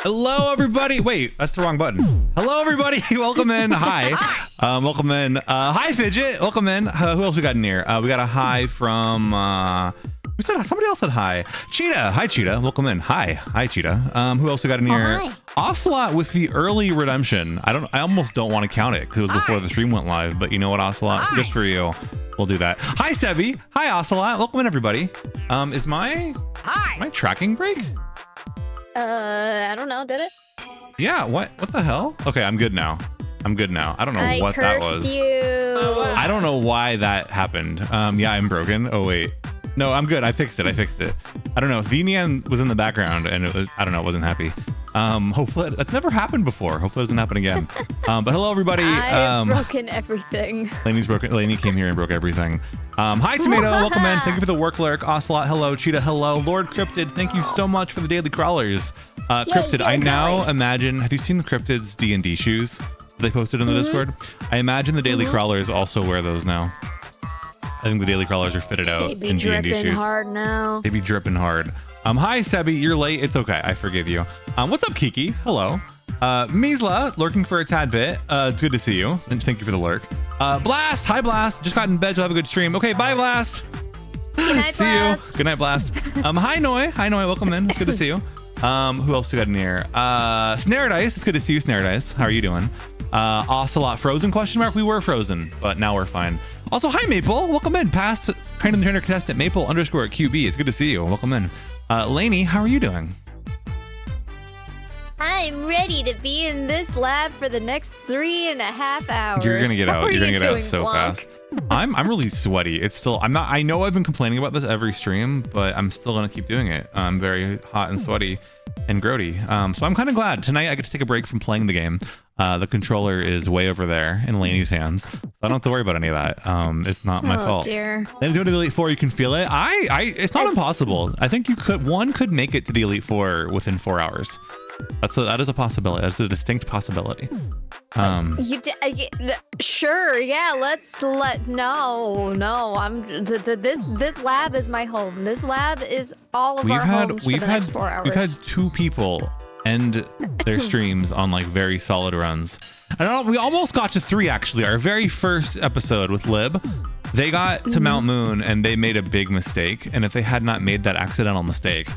Hello, everybody. Wait, that's the wrong button. Hello, everybody. Welcome in. Hi. Welcome in. Hi, Fidget. Welcome in. Who else we got in here? We got a hi from... who said? Somebody else said hi. Cheetah. Hi, Cheetah. Welcome in. Hi. Hi, Cheetah. Who else we got in here? Hi. Ocelot with the early redemption. I almost don't want to count it because it was before the stream went live. But you know what, Ocelot? Hi. Just for you, we'll do that. Hi, Sebi. Hi, Ocelot. Welcome in, everybody. Is my tracking break? I don't know. Did it? Yeah, what the hell? Okay, I'm good now. I don't know what that was. I don't know why that happened. Yeah, I'm broken. Oh wait. No, I'm good. I fixed it. I don't know. Vinian was in the background and it was, I don't know, wasn't happy. Hopefully that's never happened before. Hopefully it doesn't happen again. But hello everybody. I've broken everything. Lainey came here and broke everything. Hi Tomato, welcome in. Thank you for the work lurk. Ocelot, hello. Cheetah, hello. Lord Cryptid, thank you so much for the daily crawlers. Cryptid, I now imagine, have you seen the Cryptid's D&D shoes they posted in the Discord? I imagine the daily crawlers also wear those now. I think the daily crawlers are fitted out in D&D shoes. They be dripping hard now. They be dripping hard. Hi Sebi, you're late. It's okay. I forgive you. What's up, Kiki? Hello. Misla, lurking for a tad bit. It's good to see you. And thank you for the lurk. Blast, hi Blast. Just got in bed. You'll have a good stream. Okay, bye Blast. Good night, see Blast. you. Good night, Blast. Hi Noi. Hi Noi. Welcome in. It's good to see you. Who else we got in here? Snare Dice. It's good to see you, Snare Dice. How are you doing? Ocelot frozen question mark. We were frozen, but now we're fine. Also, hi Maple. Welcome in. Past Train the Trainer contestant Maple _ QB. It's good to see you. Welcome in. Lainey, how are you doing? I'm ready to be in this lab for the next 3.5 hours. You're gonna get out. You're gonna get out doing, so blawnk? fast. I'm really sweaty. It's still. I'm not. I know I've been complaining about this every stream, but I'm still gonna keep doing it. I'm very hot and sweaty and grody. So I'm kind of glad tonight I get to take a break from playing the game. The controller is way over there in Lainey's hands, so I don't have to worry about any of that. It's not my fault. Oh dear. Then to the Elite Four, you can feel it. It's not impossible. I think you could. One could make it to the Elite Four within 4 hours. That is a possibility. That's a distinct possibility. Sure, yeah. This lab is my home. This lab is all of our homes for the next 4 hours. We've had 2 people end their streams on like very solid runs. We almost got to 3 actually. Our very first episode with Lib, they got to Mount Moon and they made a big mistake. And if they had not made that accidental mistake,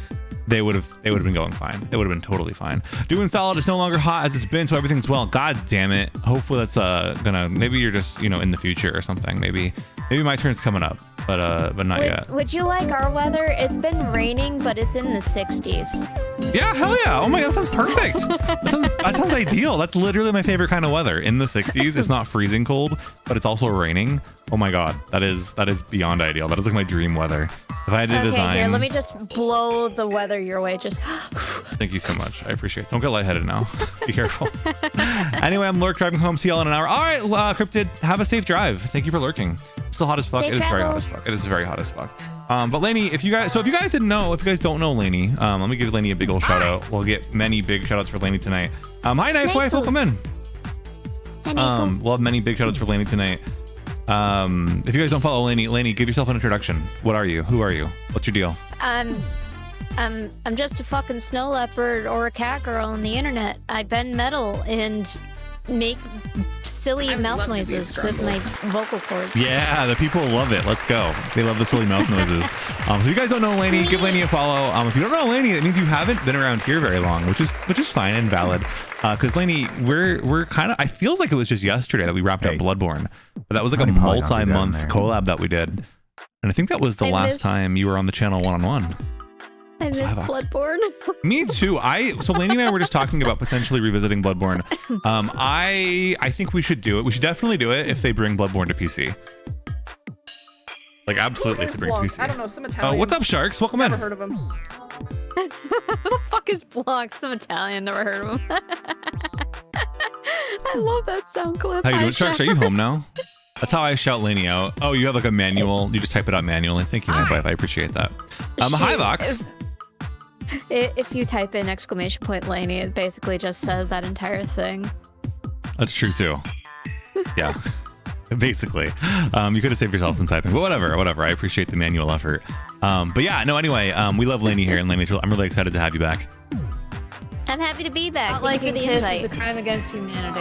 they would have been going fine. They would have been totally fine. Doing solid. It's no longer hot as it's been, so everything's well. God damn it. Hopefully that's gonna, maybe you're just, you know, in the future or something. Maybe my turn's coming up, but not yet. Would you like our weather? It's been raining, but it's in the 60s. Yeah, hell yeah. Oh my god, that sounds perfect. That sounds ideal. That's literally my favorite kind of weather. In the 60s. It's not freezing cold, but it's also raining. Oh my god, that is beyond ideal. That is like my dream weather. If I had to design. Here, let me just blow the weather your way. Just. Thank you so much. I appreciate it. Don't get lightheaded now. Be careful. Anyway, I'm Lurk driving home. See y'all in an hour. All right, Cryptid, have a safe drive. Thank you for lurking. It's still hot as fuck. Safe it is very hot as fuck. It is very hot as fuck. But Lainey, if you guys didn't know, if you guys don't know Lainey, let me give Lainey a big old shout out. We'll get many big shout outs for Lainey tonight. Hi, Knife Wife. Welcome in. We'll have many big shout outs for Lainey tonight. If you guys don't follow Lainey, give yourself an introduction. What are you? Who are you? What's your deal? I'm just a fucking snow leopard or a cat girl on the internet. I bend metal and make silly mouth noises with my vocal cords. Yeah, the people love it. Let's go. They love the silly mouth noises. So if you guys don't know Lainey, give Lainey a follow. If you don't know Lainey, it means you haven't been around here very long, which is fine and valid. Because Lainey, we're kind of, I feels like it was just yesterday that we wrapped up Bloodborne, but that was like a multi-month collab that we did, and I think that was the last time you were on the channel one-on-one. I miss Bloodborne. Me too. So Lainey and I were just talking about potentially revisiting Bloodborne. I think we should do it. We should definitely do it if they bring Bloodborne to PC. Like absolutely, if they bring it to PC. I don't know, some Italian. What's up, Sharks? Welcome in. Never heard of him. Who the fuck is blawnk? Some Italian. Never heard of him. I love that sound clip. How you doing, Sharks? Are you home now? That's how I shout Lainey out. Oh, you have like a manual. You just type it out manually. Thank you, Knife. I appreciate that. Hi, Vox. If you type in !Lainey, it basically just says that entire thing. That's true too. Yeah, basically. You could have saved yourself some typing, but whatever. I appreciate the manual effort. But yeah, no. Anyway, we love Lainey here, and Lainey's I'm really excited to have you back. I'm happy to be back. Not liking piss is a crime against humanity.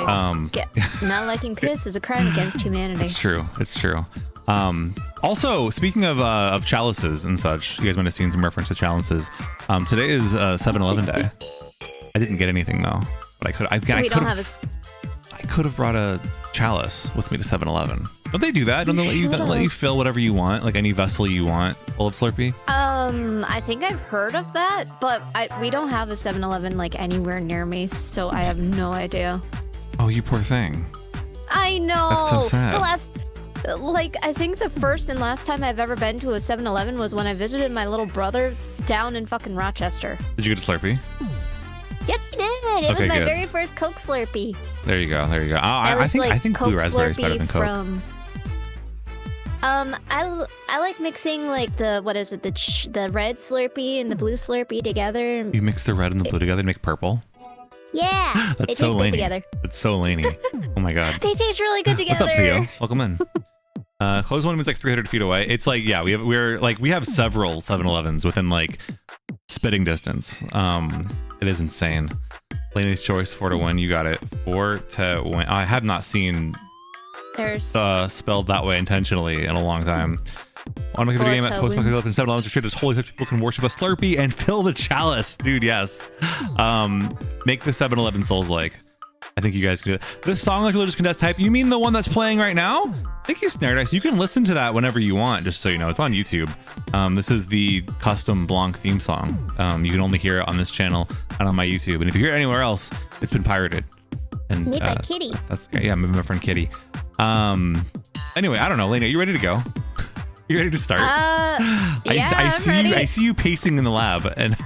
Not liking piss is a crime against humanity. It's true. It's true. Also, speaking of chalices and such, you guys might have seen some reference to chalices. Today is 7-Eleven day. I didn't get anything though, but I could. I could have brought a chalice with me to 7-Eleven. Don't they do that? Don't they let you fill whatever you want, like any vessel you want, full of Slurpee? I think I've heard of that, but we don't have a 7-Eleven like anywhere near me, so I have no idea. Oh, you poor thing. I know. That's so sad. I think the first and last time I've ever been to a 7-Eleven was when I visited my little brother down in fucking Rochester. Did you get a Slurpee? Yes, I did. It was my very first Coke Slurpee. There you go. I think Blue Raspberry is better than Coke. I like mixing like the red Slurpee and the blue Slurpee together. You mix the red and the blue together to make purple? Yeah. That's so Lainey. Together. That's so Lainey. Oh my god. They taste really good together. What's up, Theo? Welcome in. Close one is like 300 feet away. It's like, yeah, we have several 7-Elevens within like spitting distance. It is insane. Lainey's choice 4-1. You got it. 4-1. I have not seen spelled that way intentionally in a long time. On my video game at post 7-Elevens are as holy people can worship a Slurpee and fill the chalice, dude. Yes. Make the 7-Eleven souls like. I think you guys could do it. This song like religious contest type. You mean the one that's playing right now? Thank you, Snare Dice. You can listen to that whenever you want, just so you know. It's on YouTube. This is the custom blawnk theme song. You can only hear it on this channel and on my YouTube. And if you hear it anywhere else, it's been pirated. And made by Kitty. Yeah, my friend Kitty. Anyway, I don't know, Lainey, are you ready to go? You ready to start? I see you pacing in the lab, and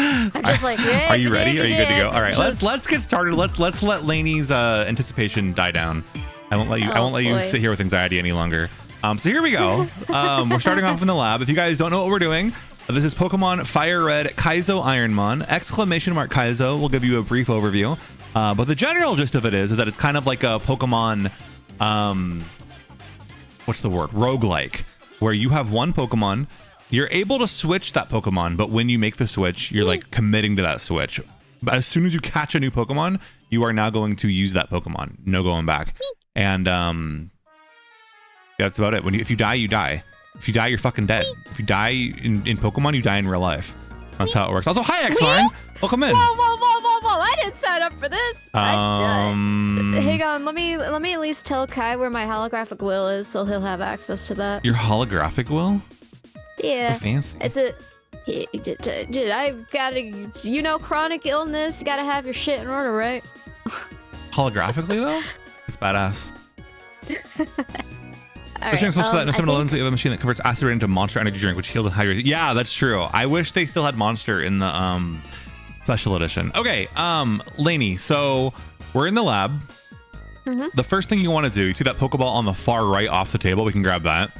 I'm just like, are you ready? Are you good to go? All right, let's get started. Let's let Lainey's anticipation die down. I won't let you sit here with anxiety any longer. So here we go. We're starting off in the lab. If you guys don't know what we're doing, this is Pokemon Fire Red Kaizo Ironmon ! Kaizo will give you a brief overview. But the general gist of it is that it's kind of like a Pokemon, what's the word? Roguelike, where you have one Pokemon, you're able to switch that Pokemon, but when you make the switch, you're like committing to that switch. But as soon as you catch a new Pokemon, you are now going to use that Pokemon. No going back. And that's about it. If you die, you die. If you die, you're fucking dead. If you die in Pokemon, you die in real life. That's how it works. Also, hi, X-Marn. Welcome in. Whoa! I didn't sign up for this. Hang on, let me at least tell Kai where my holographic will is, so he'll have access to that. Your holographic will? Yeah. Oh, fancy. It's a. I've got a, chronic illness. You gotta have your shit in order, right? Holographically though, it's badass. Right, to that in the 7-Elevens, we have a machine that converts acid rain into Monster energy drink, which heals and hydrates. Yeah, that's true. I wish they still had Monster in the special edition. Okay, Lainey, so we're in the lab. The first thing you want to do, you see that Pokeball on the far right off the table? We can grab that.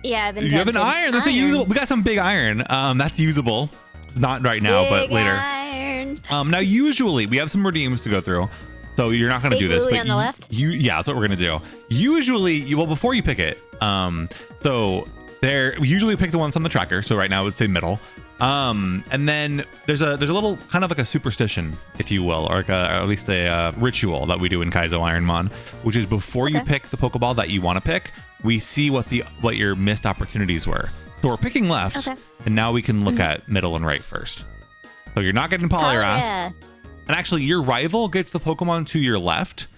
Yeah, I've you have an iron. That's a usable. We got some big iron. That's usable. Not right now, but later. Iron. Now usually we have some redeems to go through. So you're not going to do this, but on the left? Yeah, that's what we're going to do. Usually, well, before you pick it, so we usually pick the ones on the tracker. So right now I would say middle. And then there's a little kind of like a superstition, if you will, or at least a ritual that we do in Kaizo Ironmon, which is before you pick the Pokeball that you want to pick, we see what your missed opportunities were. So we're picking left, and now we can look at middle and right first. So you're not getting Poliwrath. Yeah. And actually, your rival gets the Pokemon to your left.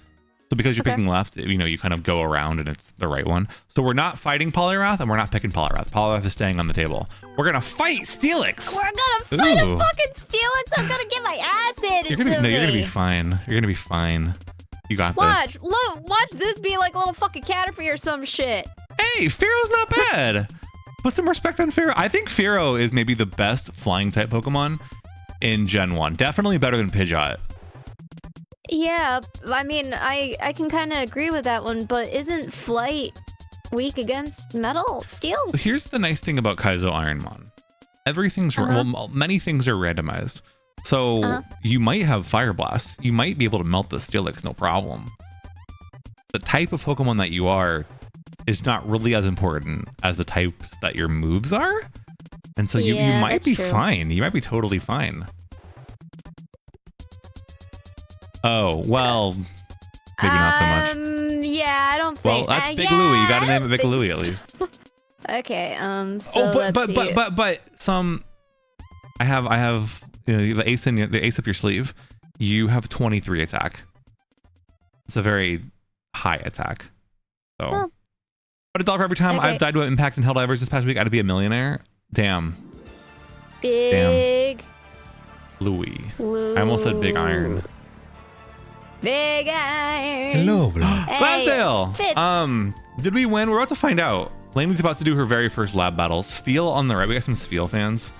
So because you're picking left, you kind of go around and it's the right one. So we're not fighting Poliwrath and we're not picking Poliwrath. Poliwrath is staying on the table. We're going to fight Steelix. We're going to fight a fucking Steelix. I'm going to get my ass handed to me. You're going to be fine. You're going to be fine. You got this. Watch this be like a little fucking Caterpie or some shit. Hey, Fearo's not bad. Put some respect on Fearow. I think Fearow is maybe the best flying type Pokemon in Gen 1. Definitely better than Pidgeot. Yeah, I mean, I can kind of agree with that one, but isn't Flight weak against Metal, Steel? Here's the nice thing about Kaizo Ironmon. Well, many things are randomized. So you might have Fire Blast. You might be able to melt the Steelix, no problem. The type of Pokemon that you are is not really as important as the types that your moves are. And so you might be fine. You might be totally fine. Oh, well, maybe not so much. Yeah, I don't think. Well, that's Big Louie. You got to name it Big Louie at least. Okay. So but some. I have the ace up your sleeve. You have 23 attack. It's a very high attack. So, but $1 for every time I've died to an impact and held divers this past week. I'd be a millionaire. Damn. Big Louie. I almost said Big Iron. Big Iron. Hello, Glasdale. Did we win? We're about to find out. Lainey's about to do her very first lab battle. Sfeel on the right. We got some Sfeel fans.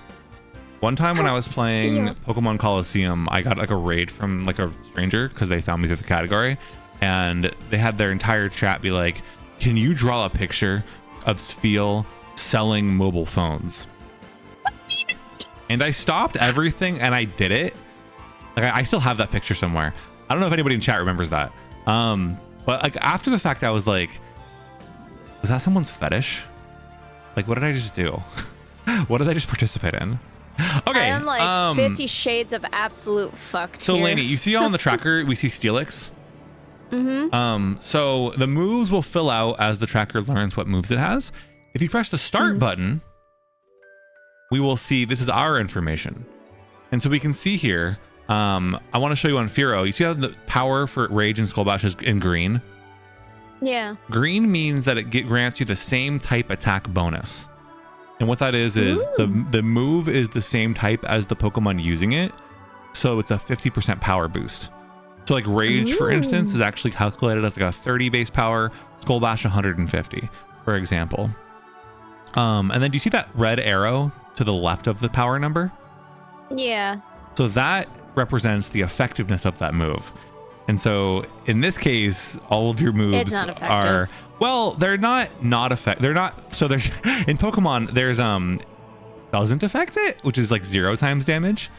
One time when I was playing Pokemon Coliseum, I got like a raid from like a stranger because they found me through the category, and they had their entire chat be like, "Can you draw a picture of Sfeel selling mobile phones?" And I stopped everything and I did it. Like I still have that picture somewhere. I don't know if anybody in chat remembers that. But like after the fact, I was like, was that someone's fetish? Like, what did I just do? What did I just participate in? Okay. I am like 50 shades of absolute fucked. So here. Lainey, you see on the tracker, we see Steelix. So the moves will fill out as the tracker learns what moves it has. If you press the start button, we will see this is our information. And so we can see here, I want to show you on Fearow. You see how the power for Rage and Skull Bash is in green? Yeah. Green means that it grants you the same type attack bonus. And what that is the move is the same type as the Pokemon using it. So it's a 50% power boost. So like Rage, for instance, is actually calculated as like a 30 base power, Skull Bash 150, for example. And then do you see that red arrow to the left of the power number? Yeah. So that represents the effectiveness of that move. And so in this case, all of your moves are, well, they're not effective. They're not. So there's in Pokemon, there's doesn't affect it, which is like 0 times damage.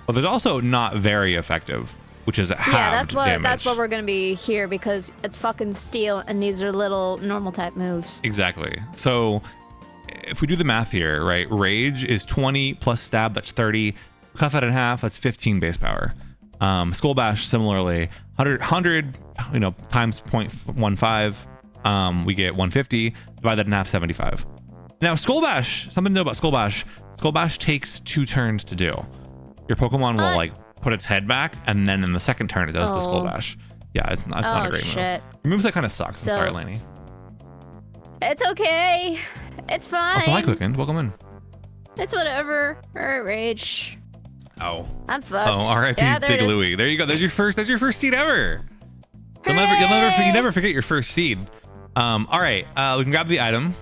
But there's also not very effective, which is halved damage. That's what we're gonna be here because it's fucking Steel and these are little normal type moves. Exactly. So if we do the math here, right? Rage is 20 plus Stab, that's 30. Cut that in half, that's 15 base power. Skull Bash similarly, 100 times 0.15, we get 150. Divide that in half, 75. Now Skull Bash, something to know about Skull Bash. Skull Bash takes 2 turns to do. Your Pokemon will like put its head back, and then in the second turn it does the Skull Bash. Yeah, it's not a great move. Your moveset kind of sucks. I'm sorry, Lainey. It's okay. It's fine. Also, hi, Cookin. Welcome in. It's whatever. Alright, Rage. Oh. I'm fucked. Oh, R.I.P. Big Louie. There you go. There's your first seed ever. You never forget your first seed. All right. We can grab the item.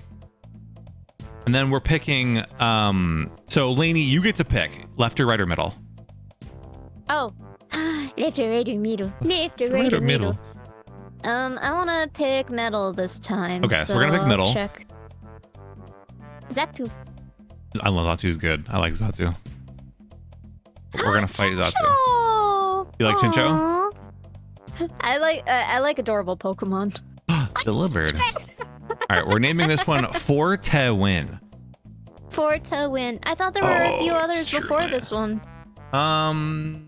And then we're picking, so Lainey, you get to pick left or right or middle. Oh. Left or right or middle. Left or right or middle. I want to pick metal this time. Okay, so we're gonna pick middle. Check. Xatu. I love Xatu's good. I like Xatu. We're gonna fight Xatu. You like Chincho? I like adorable Pokemon. Delivered. All right, we're naming this one Fortewin. Fortewin. I thought there were a few others before this one. I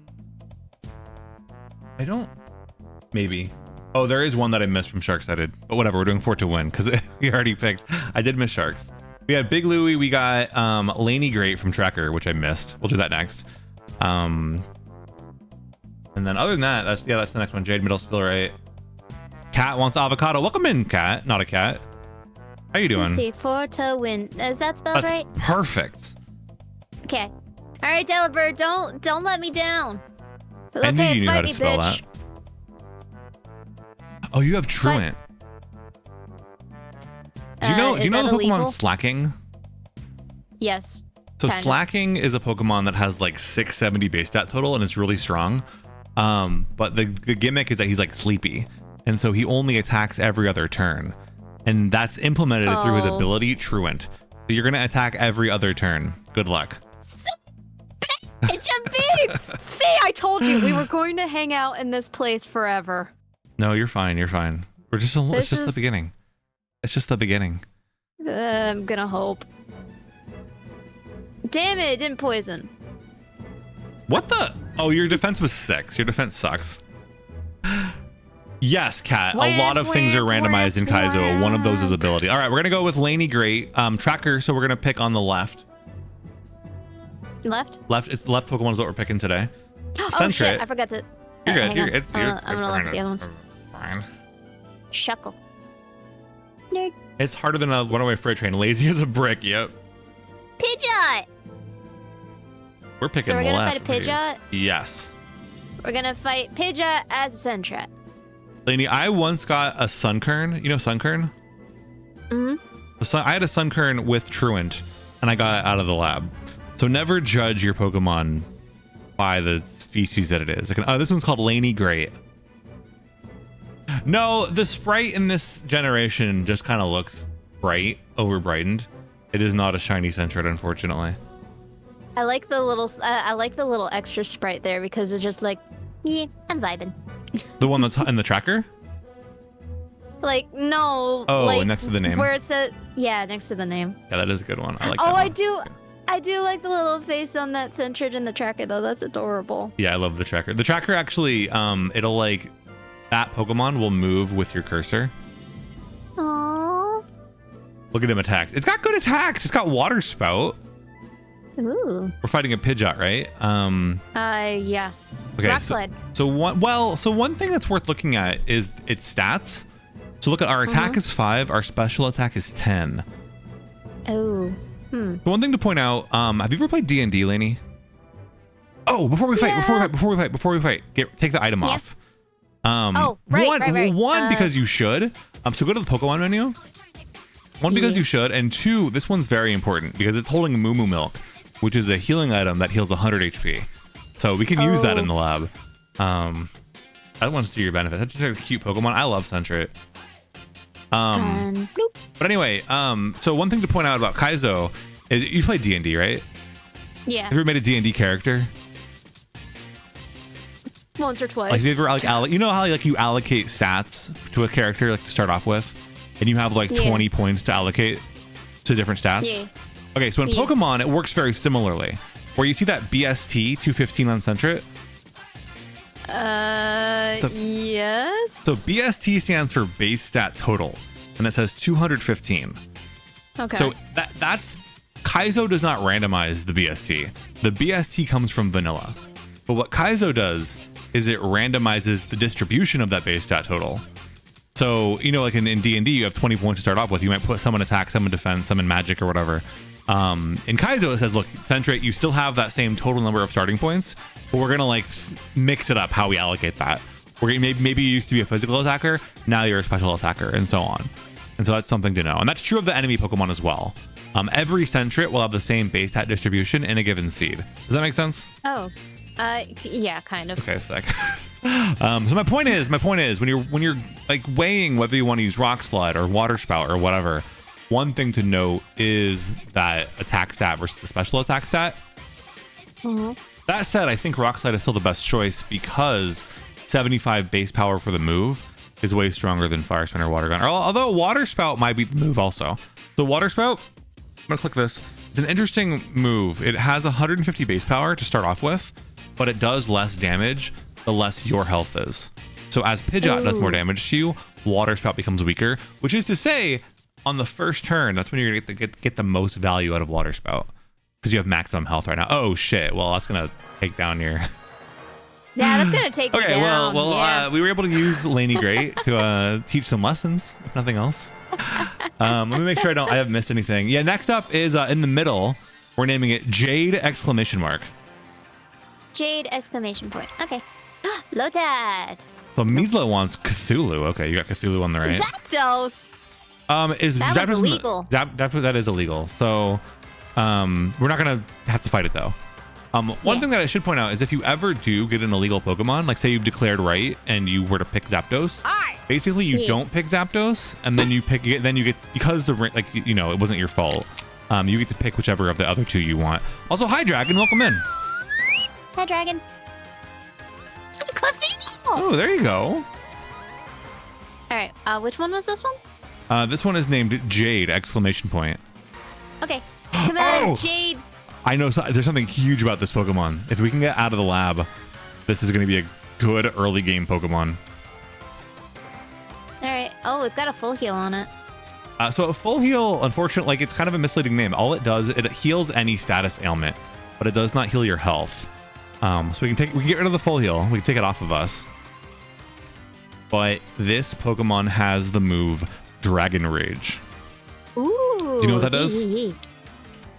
don't. Maybe. Oh, there is one that I missed from Sharks-Sided. But whatever, we're doing Fortewin because we already picked. I did miss Sharks. We had Big Louie. We got Laney Great from Tracker, which I missed. We'll do that next. And then other than that, that's the next one. Jade Middlesville, right? Cat wants avocado. Welcome in, Cat. Not a cat. How you doing? Let's see. Fortewin. Is that spelled That's right? Perfect. Okay. All right, Delibird. Don't let me down. I knew you knew how to me, spell bitch. that. Oh, you have Truant. Do you know the Pokemon illegal? Slacking? Yes. So Slacking is a Pokemon that has like 670 base stat total and it's really strong. But the gimmick is that he's like sleepy. And so he only attacks every other turn. And that's implemented through his ability, Truant. So you're going to attack every other turn. Good luck. It's a beef! See, I told you we were going to hang out in this place forever. No, you're fine. You're fine. We're just it's just the beginning. It's just the beginning. I'm gonna hope. Damn it didn't poison. What the? Oh, your defense was 6. Your defense sucks. Yes, Cat. A lot of things are randomized in Kaizo. One of those is ability. All right, we're gonna go with Laney Great. Tracker. So we're gonna pick on the left. Left? Left. It's the left Pokemon is what we're picking today. Oh shit! I forgot to. You're good. Hang on. I'm gonna look at the other ones. Fine. Shuckle. Nerd. It's harder than a runaway freight train. Lazy as a brick. Yep. Pidgeot. We're picking So we're gonna left. fight a Pidgeot? Yes. We're gonna fight Pidgeot as a Sentret. Lainey, I once got a Sunkern. You know Sunkern? Mm-hmm. I had a Sunkern with Truant, and I got it out of the lab. So never judge your Pokemon by the species that it is. This one's called Laney Great. No, the sprite in this generation just kind of looks bright, over brightened. It is not a shiny Sentret, unfortunately. I like the little extra sprite there because it's just like, yeah, I'm vibing. The one that's in the tracker? Like, no. Oh, like, next to the name. Where it's next to the name. Yeah, that is a good one. I like that one. I do like the little face on that Sentret in the tracker though. That's adorable. Yeah, I love the tracker. The tracker actually, it'll like, that Pokemon will move with your cursor. Aww. Look at him attacks. It's got good attacks. It's got Water Spout. Ooh. We're fighting a Pidgeot, right? Yeah. Okay. Rock Slide. So one thing that's worth looking at is its stats. So look at our attack is 5. Our special attack is 10. Oh. So one thing to point out, have you ever played D&D, Lainey? Oh, before we fight, take the item off. Right. One, because you should. So go to the Pokemon menu. One, because you should, and 2, this one's very important because it's holding Moo Moo Milk, which is a healing item that heals 100 HP. So we can use that in the lab. That one's to your benefit. That's just a cute Pokemon. I love Sentret. But anyway, so one thing to point out about Kaizo is you play D&D, right? Yeah. Have you ever made a D&D character? Once or twice. Like, have you ever you know how like you allocate stats to a character like to start off with, and you have like 20 points to allocate to different stats? Yeah. Okay, so in Pokemon, it works very similarly. Where you see that BST 215 on Sentret. Yes. So BST stands for base stat total, and it says 215. Okay. So that's Kaizo does not randomize the BST. The BST comes from vanilla. But what Kaizo does is it randomizes the distribution of that base stat total. So, you know, like in D&D, you have 20 points to start off with. You might put some in attack, some in defense, some in magic or whatever. In Kaizo, it says, look, Centrate, you still have that same total number of starting points, but we're going to like mix it up how we allocate that. Maybe you used to be a physical attacker, now you're a special attacker, and so on. And so that's something to know. And that's true of the enemy Pokemon as well. Every Centrate will have the same base stat distribution in a given seed. Does that make sense? Oh, yeah, kind of. Okay, sick. So my point is when you're like weighing whether you want to use Rock Slide or Water Spout or whatever, one thing to note is that attack stat versus the special attack stat. That said, I think Rock Slide is still the best choice because 75 base power for the move is way stronger than Fire Spin or Water Gun. Although Water Spout might be the move also. So Water Spout, I'm gonna click this. It's an interesting move. It has 150 base power to start off with, but it does less damage the less your health is. So as Pidgeot does more damage to you, Water Spout becomes weaker, which is to say, on the first turn, that's when you're gonna get the most value out of Water Spout because you have maximum health right now. Oh shit! Well, that's gonna take down your. Yeah, that's gonna take me down. Well, yeah. We were able to use Laney Great to teach some lessons, if nothing else. Let me make sure I haven't missed anything. Yeah, next up is in the middle. We're naming it Jade ! Jade ! Okay. Lotad. So Misla wants Cthulhu. Okay, you got Cthulhu on the right. Zapdos. That was illegal. That is illegal. So we're not gonna have to fight it though. One thing that I should point out is if you ever do get an illegal Pokemon, like say you've declared right and you were to pick Zapdos, basically you don't pick Zapdos, and then you get because it wasn't your fault. You get to pick whichever of the other two you want. Also, hi Dragon, welcome in. Hi Dragon. Oh, there you go. All right. Which one was this one? This one is named Jade ! Okay. Come on, Jade. I know there's something huge about this Pokemon. If we can get out of the lab, this is going to be a good early game Pokemon. All right. Oh, it's got a full heal on it. So a full heal, unfortunately, like it's kind of a misleading name. All it does, it heals any status ailment, but it does not heal your health. So we can get rid of the full heal. We can take it off of us. But this Pokemon has the move Dragon Rage. Ooh. Do you know what that does?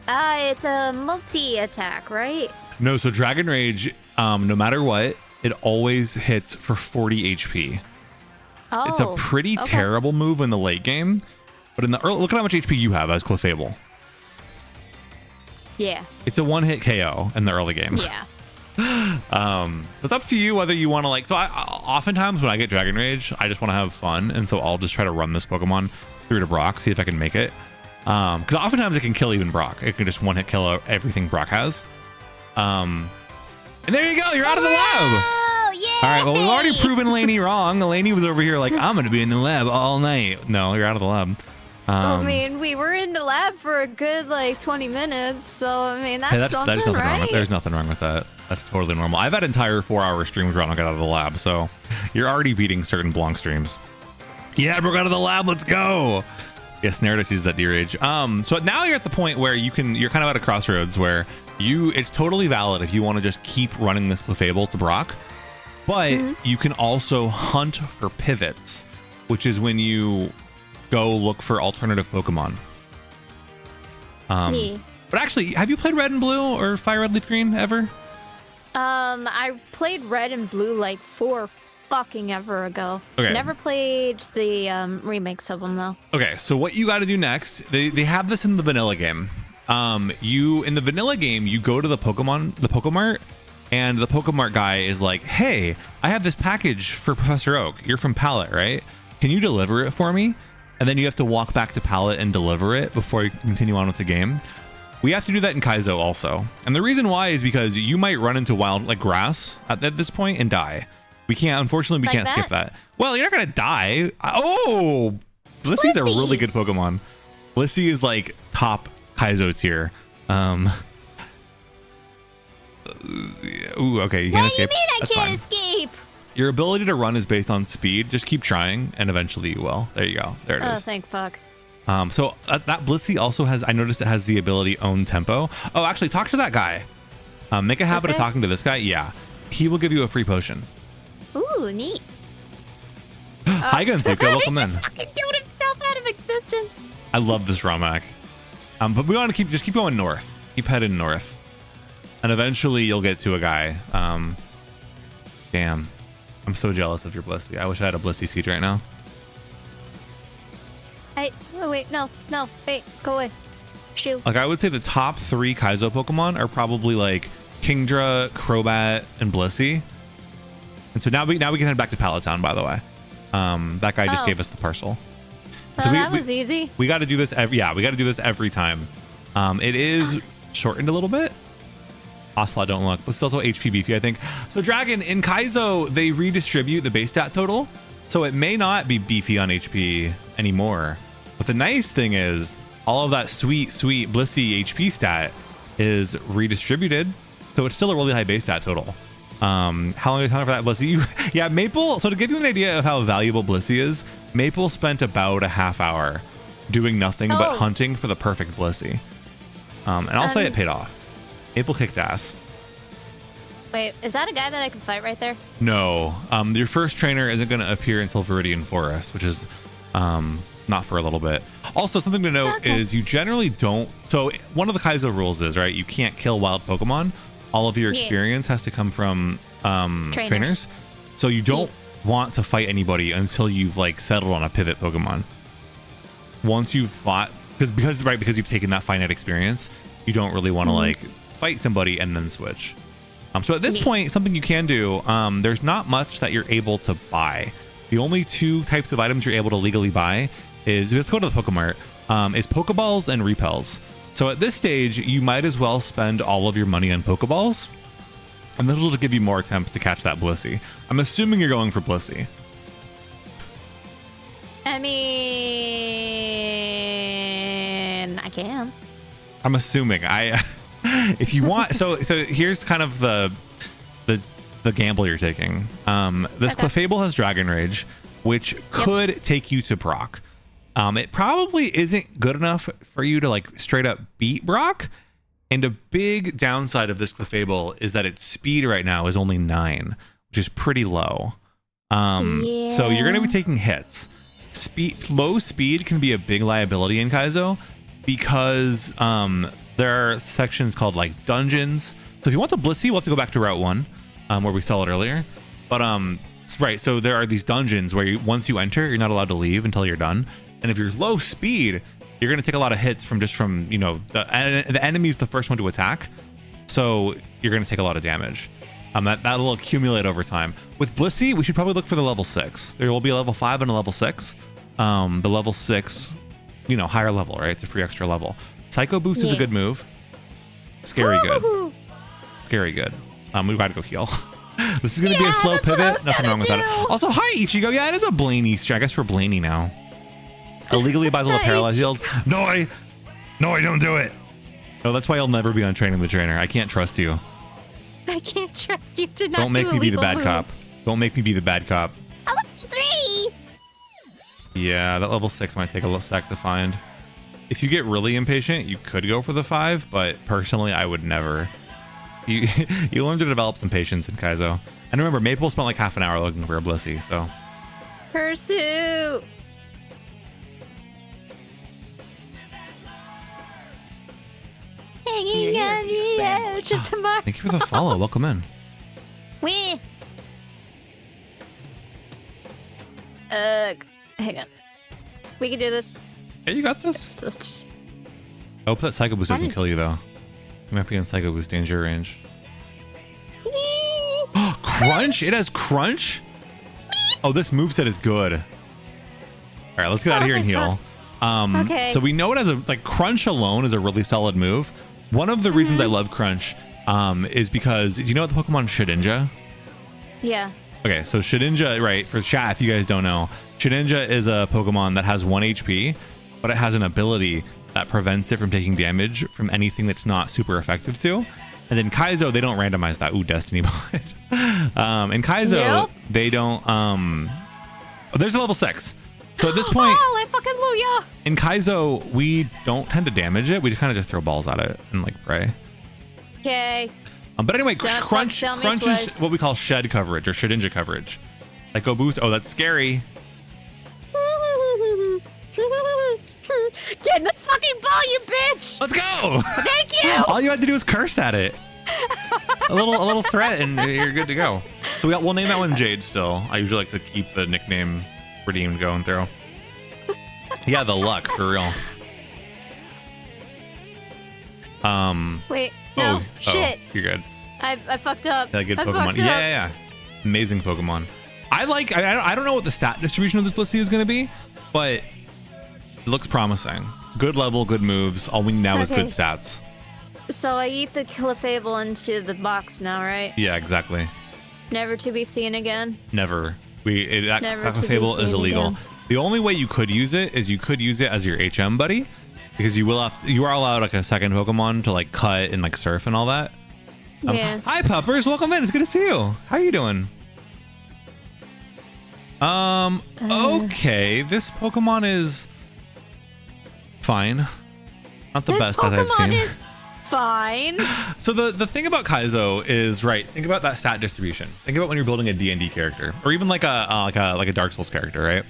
It's a multi-attack, right? No, so Dragon Rage, no matter what, it always hits for 40 HP. Oh, it's a pretty terrible move in the late game, but in the early, look at how much HP you have as Clefable. Yeah. It's a one-hit KO in the early game. Yeah. It's up to you whether you want to like. So oftentimes when I get Dragon Rage, I just want to have fun, and so I'll just try to run this Pokemon through to Brock, see if I can make it. Because oftentimes it can kill even Brock. It can just one-hit kill everything Brock has. And there you go. You're out of the lab. Oh, yeah. All right. Well, we've already proven Laney wrong. Laney was over here like, I'm going to be in the lab all night. No, you're out of the lab. I mean, we were in the lab for a good like 20 minutes, so I mean that's there's something, nothing right? wrong with, there's nothing wrong with that. That's totally normal. I've had entire 4-hour streams where I don't get out of the lab, so you're already beating certain blawnk streams. Yeah, broke out of the lab. Let's go. Yes, Naruto uses that D-Rage. So now you're at the point where you're kind of at a crossroads where it's totally valid if you want to just keep running this Clefable to Brock, but you can also hunt for pivots, which is when you go look for alternative Pokemon. But actually, have you played Red and Blue or Fire Red Leaf Green ever? I played Red and Blue like 4 fucking ever ago. Okay. Never played the remakes of them though. Okay, so what you got to do next? They have this in the vanilla game. In the vanilla game, you go to the Pokemart, and the Pokemart guy is like, "Hey, I have this package for Professor Oak. You're from Pallet, right? Can you deliver it for me?" And then you have to walk back to Pallet and deliver it before you continue on with the game. We have to do that in Kaizo also. And the reason why is because you might run into wild like grass at this point and die. Unfortunately, we can't skip that. Well, you're not going to die. Oh, Blissey's a really good Pokemon. Blissey is like top Kaizo tier. Ooh, okay, you can't escape. What do you mean I That's can't fine. escape? Your ability to run is based on speed. Just keep trying, and eventually you will. There you go. There it is. Oh, thank fuck. So that Blissey also has, I noticed it has the ability own tempo. Oh, actually talk to that guy. Make a habit of talking to this guy. Yeah. He will give you a free potion. Ooh, neat. Hi, Gunsuka. Welcome in. He just fucking killed himself out of existence. I love this Ramak. But we want to just keep going north. Keep heading north. And eventually you'll get to a guy. Damn. I'm so jealous of your Blissey. I wish I had a Blissey seed right now. Oh, wait, no, wait, go away. Shoot. Like, I would say the top 3 Kaizo Pokemon are probably like Kingdra, Crobat, and Blissey. And so now we can head back to Pallet by the way. That guy just gave us the parcel. So that was easy. We got to do this every time. It is shortened a little bit. Ocelot, don't look, but still so HP beefy, I think. So Dragon, in Kaizo, they redistribute the base stat total. So it may not be beefy on HP anymore. But the nice thing is all of that sweet Blissey HP stat is redistributed. So it's still a really high base stat total. How long are you talking for that, Blissey? Yeah, Maple. So to give you an idea of how valuable Blissey is, Maple spent about a half hour doing nothing but hunting for the perfect Blissey. And I'll say it paid off. Maple kicked ass. Wait, is that a guy that I can fight right there? No. Your first trainer isn't going to appear until Viridian Forest, which is not for a little bit. Also, something to note is you generally don't... So one of the Kaizo rules is, right, you can't kill wild Pokemon. All of your experience has to come from trainers. So you don't want to fight anybody until you've like settled on a pivot Pokemon. Once you've fought, because you've taken that finite experience, you don't really want to like fight somebody and then switch. So at this point, something you can do, there's not much that you're able to buy. The only 2 types of items you're able to legally buy is, let's go to the Pokemart, is Pokeballs and Repels. So at this stage, you might as well spend all of your money on Pokeballs, and this will just give you more attempts to catch that Blissey. I'm assuming you're going for Blissey. I mean, I can. I'm assuming. If you want, so here's kind of the gamble you're taking. This Clefable has Dragon Rage, which could take you to Brock. It probably isn't good enough for you to like straight up beat Brock. And a big downside of this Clefable is that its speed right now is only 9, which is pretty low. So you're going to be taking hits. Low speed can be a big liability in Kaizo because there are sections called like dungeons. So if you want the Blissey, we'll have to go back to Route 1 where we saw it earlier. But right, so there are these dungeons where once you enter, you're not allowed to leave until you're done. And if you're low speed, you're going to take a lot of hits from you know, the enemy's the first one to attack. So you're going to take a lot of damage. That'll accumulate over time. With Blissey, we should probably look for the level 6. There will be a level 5 and a level 6. The level 6, you know, higher level, right? It's a free extra level. Psycho Boost is a good move. Scary good. Scary good. We've got to go heal. This is going to be a slow pivot. Nothing wrong with that. Also, hi, Ichigo. Yeah, it is a Blaney Easter. I guess we're Blaney now. Illegally buys all the paralyzed heals. No, I don't do it. No, that's why you'll never be on Training the Trainer. I can't trust you. I can't trust you to not Don't make me be the bad moves. cop. Don't make me be the bad cop. I level 3. Yeah, that level 6 might take a little sec to find. If you get really impatient, you could go for the 5, but personally, I would never. You learn to develop some patience in Kaizo. And remember, Maple spent like half an hour looking for a Blissey, so. Pursuit. Hanging on the edge of tomorrow. Thank you for the follow. Welcome in. Wee. Hang on. We can do this. Yeah, you got this. Let's just... I hope that Psycho Boost doesn't kill you, though. You might be in Psycho Boost danger range. Crunch? It has Crunch? Oh, this moveset is good. All right, let's get out of here and heal. Okay. So we know it has a Crunch alone is a really solid move. One of the reasons I love Crunch is because, do you know what the Pokemon Shedinja? Yeah. Okay, so Shedinja, right, for chat, if you guys don't know, Shedinja is a Pokemon that has 1 HP, but it has an ability that prevents it from taking damage from anything that's not super effective to. And then Kaizo, they don't randomize that. Ooh, Destiny Point. In Kaizo, they don't... Oh, there's a level 6. So at this point, hallelujah. in Kaizo, we don't tend to damage it. We kind of just throw balls at it and like pray. Okay. But anyway, Don't crunch fuck tell me is twice. what we call shed coverage or shedinja coverage. Like go boost. Oh, that's scary. Get in the fucking ball, you bitch! Let's go. Thank you! All you had to do was curse at it. a little threat and you're good to go. So we'll name that one Jade still. I usually like to keep the nickname redeemed going through. Yeah, the luck for real. Wait, no, shit. You're good. I fucked up. Yeah, good I Pokemon. fucked up. Yeah. Amazing Pokemon. I don't know what the stat distribution of this Blissey is going to be, but it looks promising. Good level, good moves. All we need now is good stats. So I eat the Clefable into the box now, right? Yeah, exactly. Never to be seen again. Never. That Never to be Fable is seen illegal. again. The only way you could use it is you could use it as your HM buddy, because you are allowed like a second Pokemon to like cut and like surf and all that. Yeah. Hi puppers, welcome in. It's good to see you. How are you doing? Okay, this Pokemon is fine. Not the best that I've seen. This Pokemon is fine. So the thing about Kaizo is, right, think about that stat distribution. Think about when you're building a D&D character or even like a Dark Souls character, right?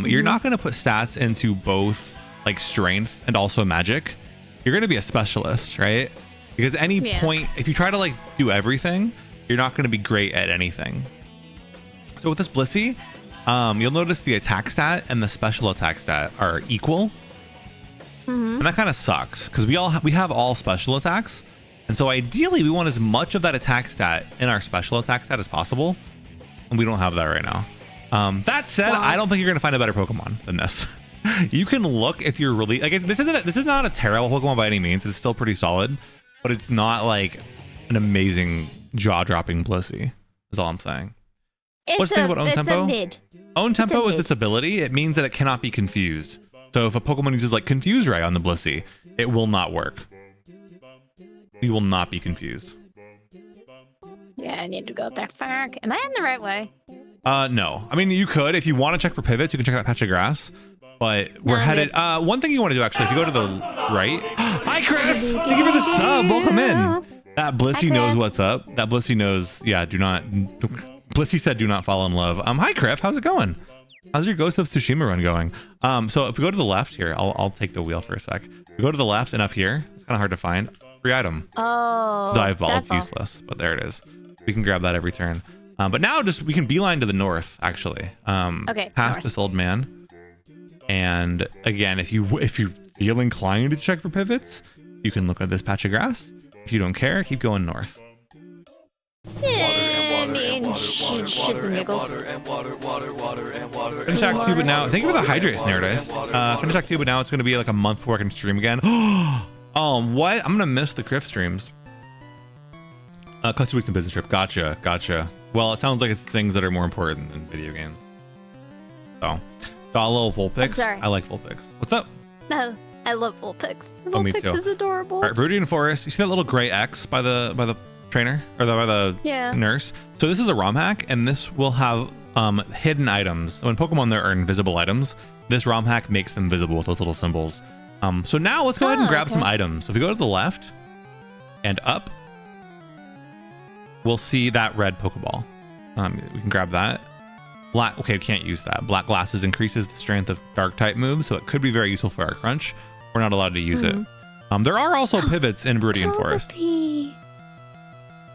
You're not going to put stats into both like strength and also magic. You're going to be a specialist, right? Because any point, if you try to like do everything, you're not going to be great at anything. So with this Blissey, you'll notice the attack stat and the special attack stat are equal. And that kind of sucks because we have all special attacks. And so ideally we want as much of that attack stat in our special attack stat as possible. And we don't have that right now. That said, I don't think you're going to find a better Pokemon than this. You can look if you're really like, this is not a terrible Pokemon by any means. It's still pretty solid, but it's not like an amazing jaw-dropping Blissey is all I'm saying. What's the thing about Own Tempo? A mid. Own Tempo is its ability. It means that it cannot be confused. So if a Pokemon uses like Confuse Ray on the Blissey, it will not work. You will not be confused. Yeah, I need to go there. Fuck. Am I in the right way? No. I mean, you could. If you want to check for pivots, you can check that patch of grass. But we're headed... one thing you want to do, actually, if you go to the right... Hi, Griff! Thank you for the sub. Welcome in. That Blissey knows what's up. That Blissey knows... Yeah, do not... Blissey said do not fall in love. Hi, Griff. How's it going? How's your Ghost of Tsushima run going? So if we go to the left here, I'll take the wheel for a sec. We go to the left and up here, it's kind of hard to find. Free item. Oh. Dive ball. It's useless, but there it is. We can grab that every turn. But now we can beeline to the north, actually. Okay. Past this old man. And again, if you feel inclined to check for pivots, you can look at this patch of grass. If you don't care, keep going north. Shits and giggles. Finish Act 2, but now... Thank you for the Hydrate, Snare. Finish Act 2, but now it's going to be like a month before I can stream again. What? I'm going to miss the Criff streams. Cost 2 weeks in business trip. Gotcha. Well, it sounds like it's things that are more important than video games. So, got a little Vulpix. I like Vulpix. What's up? No, I love Vulpix. Me too. Vulpix is adorable. All right, Viridian Forest. You see that little gray X by the trainer or by the nurse? So this is a ROM hack, and this will have hidden items. When Pokemon there are invisible items, this ROM hack makes them visible with those little symbols. So now let's go ahead and grab some items. So if we go to the left and up, we'll see that red Pokeball. We can grab that. Black, okay, we can't use that. Black Glasses increases the strength of dark type moves, so it could be very useful for our crunch. We're not allowed to use it. There are also pivots in Viridian Forest.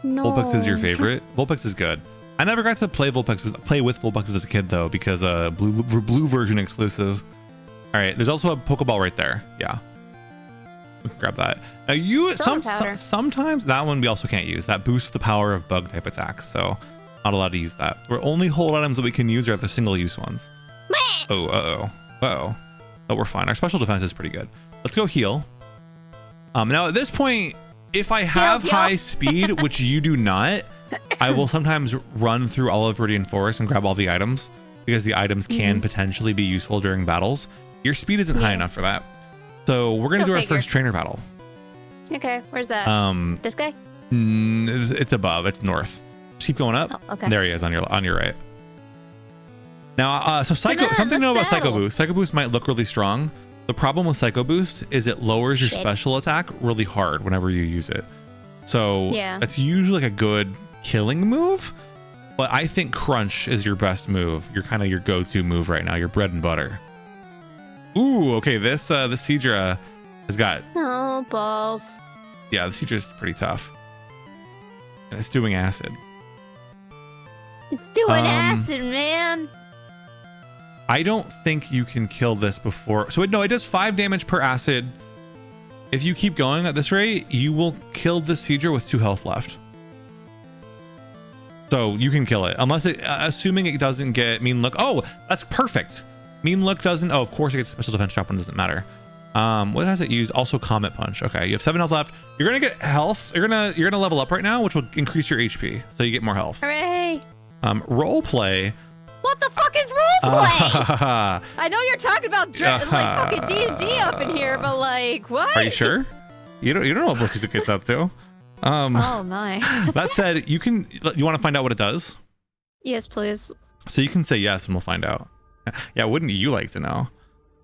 No. Vulpix is your favorite? Vulpix is good. I never got to play with Vulpix as a kid though, because blue version exclusive. All right, there's also a Pokeball right there. Yeah, we can grab that. Now sometimes that one we also can't use. That boosts the power of bug type attacks, so not allowed to use that. We're only hold items that we can use are the single use ones. Oh, but we're fine. Our special defense is pretty good. Let's go heal. Now at this point, if I have high speed, which you do not, I will sometimes run through all of Viridian Forest and grab all the items, because the items can potentially be useful during battles. Your speed isn't high enough for that. So we're going to do our first trainer battle. Okay, where's that? This guy? It's above. It's north. Just keep going up. Oh, okay. There he is on your right. Now, so something to know about Psycho Boost. Psycho Boost might look really strong. The problem with Psycho Boost is it lowers your special attack really hard whenever you use it. So that's usually like a good killing move. But I think Crunch is your best move. You're kind of your go-to move right now. Your bread and butter. Ooh, okay. This Seadra has got. Oh, balls. Yeah, the Seadra's pretty tough. And it's doing acid. It's doing acid, man. I don't think you can kill this before. So no, it does 5 damage per acid. If you keep going at this rate, you will kill the Seadra with 2 health left. So you can kill it unless it, assuming it doesn't get mean look. Oh, that's perfect. Mean look doesn't. Oh, of course it gets special defense drop. One doesn't matter. What has it used? Also Comet Punch. Okay, you have 7 health left. You're gonna get health. You're gonna level up right now, which will increase your HP, so you get more health. Hooray! Role play. What the fuck is role play? I know you're talking about like fucking D&D up in here, but like what? Are you sure? You don't know what Melissa gets up to. Oh my. That said, you want to find out what it does? Yes, please. So you can say yes, and we'll find out. Yeah, wouldn't you like to know?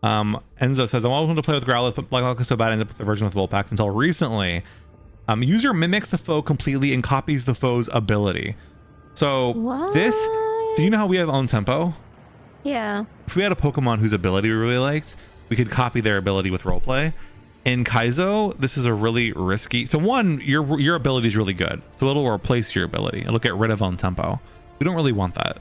Enzo says, I'm always going to play with Growlithe, but blawnk is so bad I ended up with the version with Vulpix until recently. User mimics the foe completely and copies the foe's ability. So this, do you know how we have own tempo? Yeah. If we had a Pokemon whose ability we really liked, we could copy their ability with roleplay. In Kaizo, this is a really risky. So one, your ability is really good, so it'll replace your ability. It'll get rid of own tempo. We don't really want that.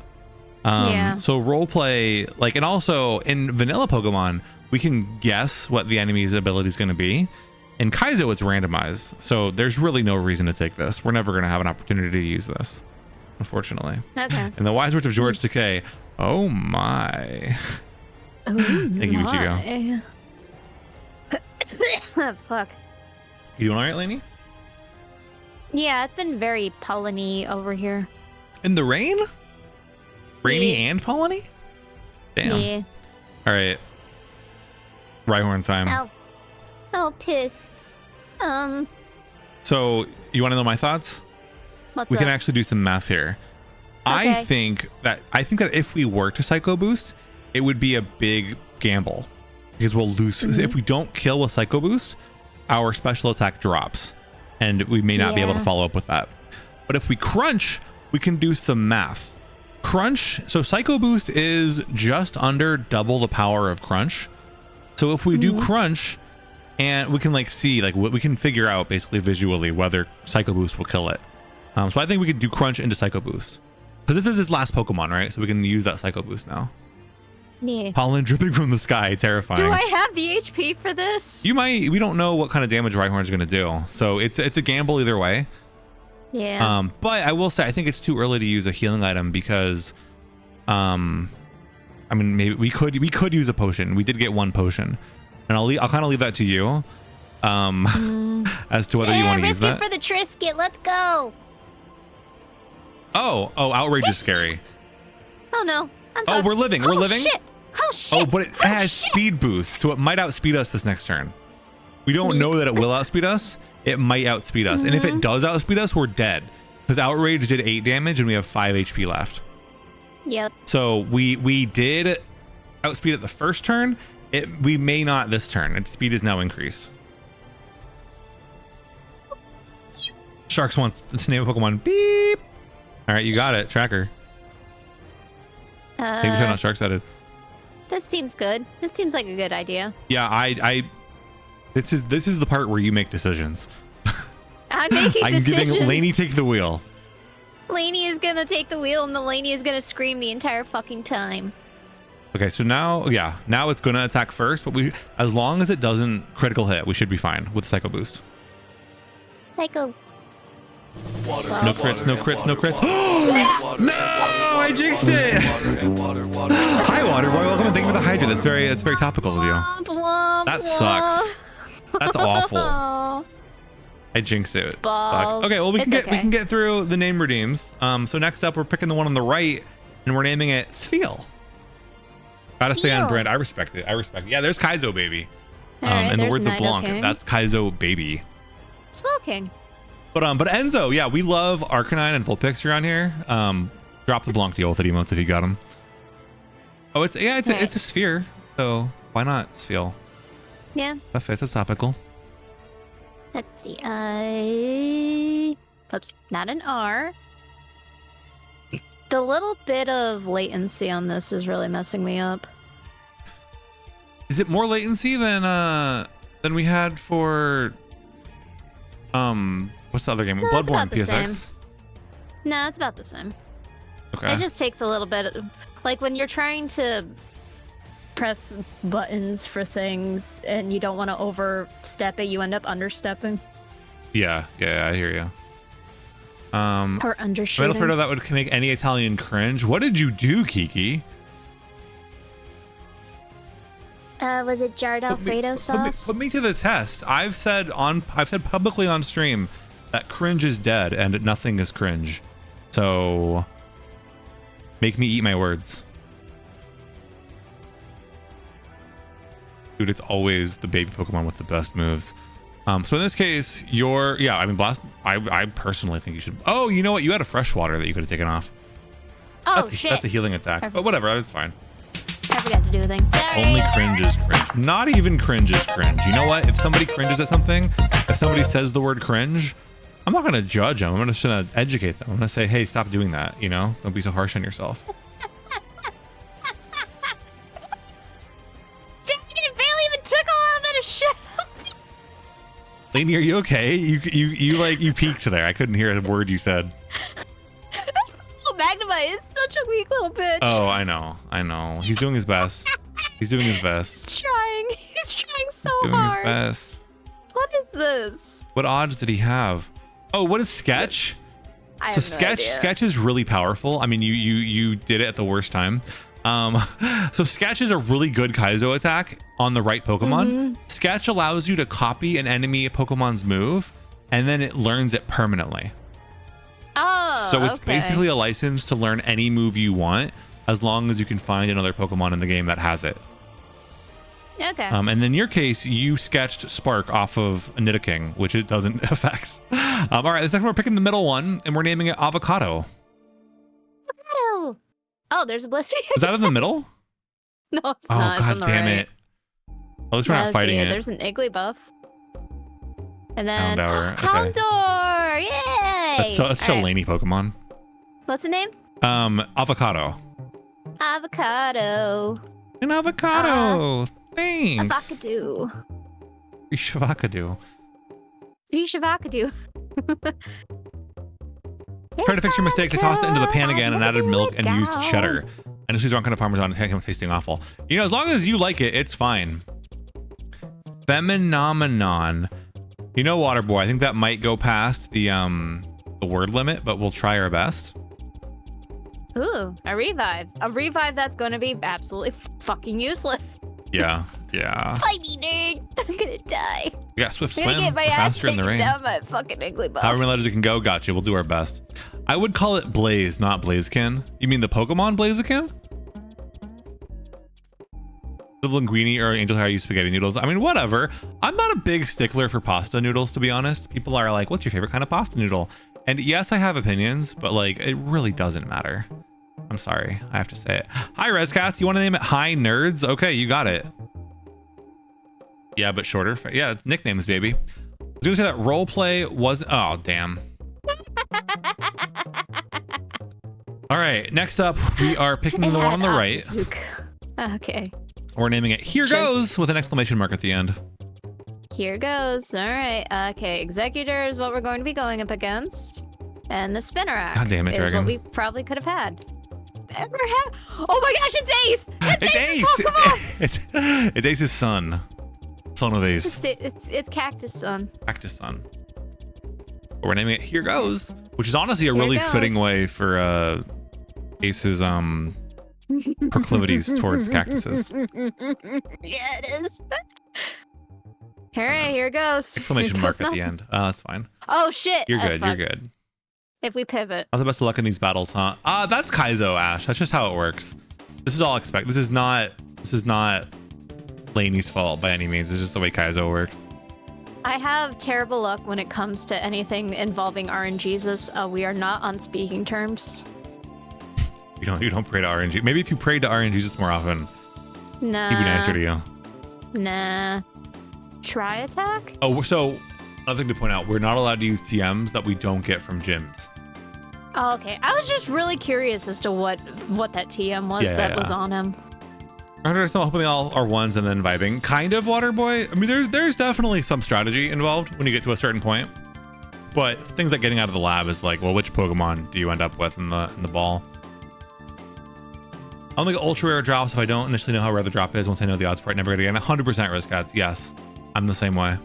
So roleplay, like, and also in vanilla Pokemon, we can guess what the enemy's ability is going to be. In Kaizo, it's randomized, so there's really no reason to take this. We're never going to have an opportunity to use this, unfortunately. Okay. And the wise words of George Takei. Oh my. Oh Thank you, Ichigo. Fuck. You doing all right, Lainey? Yeah, it's been very polleny over here. In the rain? Rainy and polleny? Damn. Yeah. All right. Rhyhorn time. Oh. Oh, piss. So you want to know my thoughts? What's we up? can actually do some math here. Okay. I think that if we were to Psycho Boost, it would be a big gamble because we'll lose. If we don't kill with Psycho Boost, our special attack drops, and we may not be able to follow up with that. But if we crunch, we can do some math. Crunch. So Psycho Boost is just under double the power of Crunch. So if we do Crunch, and we can like see, like we can figure out basically visually whether Psycho Boost will kill it. So I think we could do Crunch into Psycho Boost because this is his last Pokemon, right? So we can use that Psycho Boost now. Yeah. Pollen dripping from the sky, terrifying. Do I have the HP for this? You might. We don't know what kind of damage Rhyhorn's going to do, so it's a gamble either way. Yeah. But I will say I think it's too early to use a healing item because, I mean, maybe we could use a potion. We did get one potion, and I'll kind of leave that to you, as to whether you want to use that. Risk it for the Trisket. Let's go. Oh, outrage is scary. Oh no. Oh, we're living. We're living. Shit. Oh shit. Oh, but it has speed boost, so it might outspeed us this next turn. We don't know that it will outspeed us. It might outspeed us, and if it does outspeed us, we're dead because outrage did 8 damage and we have 5 HP left. Yep. So we did outspeed it the first turn. We may not this turn. Its speed is now increased. Sharks wants to name a Pokemon. Beep. All right, you got it, Tracker. Maybe turn on Sharks added. This seems good. This seems like a good idea. Yeah, this is the part where you make decisions. I'm making decisions. I'm giving Lainey take the wheel. Lainey is gonna take the wheel, and the Lainey is gonna scream the entire fucking time. Okay, so now it's gonna attack first, but as long as it doesn't critical hit, we should be fine with Psycho Boost. Psycho. No crits, no crits, no crits. No, I jinxed it. Hi, Water Boy. Welcome and thank you for the Hydra. That's very topical of you. That sucks. That's awful. I jinxed it. Balls. Okay, well we can get through the name redeems. So next up we're picking the one on the right and we're naming it Spheal. Gotta stay on brand. I respect it. Yeah, there's Kaizo baby. And the words of blawnk. That's Kaizo baby. Slowking. But Enzo, yeah, we love Arcanine and Vulpix around here. Drop the blawnk deal with it emotes if you got them. Oh, it's a sphere. So why not sphere? Yeah. That fits. It's topical. Let's see. Oops, not an R. The little bit of latency on this is really messing me up. Is it more latency than we had for what's the other game? No, Bloodborne it's about the PSX? same. No, it's about the same. Okay. It just takes a little bit, like when you're trying to press buttons for things and you don't want to overstep it, you end up understepping. Yeah, I hear you. Or undershooting. Metal Fredo, that would make any Italian cringe. What did you do, Kiki? Was it jarred Alfredo sauce? Put me to the test. I've said publicly on stream that cringe is dead and nothing is cringe. So make me eat my words. Dude, it's always the baby Pokemon with the best moves. So in this case, Blast. I personally think you should. Oh, you know what? You had a freshwater that you could have taken off. Oh, shit. That's a healing attack. But whatever, that's fine. I forgot to do a thing. Sorry. Only cringe is cringe. Not even cringe is cringe. You know what? If somebody cringes at something, if somebody says the word cringe, I'm not going to judge them. I'm just going to educate them. I'm going to say, hey, stop doing that. You know, don't be so harsh on yourself. Lainey, are you okay? You peeked there. I couldn't hear a word you said. Magnemite is such a weak little bitch. Oh, I know. He's doing his best. He's doing his best. He's trying so He's doing hard. his best. What is this? What odds did he have? Oh, what is Sketch? I have no idea. Sketch is really powerful. I mean, you did it at the worst time. So Sketch is a really good Kaizo attack on the right Pokemon. Sketch allows you to copy an enemy Pokemon's move, and then it learns it permanently. Oh, so it's basically a license to learn any move you want, as long as you can find another Pokemon in the game that has it. Okay. And in your case, you sketched Spark off of a Nidoking, which it doesn't affect. All right, the second we're picking the middle one, and we're naming it Avocado. Avocado. Oh, there's a Blissey. Is that in the middle? No, it's Oh, not. god damn it. At least we're not fighting it. There's an Igglybuff. And then Houndour. Okay. Houndour! Yay! That's a Laney Pokemon. What's the name? Avocado. Avocado. An avocado. Thanks. Avocado. Shavakadu. Shavakadu. Try to fix your mistakes. I tossed it into the pan again and added milk and used cheddar. And this is wrong kind of Parmesan. It's tasting awful. You know, as long as you like it, it's fine. Phenomenon. You know, Waterboy, I think that might go past the word limit, but we'll try our best. Ooh, a revive. A revive that's going to be absolutely fucking useless. Yeah. Fight me, nerd. I'm gonna die. Yeah, Swift I'm Swim. gonna get my ass Faster in the taken rain. down by fucking Igglybuff. However many letters it can go, gotcha. We'll do our best. I would call it Blaze, not Blaziken. You mean the Pokemon Blaziken? The linguine or angel hair use spaghetti noodles. I mean, whatever. I'm not a big stickler for pasta noodles, to be honest. People are like, what's your favorite kind of pasta noodle? And yes, I have opinions, but like, it really doesn't matter. I'm sorry, I have to say it. Hi, Rescats. You want to name it Hi Nerds? Okay, you got it. Yeah, but shorter. Yeah, it's nicknames, baby. I was gonna say that roleplay was. Oh, damn. All right, next up, we are picking the one on the right. Okay. We're naming it Here Goes with an exclamation mark at the end. Here goes. All right. Okay, Executor is what we're going to be going up against. And the Spinnerack God damn it, is Dragon. what we probably could have had. Ever have? Oh my gosh, it's Ace! It's Ace! Oh, come on! It's Ace's son. Son of Ace. It's Cactus Son. Cactus son. We're naming it Here Goes, which is honestly a really fitting way for Ace's proclivities towards cactuses. Yeah, it is. All right, here goes. Exclamation mark at the end. That's fine. Oh shit! You're good. You're good. If we pivot. How's the best of luck in these battles, huh? That's Kaizo, Ash. That's just how it works. This is all expect. This is not Laney's fault by any means. It's just the way Kaizo works. I have terrible luck when it comes to anything involving RNGesus. We are not on speaking terms. You don't pray to RNG. Maybe if you prayed to RNG just more often, Nah. he'd be nicer to you. Nah. Try attack? Oh, so another thing to point out, we're not allowed to use TMs that we don't get from gyms. Oh, okay. I was just really curious as to what that TM was was on him. I'm still hoping they all are ones and then vibing. Kind of water boy. I mean, there's definitely some strategy involved when you get to a certain point. But things like getting out of the lab is like, well, which Pokemon do you end up with in the ball? I only get ultra rare drops if I don't initially know how rare the drop is. Once I know the odds for it, never get again. 100% risk ads. Yes, I'm the same way.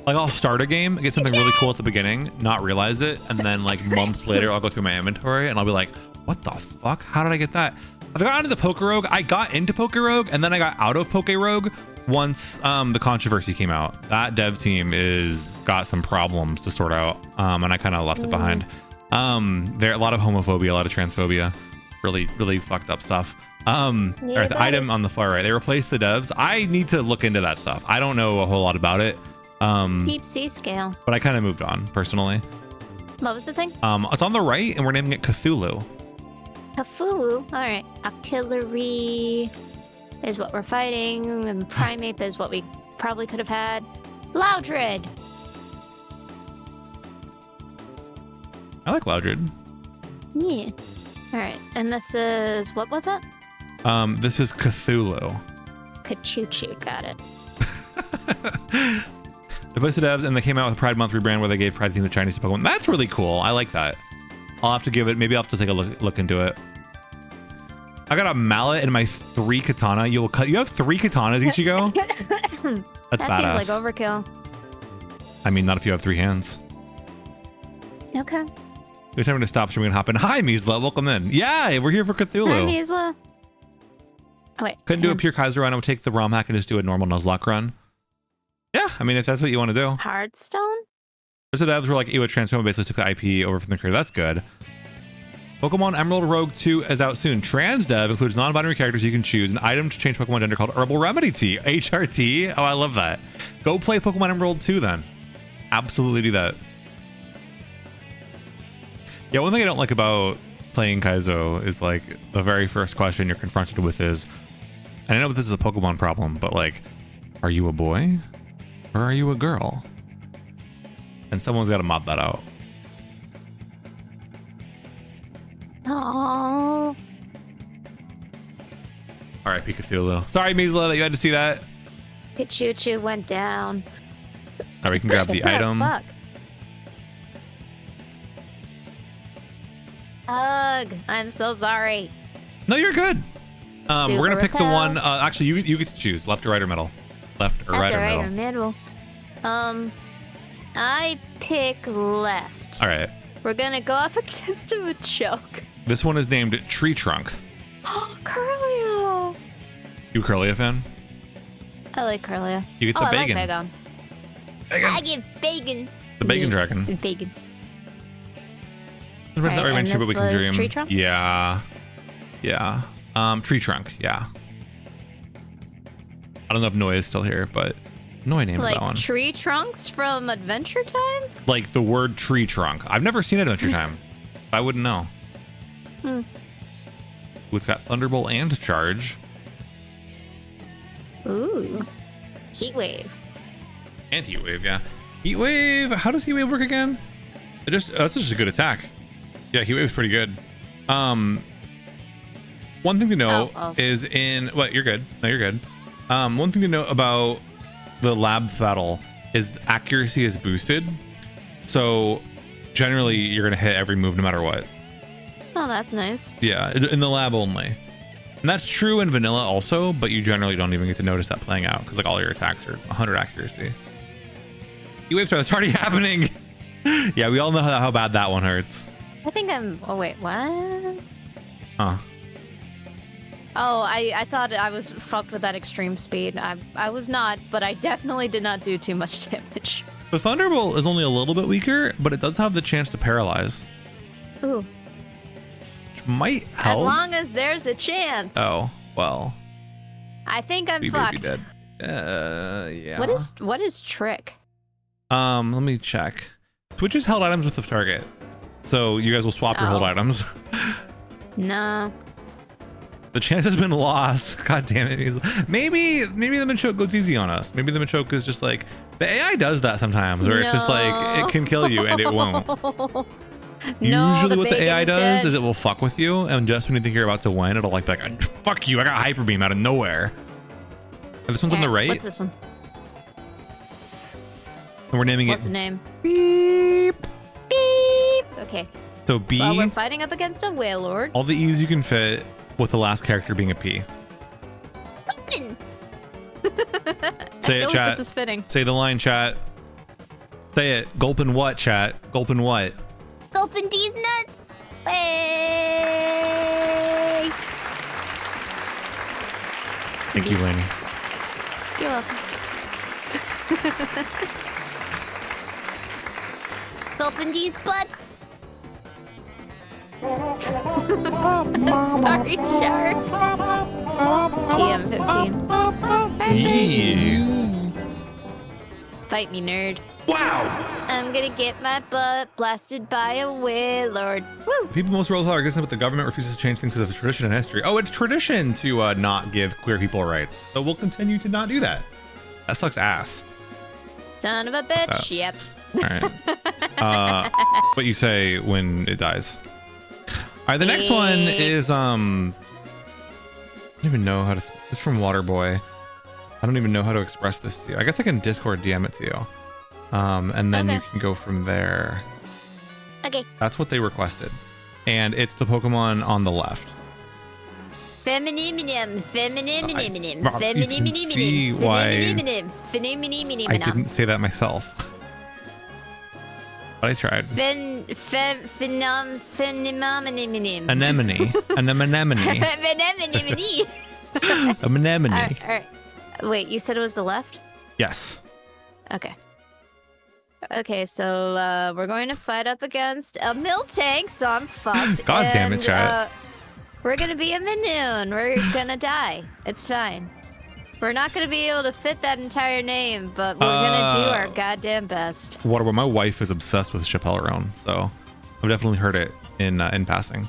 Like I'll start a game, get something really cool at the beginning, not realize it, and then like months later, I'll go through my inventory and I'll be like, what the fuck? How did I get that? I've gotten into Pokerogue. I got into Pokerogue and then I got out of Pokerogue once the controversy came out. That dev team got some problems to sort out, and I kind of left it behind. There are a lot of homophobia, a lot of transphobia, really fucked up stuff. All right, the item on the far right, they replaced the devs. I need to look into that stuff. I don't know a whole lot about it. Deep sea scale. But I kind of moved on personally. What was the thing? It's on the right and we're naming it Cthulhu. Cthulhu. All right. Octillery is what we're fighting, and Primeape is what we probably could have had. Loudred. I like Loudred. Yeah. All right. And this is, what was it? This is Cthulhu. Kachuchu. Got it. They posted devs and they came out with a Pride Month rebrand where they gave Pride theme to Chinese Pokemon. That's really cool. I like that. I'll have to give it, maybe I'll have to take a look into it. I got a mallet and my 3 katana. You have 3 katanas, Ichigo? That's that badass. seems like overkill. I mean, not if you have 3 hands. Okay. Every time we're gonna stop, so we're gonna hop in. Hi, Misla, welcome in. Yeah, we're here for Cthulhu. Hi, Misla. Oh, wait. Couldn't do a pure Kaiser run. I would take the ROM hack and just do a normal Nuzlocke run. Yeah, I mean, if that's what you want to do. Hearthstone? There's the devs were like, Ewa Transform basically took the IP over from the creator. That's good. Pokemon Emerald Rogue 2 is out soon. Trans dev includes non-binary characters you can choose. An item to change Pokemon gender called Herbal Remedy Tea. HRT? Oh, I love that. Go play Pokemon Emerald 2 then. Absolutely do that. Yeah, one thing I don't like about playing Kaizo is like the very first question you're confronted with is, and I know this is a Pokemon problem, but like, are you a boy or are you a girl? And someone's got to mop that out. Aww. Alright, Cthulhu. Sorry, Misla, that you had to see that. Kachuchu went down. Alright, we can grab the item. Fuck. Ugh, I'm so sorry. No, you're good. We're Super gonna pick the repel. one. Actually, you get to choose left or right or middle. Left or right or middle. I pick left. All right. We're gonna go up against him with choke. This one is named Tree Trunk. Oh, Curlia. You a Curlia fan? I like Curlia. You get the bacon. I like Bacon. I get bacon. The bacon dragon. Bacon. Not very and sure, but this we can was dream. Tree Trunk? Yeah. Yeah. Tree Trunk. Yeah. I don't know if Noi is still here, but Noi named that one. Like tree trunks from Adventure Time? Like the word tree trunk. I've never seen Adventure Time. I wouldn't know. Hmm. Ooh, it's got Thunderbolt and Charge. Ooh. Heat Wave. And Heat Wave, yeah. Heat Wave. How does Heat Wave work again? That's just a good attack. Yeah, Heat Wave's pretty good. One thing to know is in what you're good. No, you're good. One thing to know about the lab battle is accuracy is boosted. So generally you're gonna hit every move no matter what. Oh, that's nice. Yeah, in the lab only. And that's true in vanilla also, but you generally don't even get to notice that playing out because like all your attacks are 100 accuracy. Heat Waves are that's already happening. Yeah, we all know how bad that one hurts. I think I'm... Oh, wait, what? Huh. Oh, I thought I was fucked with that extreme speed. I was not, but I definitely did not do too much damage. The Thunderbolt is only a little bit weaker, but it does have the chance to paralyze. Ooh. Which might help. As long as there's a chance. Oh, well. I think I'm We may be fucked. dead. Yeah. What is trick? Let me check. Switches held items with the target. So you guys will swap your hold items. No. The chance has been lost. God damn it. Maybe the Machoke goes easy on us. Maybe the Machoke is just like, the AI does that sometimes where it's just like, it can kill you and it won't. Usually what the AI does is it will fuck with you, and just when you think you're about to win, it'll like fuck you, I got hyper beam out of nowhere. And this one's on the right. What's this one? And we're naming What's it the name? Beep. Beep. Okay. So B. Well, we're fighting up against a whale lord. All the E's you can fit, with the last character being a P. Say it, chat. This is fitting. Say the line, chat. Say it. Gulpin' what, chat? Gulpin' what? Gulpin' these nuts. Hey. Thank you, Lainey. You're welcome. Gulpin' these butts. Sorry, Shark. TM15. Fight me, nerd. Wow! I'm gonna get my butt blasted by a whale lord. Woo! People most roles are against it, but the government refuses to change things to the tradition and history. Oh, it's tradition to not give queer people rights. So we'll continue to not do that. That sucks ass. Son of a bitch. Yep. All right. What you say when it dies. All right, the next one is I don't even know how to. It's from Waterboy. I don't even know how to express this to you. I guess I can Discord DM it to you, and then you can go from there. Okay. That's what they requested, and it's the Pokemon on the left. Feminiminim, feminiminim, Rob, you can see why I didn't say that myself. But I tried. Anemone. Anemone. An anemone. Anemone. All right. Wait, you said it was the left? Yes. Okay. Okay, so we're going to fight up against a Miltank, so I'm fucked. God damn it, chat. We're gonna be a Minoon. We're gonna die. It's fine. We're not gonna be able to fit that entire name, but we're gonna do our goddamn best. Waterboy, my wife is obsessed with Chappellerone, so I've definitely heard it in passing.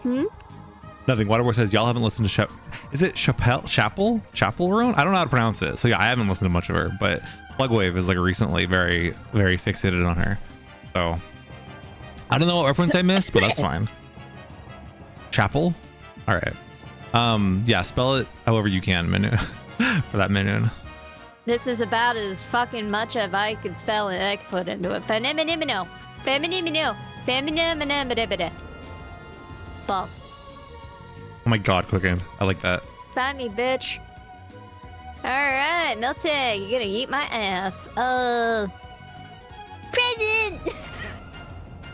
Nothing. Waterboy says y'all haven't listened to Is it Chappellerone? I don't know how to pronounce it. So yeah, I haven't listened to much of her, but Plugwave is like recently very, very fixated on her. So I don't know what reference I missed, but that's fine. Chapel? All right. Yeah, spell it however you can, Minoon, for that Minoon. This is about as fucking much as I could spell it. I could put into it. Feminimino. Feminimino. Feminimino. Balls. Oh my god, Quicken. I like that. Find me, bitch. Alright, Miltank, you're gonna eat my ass. Present!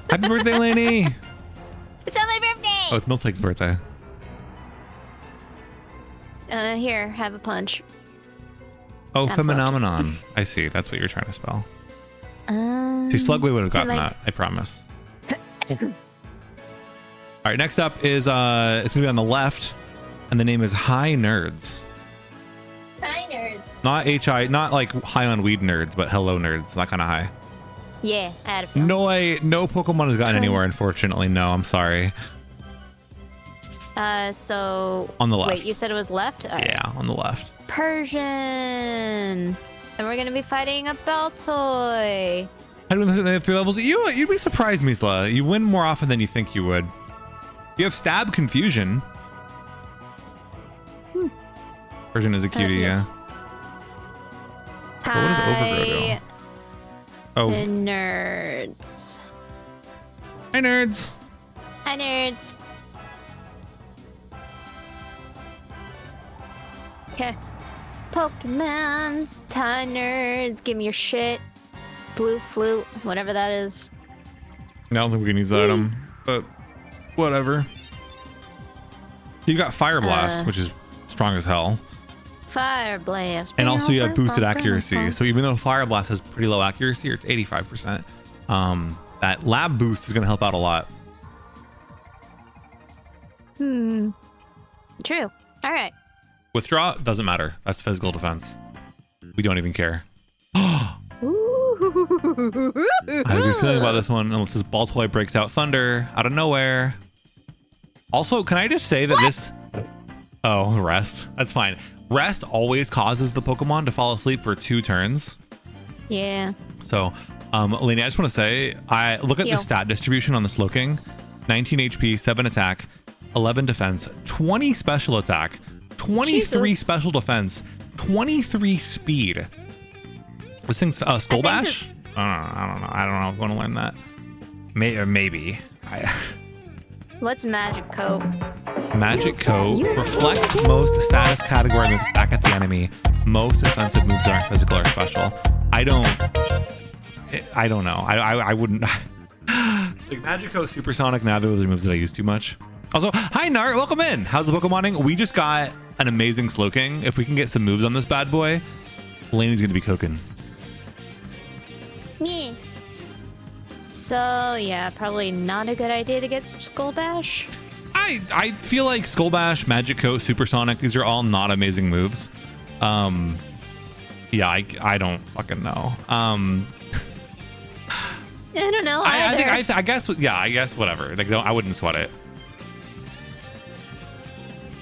Happy birthday, Lainey! It's not my birthday! Oh, it's Miltank's birthday. Here, have a punch. Oh, Phenomenon. I see. That's what you're trying to spell. See, Slugway would have gotten that. I promise. All right, next up is it's gonna be on the left, and the name is High Nerds. Hi, nerds. Not HI, not like high on weed nerds, but hello nerds. That kind of high. Yeah, I had a feeling. No Pokemon has gotten anywhere, unfortunately. No, I'm sorry. So on the left. Wait, you said it was left? All yeah, right. On the left. Persian. And we're gonna be fighting a Baltoy. I don't have 3 levels. You'd be surprised, Misla. You win more often than you think you would. You have Stab Confusion. Persian is a cutie, yes. So what does Overgrow do? Oh. The nerds. Hi, nerds. Hi, nerds. Okay. Pokemons, tie nerds, give me your shit. Blue flute, whatever that is. I don't think we can use that item, but whatever. You got Fire Blast, which is strong as hell. Fire Blast. And also you have boosted accuracy. So even though Fire Blast has pretty low accuracy, or it's 85%, that lab boost is going to help out a lot. True. All right. Withdraw doesn't matter. That's physical defense. We don't even care. Ooh. I have a good feeling about this one unless this ball toy breaks out thunder out of nowhere. Also, can I just say that this... Oh, rest. That's fine. Rest always causes the Pokemon to fall asleep for 2 turns. Yeah. So, Lainey, I just want to say, I look at the stat distribution on the Slowking. 19 HP, 7 attack, 11 defense, 20 special attack, 23 special defense, 23 speed. This thing's Skull Bash? I don't know. I don't know if I want to learn that. Maybe. What's Magic Coat? Magic Coat reflects most status category moves back at the enemy. Most offensive moves aren't physical or special. I don't know. I wouldn't. Like Magico, Supersonic, now those are moves that I use too much. Also, hi Nart, welcome in. How's the Pokemoning? We just got an amazing Slowking. If we can get some moves on this bad boy, Lainey's gonna be cooking. Me. So yeah, probably not a good idea to get Skull Bash. I feel like Skull Bash, Magic Coat, Supersonic, these are all not amazing moves. Yeah, I don't fucking know. I don't know. I guess whatever. Like, I wouldn't sweat it.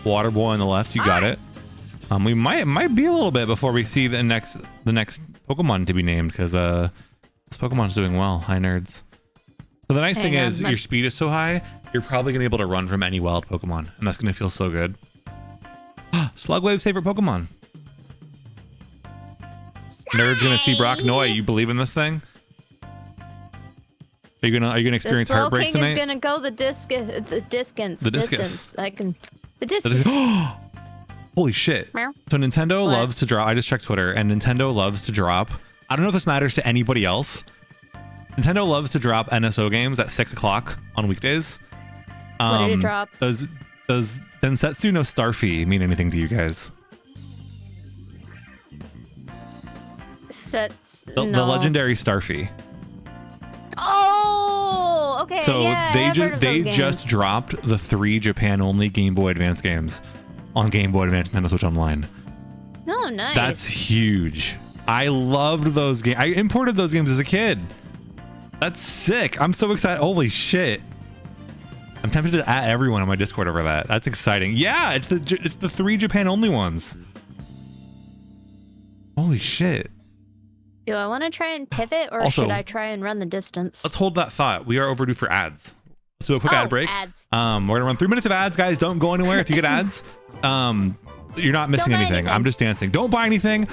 Water Boy on the left, you got it. We might be a little bit before we see the next Pokemon to be named, because this Pokemon's doing well. Hi nerds. So the nice thing is your speed is so high, you're probably gonna be able to run from any wild Pokemon, and that's gonna feel so good. Slugwave's favorite Pokemon. Nerd's gonna see Brock Noy. You believe in this thing? Are you gonna experience heartbreak tonight? The Slowking is gonna go the distance. The distance. Holy shit. Meow. So Nintendo loves to drop. I just checked Twitter, and Nintendo loves to drop. I don't know if this matters to anybody else. Nintendo loves to drop NSO games at 6 o'clock on weekdays. What did it drop? Does Densetsu no Starfy mean anything to you guys? The legendary Starfy. Oh, okay. So yeah, they just dropped the 3 Japan only Game Boy Advance games on Game Boy Advance Nintendo Switch Online. Oh, nice. That's huge. I loved those games. I imported those games as a kid. That's sick. I'm so excited. Holy shit. I'm tempted to add everyone on my Discord over that. That's exciting. Yeah, it's the 3 Japan only ones. Holy shit. Do I want to try and pivot, or also, should I try and run the distance? Let's hold that thought. We are overdue for ads. So a quick ad break. Ads. We're gonna run 3 minutes of ads, guys. Don't go anywhere if you get ads. You're not missing anything. I'm just dancing. Don't buy anything.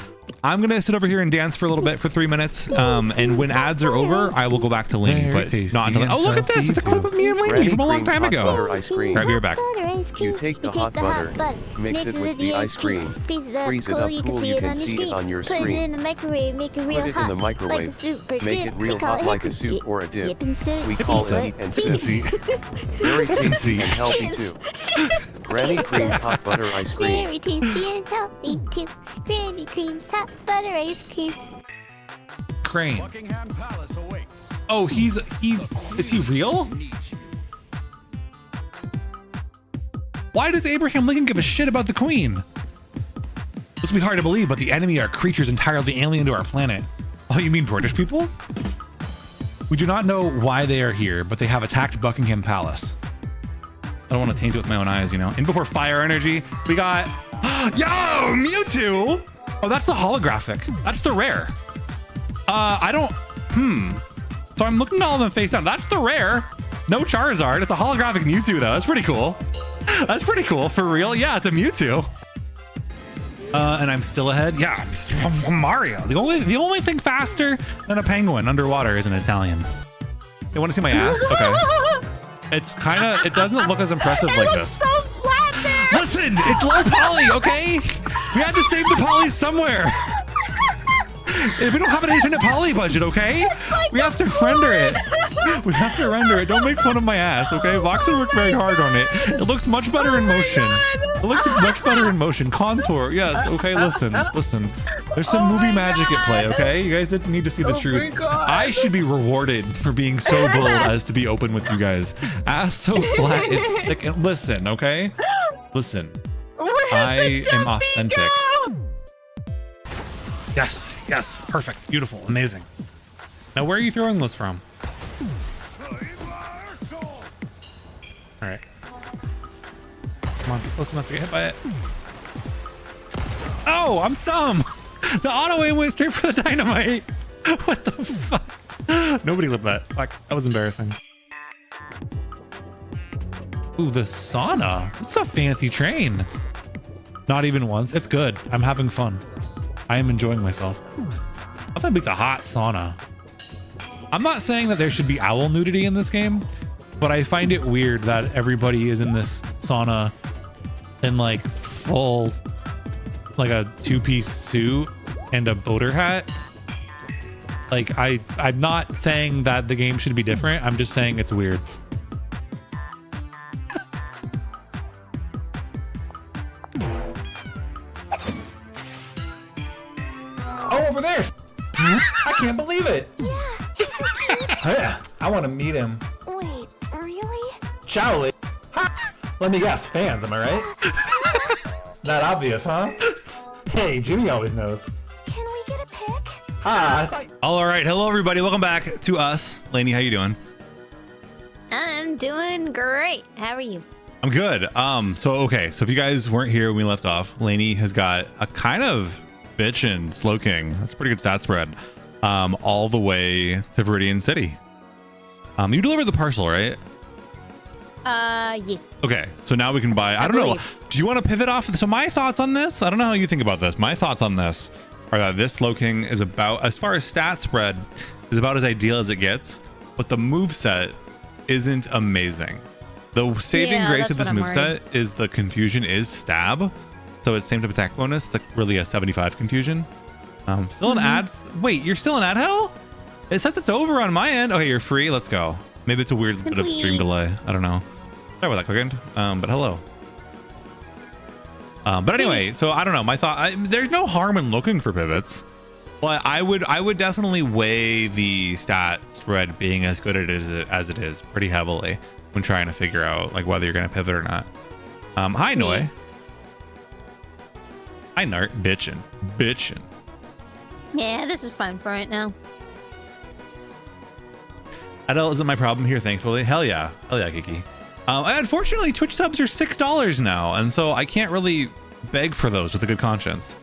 I'm gonna sit over here and dance for a little bit for 3 minutes. And when ads are over, I will go back to Lainey, but not until. Oh, look at this! It's a clip of me and Lainey from a long time ago. Butter ice cream. Grab your back. You take the hot butter, mix it with the ice cream, freeze it up cool, you can see it on your screen. Put it in the microwave, make it real Put it hot, in the microwave, like a soup or make dip. it real We call hot it like a hippie. soup or a dip. Yip and sip. We call it eat and sip. Very tasty and healthy too. Granny Cream's hot butter ice cream. Very tasty and healthy too. Granny Cream's hot butter ice cream. Crane. Oh, is he real? Why does Abraham Lincoln give a shit about the Queen? This will be hard to believe, but the enemy are creatures entirely alien to our planet. Oh, you mean British people? We do not know why they are here, but they have attacked Buckingham Palace. I don't want to taint it with my own eyes, you know. And before fire energy, we got... Yo, Mewtwo! Oh, that's the holographic. That's the rare. I don't... So I'm looking at all of them face down. That's the rare. No Charizard. It's a holographic Mewtwo, though. That's pretty cool. That's pretty cool. For real? Yeah, it's a Mewtwo. And I'm still ahead. Yeah, I'm Mario. The only thing faster than a penguin underwater is an Italian. They want to see my ass? Okay. It's kind of... It doesn't look as impressive like this. So flat there. Listen, it's low poly, okay? We had to save the poly somewhere. If we don't have an infinite poly budget, okay? We have to render it. We have to render it. Don't make fun of my ass, okay? Voxer worked very hard on it. It looks much better in motion. It looks much better in motion. Contour, yes. Okay, listen. There's some movie magic at play, okay? You guys didn't need to see the truth. I should be rewarded for being so bold as to be open with you guys. Ass so flat, it's thick. And listen, okay? Listen. I am authentic. Yes, perfect, beautiful, amazing. Now, where are you throwing those from? All right. Come on, be close enough to get hit by it. Oh, I'm dumb. The auto aim went straight for the dynamite. What the fuck? Nobody lived that. Fuck, that was embarrassing. Ooh, the sauna. This is a fancy train. Not even once. It's good. I'm having fun. I am enjoying myself. Nothing beats a hot sauna. I'm not saying that there should be owl nudity in this game, but I find it weird that everybody is in this sauna in like full, like a two-piece suit and a boater hat. Like I'm not saying that the game should be different. I'm just saying it's weird. Oh, over there! I can't believe it! Yeah, I want to meet him. Wait, really? Charlie. Let me guess, fans, am I right? Not obvious, huh? Hey, Jimmy always knows. Can we get a pic? All right, hello everybody. Welcome back to us. Lainey, how you doing? I'm doing great. How are you? I'm good. So if you guys weren't here when we left off, Lainey has got a kind of bitchin' Slow King. That's a pretty good stat spread. All the way to Viridian City. You delivered the parcel, right? Yeah. Okay, so now we can buy. I don't know. Do you want to pivot off? So my thoughts on this, I don't know how you think about this. My thoughts on this are that this Slow King is about, as far as stat spread, is about as ideal as it gets, but the moveset isn't amazing. The saving grace of this moveset is the confusion is stab. So it's same type attack bonus. It's like really a 75 confusion. Still an ad. Wait, you're still in ad hell? It says it's over on my end. Okay, you're free. Let's go. Maybe it's a weird bit of stream delay. I don't know. Sorry about that, Cookin. But hello. But anyway, so I don't know. My thought. There's no harm in looking for pivots, but I would definitely weigh the stat spread being as good as it is pretty heavily when trying to figure out like whether you're gonna pivot or not. Hi Noi. Hi Nart. Bitchin'. Yeah, this is fine for right now. Adele isn't my problem here, thankfully. Hell yeah, Kiki. Unfortunately, Twitch subs are $6 now, and so I can't really beg for those with a good conscience.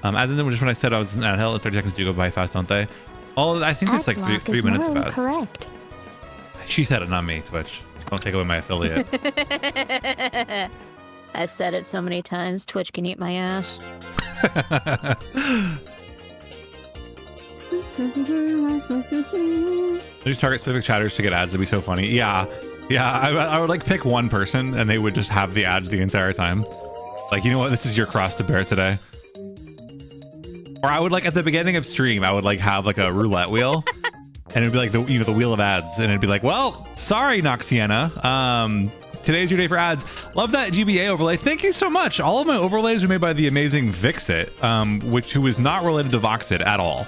As in just when I said I was at hell, 30 seconds do go by fast, don't they? Oh, I think it's like three minutes fast. Correct. She said it, not me. Twitch, don't take away my affiliate. I've said it so many times. Twitch can eat my ass. Just target specific chatters to get ads. It'd be so funny. Yeah. I would like pick one person and they would just have the ads the entire time. Like, you know what? This is your cross to bear today. Or I would like at the beginning of stream, I would like have like a roulette wheel, and it'd be like the wheel of ads, and it'd be like, well, sorry, Noxiana. Today's your day for ads. Love that GBA overlay. Thank you so much. All of my overlays are made by the amazing Vixit, who is not related to Voxit at all.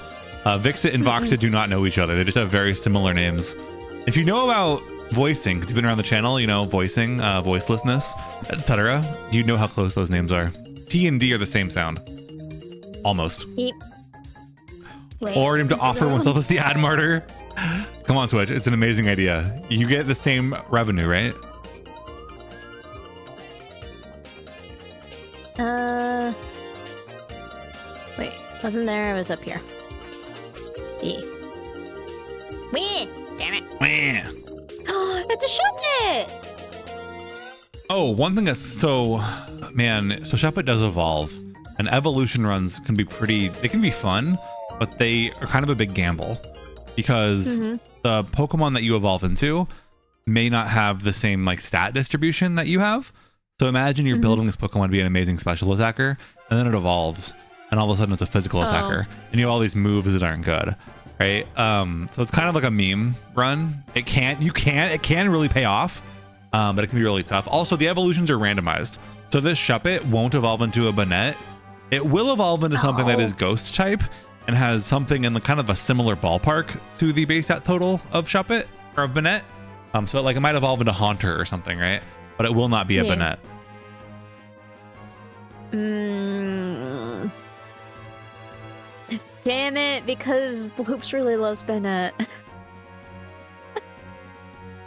Vixit and Voxit do not know each other. They just have very similar names. If you know about voicing, because you've been around the channel, you know, voicing, voicelessness, etc., you know how close those names are. T and D are the same sound. Almost. Yep. Or him to offer oneself as the ad martyr. Come on, Twitch. It's an amazing idea. You get the same revenue, right? Wait, wasn't there? I was up here. D. Wee! Damn it. Oh, it's a Shuppet! Oh, one thing that's so Shuppet does evolve, and evolution runs can be they can be fun, but they are kind of a big gamble because the Pokemon that you evolve into may not have the same like stat distribution that you have. So imagine you're building this Pokemon to be an amazing special attacker, and then it evolves, and all of a sudden it's a physical attacker, and you have all these moves that aren't good, right? So it's kind of like a meme run. It can really pay off, but it can be really tough. Also, the evolutions are randomized, so this Shuppet won't evolve into a Banette. It will evolve into something that is Ghost type and has something in the kind of a similar ballpark to the base stat total of Shuppet or of Banette. So it might evolve into Haunter or something, right? But it will not be a Banette. Damn it, because Bloops really loves Bennett.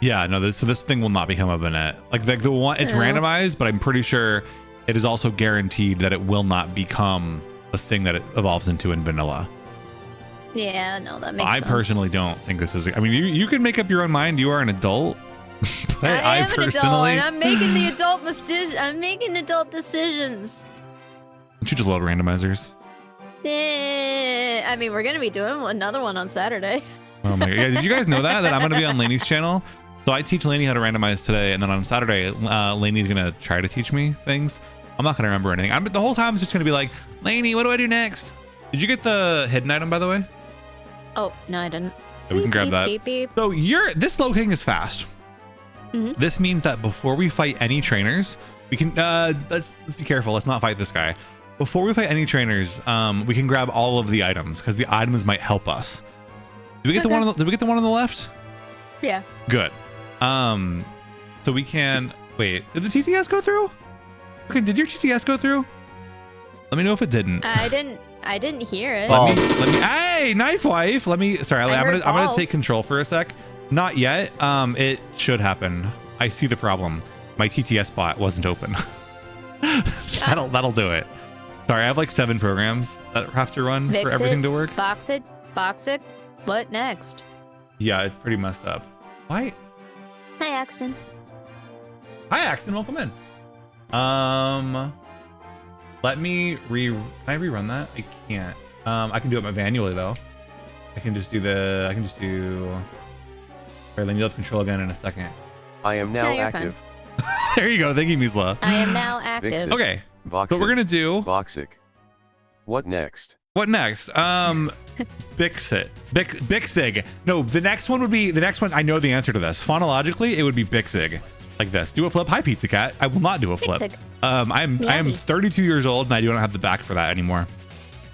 Yeah, no, so this thing will not become a Bennett. Like the one, it's Yeah. randomized, but I'm pretty sure it is also guaranteed that it will not become a thing that it evolves into in vanilla. Yeah, no, that makes I sense. personally don't think this is. I mean, you can make up your own mind. You are an adult. But I am an adult, and I'm making the I'm making adult decisions. Don't you just love randomizers? I mean, we're gonna be doing another one on Saturday. Oh my god! Yeah, did you guys know that I'm gonna be on Lainey's channel? So I teach Lainey how to randomize today, and then on Saturday, Lainey's gonna try to teach me things. I'm not gonna remember anything. The whole time it's just gonna be like, Lainey, what do I do next? Did you get the hidden item, by the way? Oh no, I didn't. Yeah, we can grab that. Beep, beep. So this low king is fast. Mhm. This means that before we fight any trainers, we can let's be careful. Let's not fight this guy. Before we fight any trainers, we can grab all of the items because the items might help us. Did we get the one? Did we get the one on the left? Yeah. Good. So we can wait. Did the TTS go through? Okay, did your TTS go through? Let me know if it didn't. I didn't hear it. Let me. Hey, knife wife. Sorry, I'm gonna take control for a sec. Not yet. It should happen. I see the problem. My TTS bot wasn't open. That'll do it. Sorry, I have like 7 programs that have to run for everything to work. Box it. What next? Yeah, it's pretty messed up. Why? Hi, Axton. Hi, Axton. Welcome in. Let me Can I rerun that? I can't. I can do it manually though. I can just do. Alright, then you'll have control again in a second. I am now you're active. There you go. Thank you, Misla. I am now active. Vixen. Okay. Voxic. So we're gonna do. Voxic. What next? What next? Bixig. No, the next one. I know the answer to this. Phonologically, it would be Bixig. Like this. Do a flip. Hi, Pizza Cat. I will not do a flip. Bixig. I am 32 years old and I do not have the back for that anymore.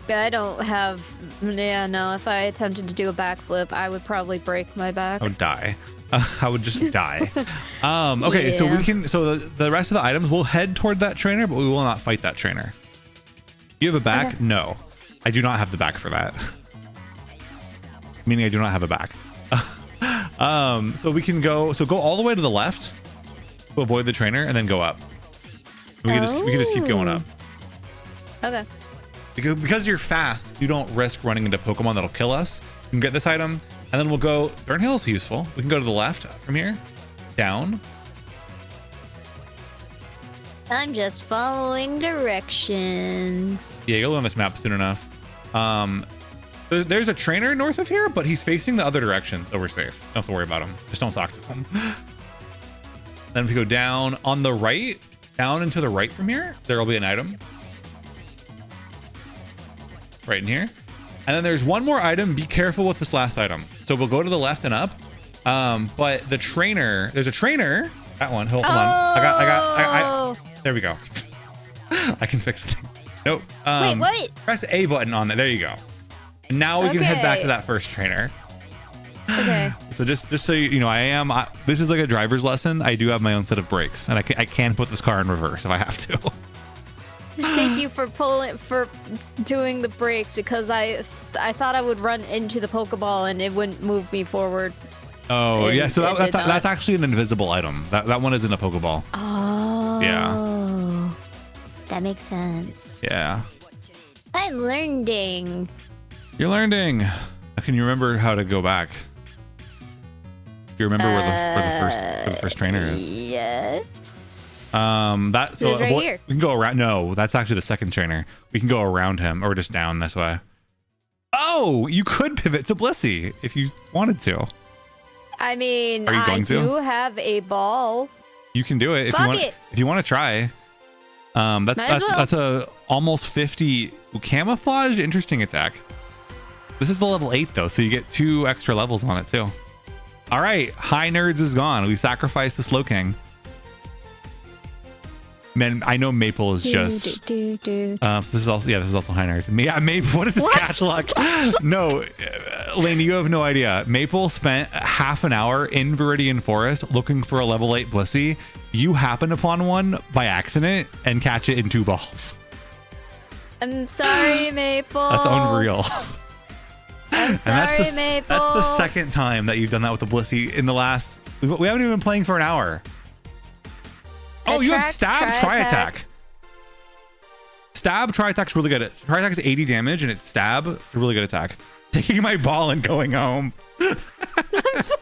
I don't have. Yeah, no. If I attempted to do a backflip, I would probably break my back. I would die. I would just die. Okay, Yeah. so we can. So the rest of the items, we'll head toward that trainer, but we will not fight that trainer. You have a back? Okay. No, I do not have the back for that. Meaning I do not have a back. So we can go. So go all the way to the left to avoid the trainer, and then go up. We can just keep going up. Okay. Because you're fast, you don't risk running into Pokemon that'll kill us. You can get this item, and then we'll go. Burnhill is useful. We can go to the left from here, down. I'm just following directions. Yeah, you'll learn this map soon enough. There's a trainer north of here, but he's facing the other direction, so we're safe. Don't have to worry about him. Just don't talk to him. Then if we go down on the right, down and to the right from here, there will be an item. Right in here. And then there's one more item. Be careful with this last item. So we'll go to the left and up. But the trainer, there's a trainer. That one. Hold on. I there we go. I can fix it. Nope. Wait, what? Press A button on there. There you go. And now we can head back to that first trainer. Okay. So just so you know, this is like a driver's lesson. I do have my own set of brakes, and I can put this car in reverse if I have to. Thank you for doing the brakes, because I thought I would run into the Pokeball and it wouldn't move me forward. Oh, yeah. So it did that's not. actually an invisible item. That one isn't a Pokeball. Oh. Yeah. That makes sense. Yeah. I'm learning. You're learning. Can you remember how to go back? Do you remember where the first trainer is? Yes. That so It's right here. we can go around. No, that's actually the second trainer. We can go around him or just down this way. Oh, you could pivot to Blissey if you wanted to. I mean, Are you going I to? do have a ball. You can do it if Fuck you want. it. If you want to try. Might as well. That's a almost 50 camouflage. Interesting attack. This is the level 8 though, so you get 2 extra levels on it too. All right, High Nerds is gone. We sacrificed the Slowking. Man, I know Maple is just. This is also High Nerds. Yeah, Maple. What is this What? cash luck? No, Lainey, you have no idea. Maple spent half an hour in Viridian Forest looking for a level 8 Blissey. You happen upon one by accident and catch it in 2 balls. I'm sorry, Maple. That's unreal. I'm sorry, That's Maple. the second time that you've done that with the Blissey in the last. We haven't even been playing for an hour. Oh, you have stab, try attack. Stab, try attack's really good. Try attack is 80 damage, and it's stab. It's a really good attack. Taking my ball and going home. I'm sorry,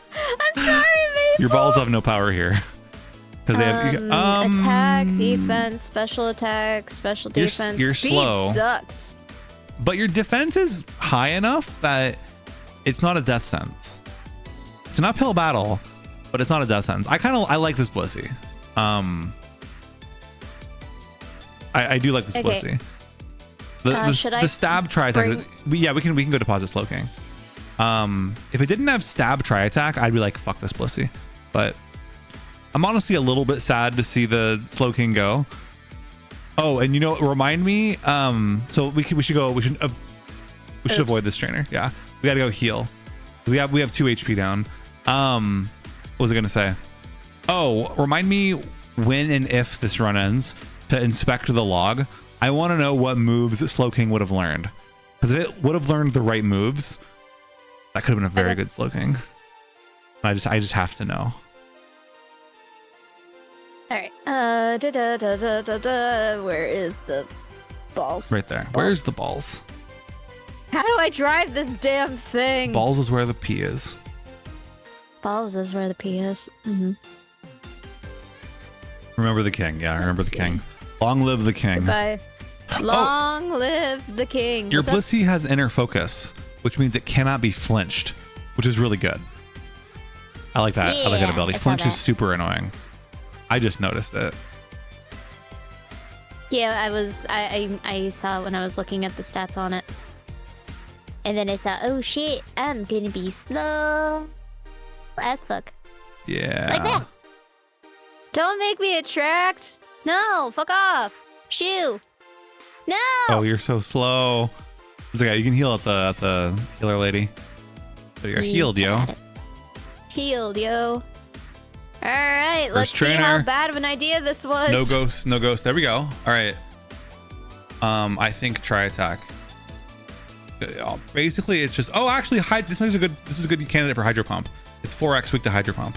Maple. Your balls have no power here. Because they have attack, defense, special attack, special defense. You're Speed slow. Sucks. But your defense is high enough that it's not a death sentence. It's an uphill battle, but it's not a death sentence. I like this Blissey. I do like this Blissey. The stab try attack. Yeah, we can go deposit Slowking. If it didn't have stab try attack, I'd be like, fuck this Blissey. But I'm honestly a little bit sad to see the Slowking go. Oh, and remind me. So we should avoid this trainer. Yeah, we gotta go heal. We have 2 HP down. What was I gonna say? Oh, remind me when and if this run ends to inspect the log. I want to know what moves Slowking would have learned. Because if it would have learned the right moves, that could have been a very good Slowking. I just have to know. All right. Where is the balls? Right there. Where's the balls? How do I drive this damn thing? Balls is where the P is. Balls is where the P is. Mm-hmm. Remember the king. Yeah, remember the king. Long live the king. Goodbye. Long live the king. Your Blissey has inner focus, which means it cannot be flinched, which is really good. I like that. I like that ability. Flinch is super annoying. I just noticed it. Yeah, I saw it when I was looking at the stats on it. And then I saw, oh shit, I'm gonna be slow as fuck. Yeah. Like that. Don't make me attract. No, fuck off. Shoo. No. Oh, you're so slow. It's okay. You can heal at the healer lady. So you're healed, yo. Healed, yo. All right, let's see how bad of an idea this was. No ghost, no ghost. There we go. All right. I think try attack. Basically, it's just. Oh, actually, this is a good candidate for hydro pump. It's 4x weak to hydro pump.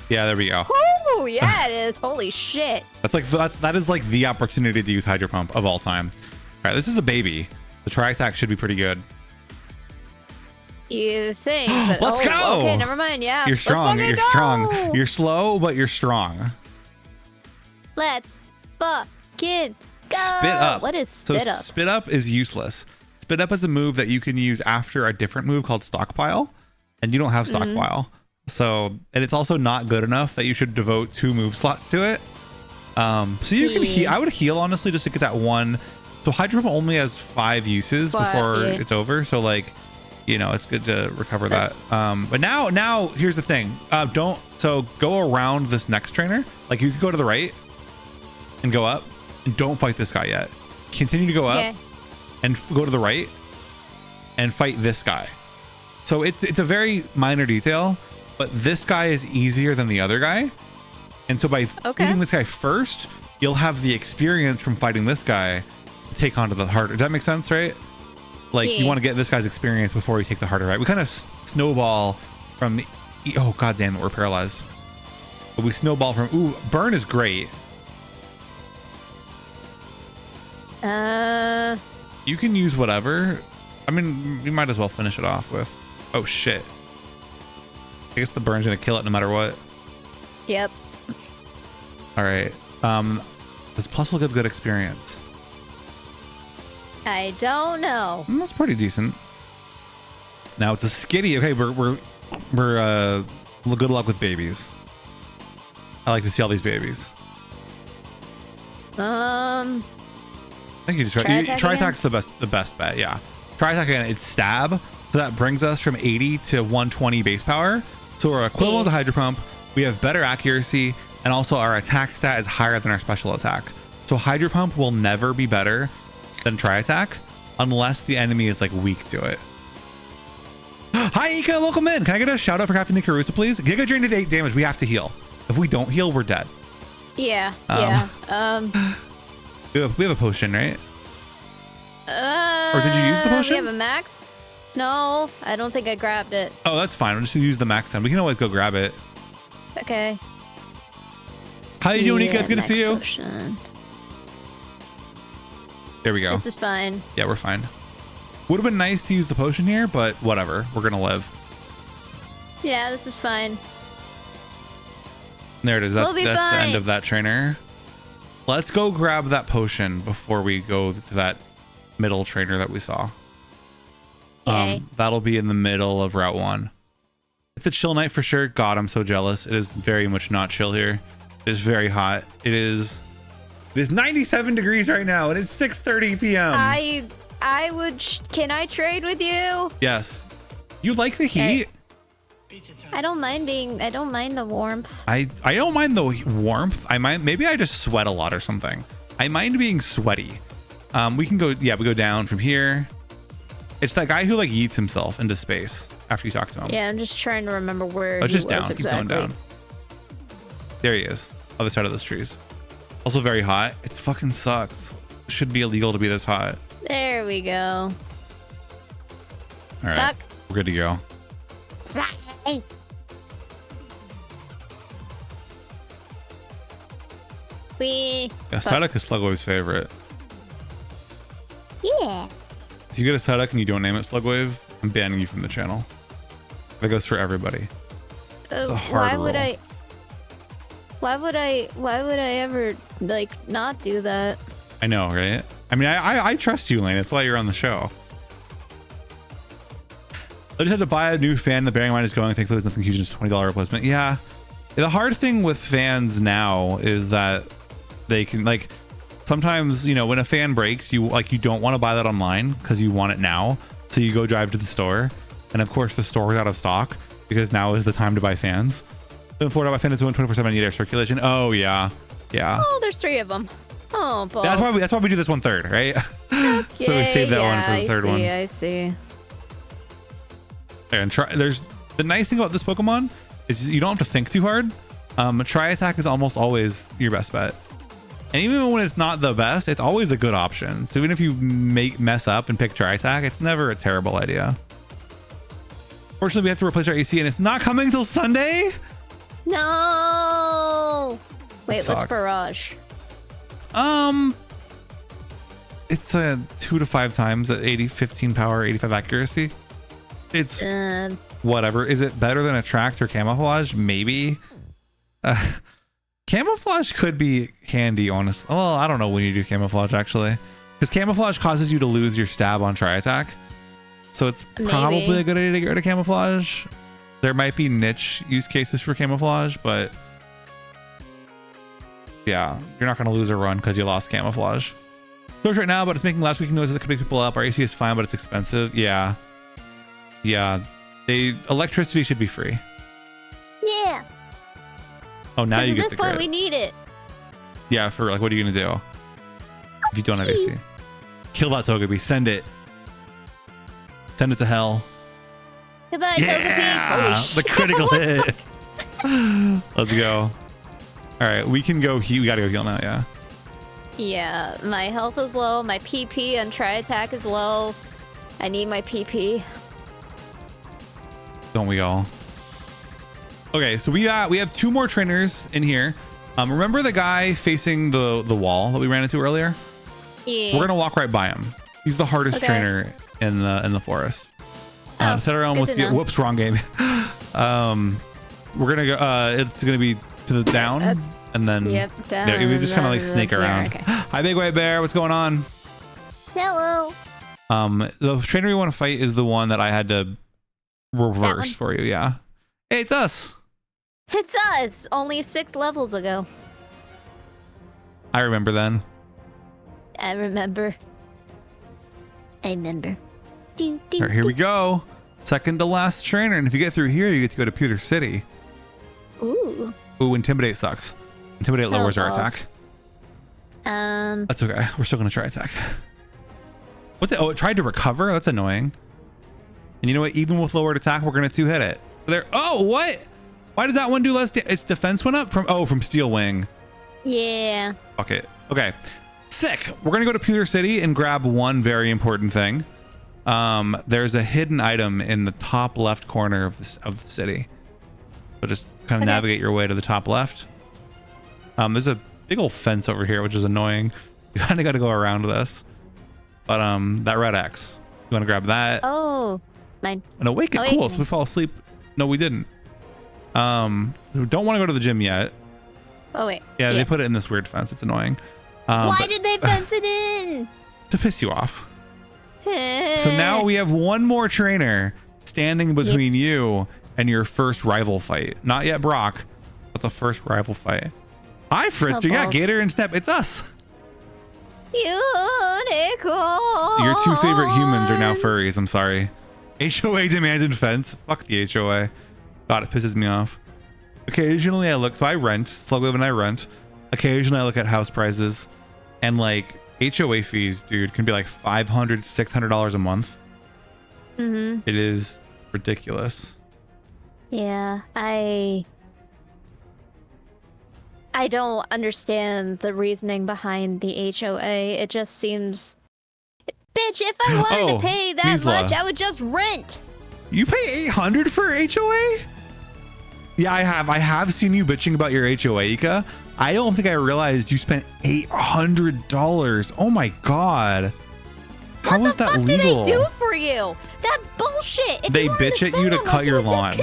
Yeah, there we go. Oh, yeah, it is. Holy shit. That is like the opportunity to use hydro pump of all time. All right, this is a baby. The try attack should be pretty good. You think? But, Let's go. Okay, never mind. Yeah, you're strong. You're strong. You're slow, but you're strong. Let's fucking go. Spit up. What is spit up? Spit up is useless. Spit up is a move that you can use after a different move called stockpile, and you don't have stockpile. So, and it's also not good enough that you should devote 2 move slots to it. So you can heal. I would heal honestly just to get that one. So hydro pump only has 5 uses before it's over. So like, it's good to recover that. But now here's the thing. Go around this next trainer. Like you can go to the right and go up, and don't fight this guy yet. Continue to go up and go to the right and fight this guy. So it's a very minor detail, but this guy is easier than the other guy. And so by beating this guy first, you'll have the experience from fighting this guy to take on to the harder. Does that make sense, right? Like you want to get this guy's experience before you take the harder, right? We kind of snowball from oh god damn it, we're paralyzed. But we snowball from burn is great. You can use whatever. I mean, we might as well finish it off with oh shit. I guess the burn's gonna kill it no matter what. Yep. All right. This plus will give good experience. I don't know. That's pretty decent. Now it's a skitty. Okay, we're good luck with babies. I like to see all these babies. I think you just try attack's the best bet. Yeah, try attack again. It's stab, so that brings us from 80 to 120 base power. So we're equivalent to hydro pump. We have better accuracy, and also our attack stat is higher than our special attack. So hydro pump will never be better than try attack unless the enemy is like weak to it. Hi Ika, welcome in. Can I get a shout out for Captain Nikarusa, please? Giga drained at 8 damage. We have to heal. If we don't heal, we're dead. Yeah. We have a potion, right? Or did you use the We potion? have a max? No, I don't think I grabbed it. Oh, that's fine. We'll just use the max then. We can always go grab it. Okay. How you doing, Nika? It's good to max see you. potion. There we go. This is fine. Yeah, we're fine. Would have been nice to use the potion here, but whatever. We're gonna live. Yeah, this is fine. There it is. That's We'll be the end fine. of that trainer. Let's go grab that potion before we go to that middle trainer that we saw. Yay. That'll be in the middle of Route 1. It's a chill night for sure. God, I'm so jealous. It is very much not chill here. It is very hot. It is 97 degrees right now, and it's 6:30 p.m. I would. Can I trade with you? Yes. You like the heat? I don't mind the warmth. I don't mind the warmth. Maybe I just sweat a lot or something. I mind being sweaty. We can go, yeah, we go down from here. It's that guy who like yeets himself into space after you talk to him. Yeah, I'm just trying to remember where It's he just was down. exactly. Keep going down. There he is. Other side of those trees. Also very hot. It fucking sucks. It should be illegal to be this hot. There we go. All right. Fuck. We're good to go. Hey. We. Yeah, Psyduck is Slugwave's favorite. Yeah. If you get a Psyduck and you don't name it Slugwave, I'm banning you from the channel. That goes for everybody. a hard why would rule. I? Why would I ever like not do that? I know, right? I mean, I trust you, Lane. That's why you're on the show. I just had to buy a new fan. The bearing line is going. Thankfully, there's nothing huge. It's $20 replacement. Yeah. The hard thing with fans now is that they can like sometimes, you know, when a fan breaks, you don't want to buy that online because you want it now. So you go drive to the store, and of course the store is out of stock because now is the time to buy fans. So Florida, my fan is doing 24/7 need air circulation. Oh yeah, yeah. Oh, there's 3 of them. Oh, balls. That's why we do this 1/3, right? Okay, So we saved that one for the third one. I see. And there's the nice thing about this Pokemon is you don't have to think too hard. Tri Attack is almost always your best bet, and even when it's not the best, it's always a good option. So even if you mess up and pick Tri Attack, it's never a terrible idea. Fortunately, we have to replace our AC, and it's not coming till Sunday. No. Wait, sucks. what's barrage? It's a 2 to 5 times at 15 power, 85 accuracy. It's whatever. Is it better than attract or camouflage? Maybe. Camouflage could be handy, honestly. Well, I don't know when you do camouflage actually, because camouflage causes you to lose your stab on Tri Attack. So it's probably Maybe. a good idea to get rid of camouflage. There might be niche use cases for camouflage, but yeah, you're not going to lose a run because you lost camouflage. Close right now, but it's making loud squeaking noises that could pick people up. Our AC is fine, but it's expensive. Yeah. Yeah. Electricity should be free. Yeah. Oh, now you At get this the point, grid. we need it. Yeah, for like, what are you going to do if you don't have AC? Kill that Togepi. Send it. Send it to hell. Goodbye, Yeah! Togepi. The critical hit. Let's go. All right, we can go heal. We got to go heal now, yeah. Yeah, my health is low. My PP and Tri Attack is low. I need my PP. Don't we all? Okay, so we have 2 more trainers in here. Remember the guy facing the wall that we ran into earlier? Yeah. We're gonna walk right by him. He's the hardest Okay. trainer in the forest. Oh, Set around good with to know. whoops, wrong game. We're gonna go. It's gonna be to the down, That's- and then Yep, down. yeah, we just kind of like snake yeah, around. okay. Hi, Big White Bear. What's going on? Hello. The trainer we want to fight is the one that I had to reverse for you. Yeah. Hey, it's us. It's us! Only 6 levels ago. I remember then. I remember. Do, do, All right, here we go. Second to last trainer, and if you get through here, you get to go to Pewter City. Ooh. Ooh, Intimidate sucks. Intimidate Hell lowers our balls. attack. Um. That's okay. We're still gonna try attack. What's it? Oh, it tried to recover. That's annoying. And you know what? Even with lowered attack, we're gonna 2-hit it. So there. Oh, what? Why did that one do less? Its defense went up from Steel Wing. Yeah. Fuck it. Okay. Sick. We're gonna go to Pewter City and grab one very important thing. There's a hidden item in the top left corner of the city. So just kind of navigate your way to the top left. There's a big old fence over here, which is annoying. You kind of got to go around this. But that red X, you want to grab that? Oh, mine. And awaken. Cool. So we fall asleep. No, we didn't. We don't want to go to the gym yet. Oh wait. Yeah, they put it in this weird fence. It's annoying. Why did they fence it in? To piss you off. So now we have one more trainer standing between you and your first rival fight. Not yet Brock, but the first rival fight. Hi, Fritz. Yeah, Gator and Snap. It's us. Unicorn. Your two favorite humans are now furries. I'm sorry. HOA demanded fence. Fuck the HOA. God, it pisses me off. Occasionally I look, so I rent. Slug Live and I rent. Occasionally I look at house prices, and like HOA fees, dude, can be like $500, $600 a month. It is ridiculous. Yeah, I don't understand the reasoning behind the HOA. It just seems, bitch, if I wanted to pay that much, I would just rent. You pay $800 for HOA? Yeah, I have seen you bitching about your HOA, Ika. I don't think I realized you spent $800. Oh my god. How is that legal? What the fuck do they do for you? That's bullshit. If they bitch at you to cut your lawn.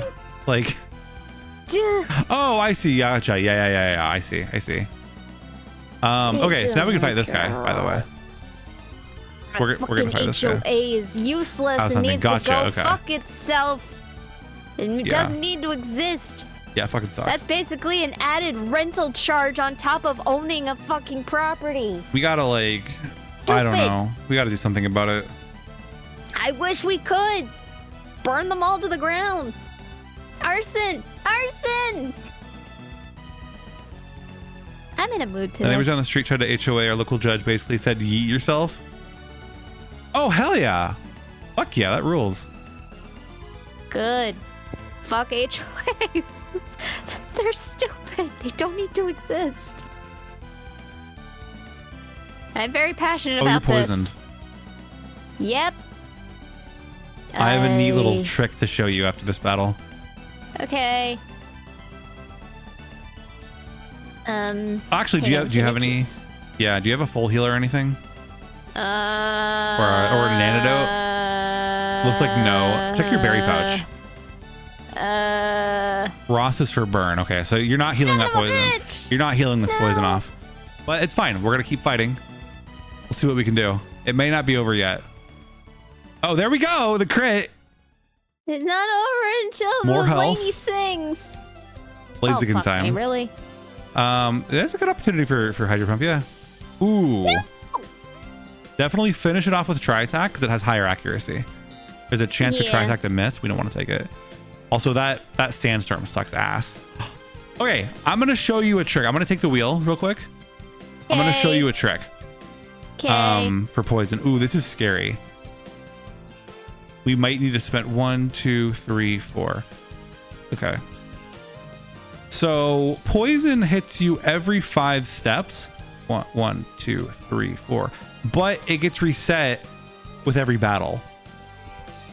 Like, oh, I see. Gotcha. Yeah. I see. Okay, so now we can fight this guy, by the way. We're gonna fight this guy. HOA is useless and needs to go fuck itself. It doesn't need to exist. Yeah, fucking sucks. That's basically an added rental charge on top of owning a fucking property. We gotta like, I don't know. We gotta do something about it. I wish we could. Burn them all to the ground. Arson! Arson! I'm in a mood today. The neighbors on the street tried to HOA. Our local judge basically said, yeet yourself. Oh, hell yeah. Fuck yeah, that rules. Good. Fuck HOAs. They're stupid. They don't need to exist. I'm very passionate about you're poisoned. this. Yep. I have a neat little trick to show you after this battle. Okay. Actually, do you have any? Yeah, do you have a full heal or anything? Or an antidote? Looks like no. Check your berry pouch. Ross is for burn. Okay, so you're not healing that poison. You're not healing this poison off. But it's fine. We're gonna keep fighting. We'll see what we can do. It may not be over yet. Oh, there we go. The crit. It's not over until more the health. lady sings. Blaziken fuck time. me, really? There's a good opportunity for Hydro Pump, yeah. Ooh. Definitely finish it off with Tri-Attack because it has higher accuracy. There's a chance for Tri-Attack to miss. We don't want to take it. Also, that Sandstorm sucks ass. Okay, I'm going to show you a trick. I'm going to take the wheel real quick. I'm going to show you a trick. For poison. Ooh, this is scary. We might need to spend 1, 2, 3, 4. Okay. So poison hits you every 5 steps. 1, 2, 3, 4. But it gets reset with every battle.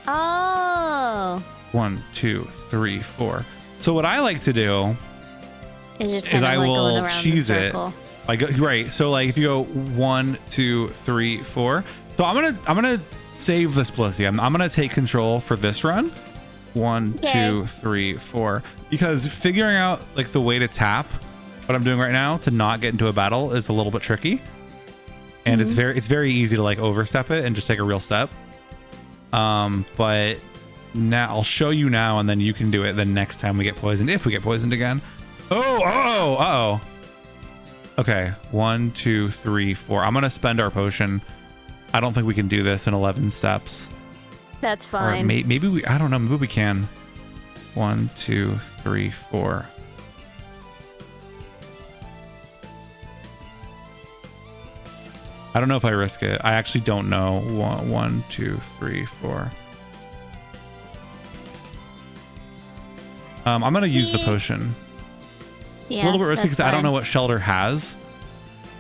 Oh. 1, 2, 3, 4. So what I like to do is I will cheese it. Like, right. So like if you go 1, 2, 3, 4. So I'm gonna save this Blissey. I'm gonna take control for this run. 1, 2, 3, 4. Because figuring out like the way to tap what I'm doing right now to not get into a battle is a little bit tricky. And it's very easy to like overstep it and just take a real step. But now I'll show you now, and then you can do it the next time we get poisoned, if we get poisoned again. Oh. Okay, 1, 2, 3, 4. I'm gonna spend our potion. I don't think we can do this in 11 steps. That's fine. Or maybe we, I don't know, maybe we can. 1, 2, 3, 4. I don't know if I risk it. I actually don't know. 1, 2, 3, 4. I'm gonna use the potion. Yeah, a little bit risky because I don't know what Shelter has.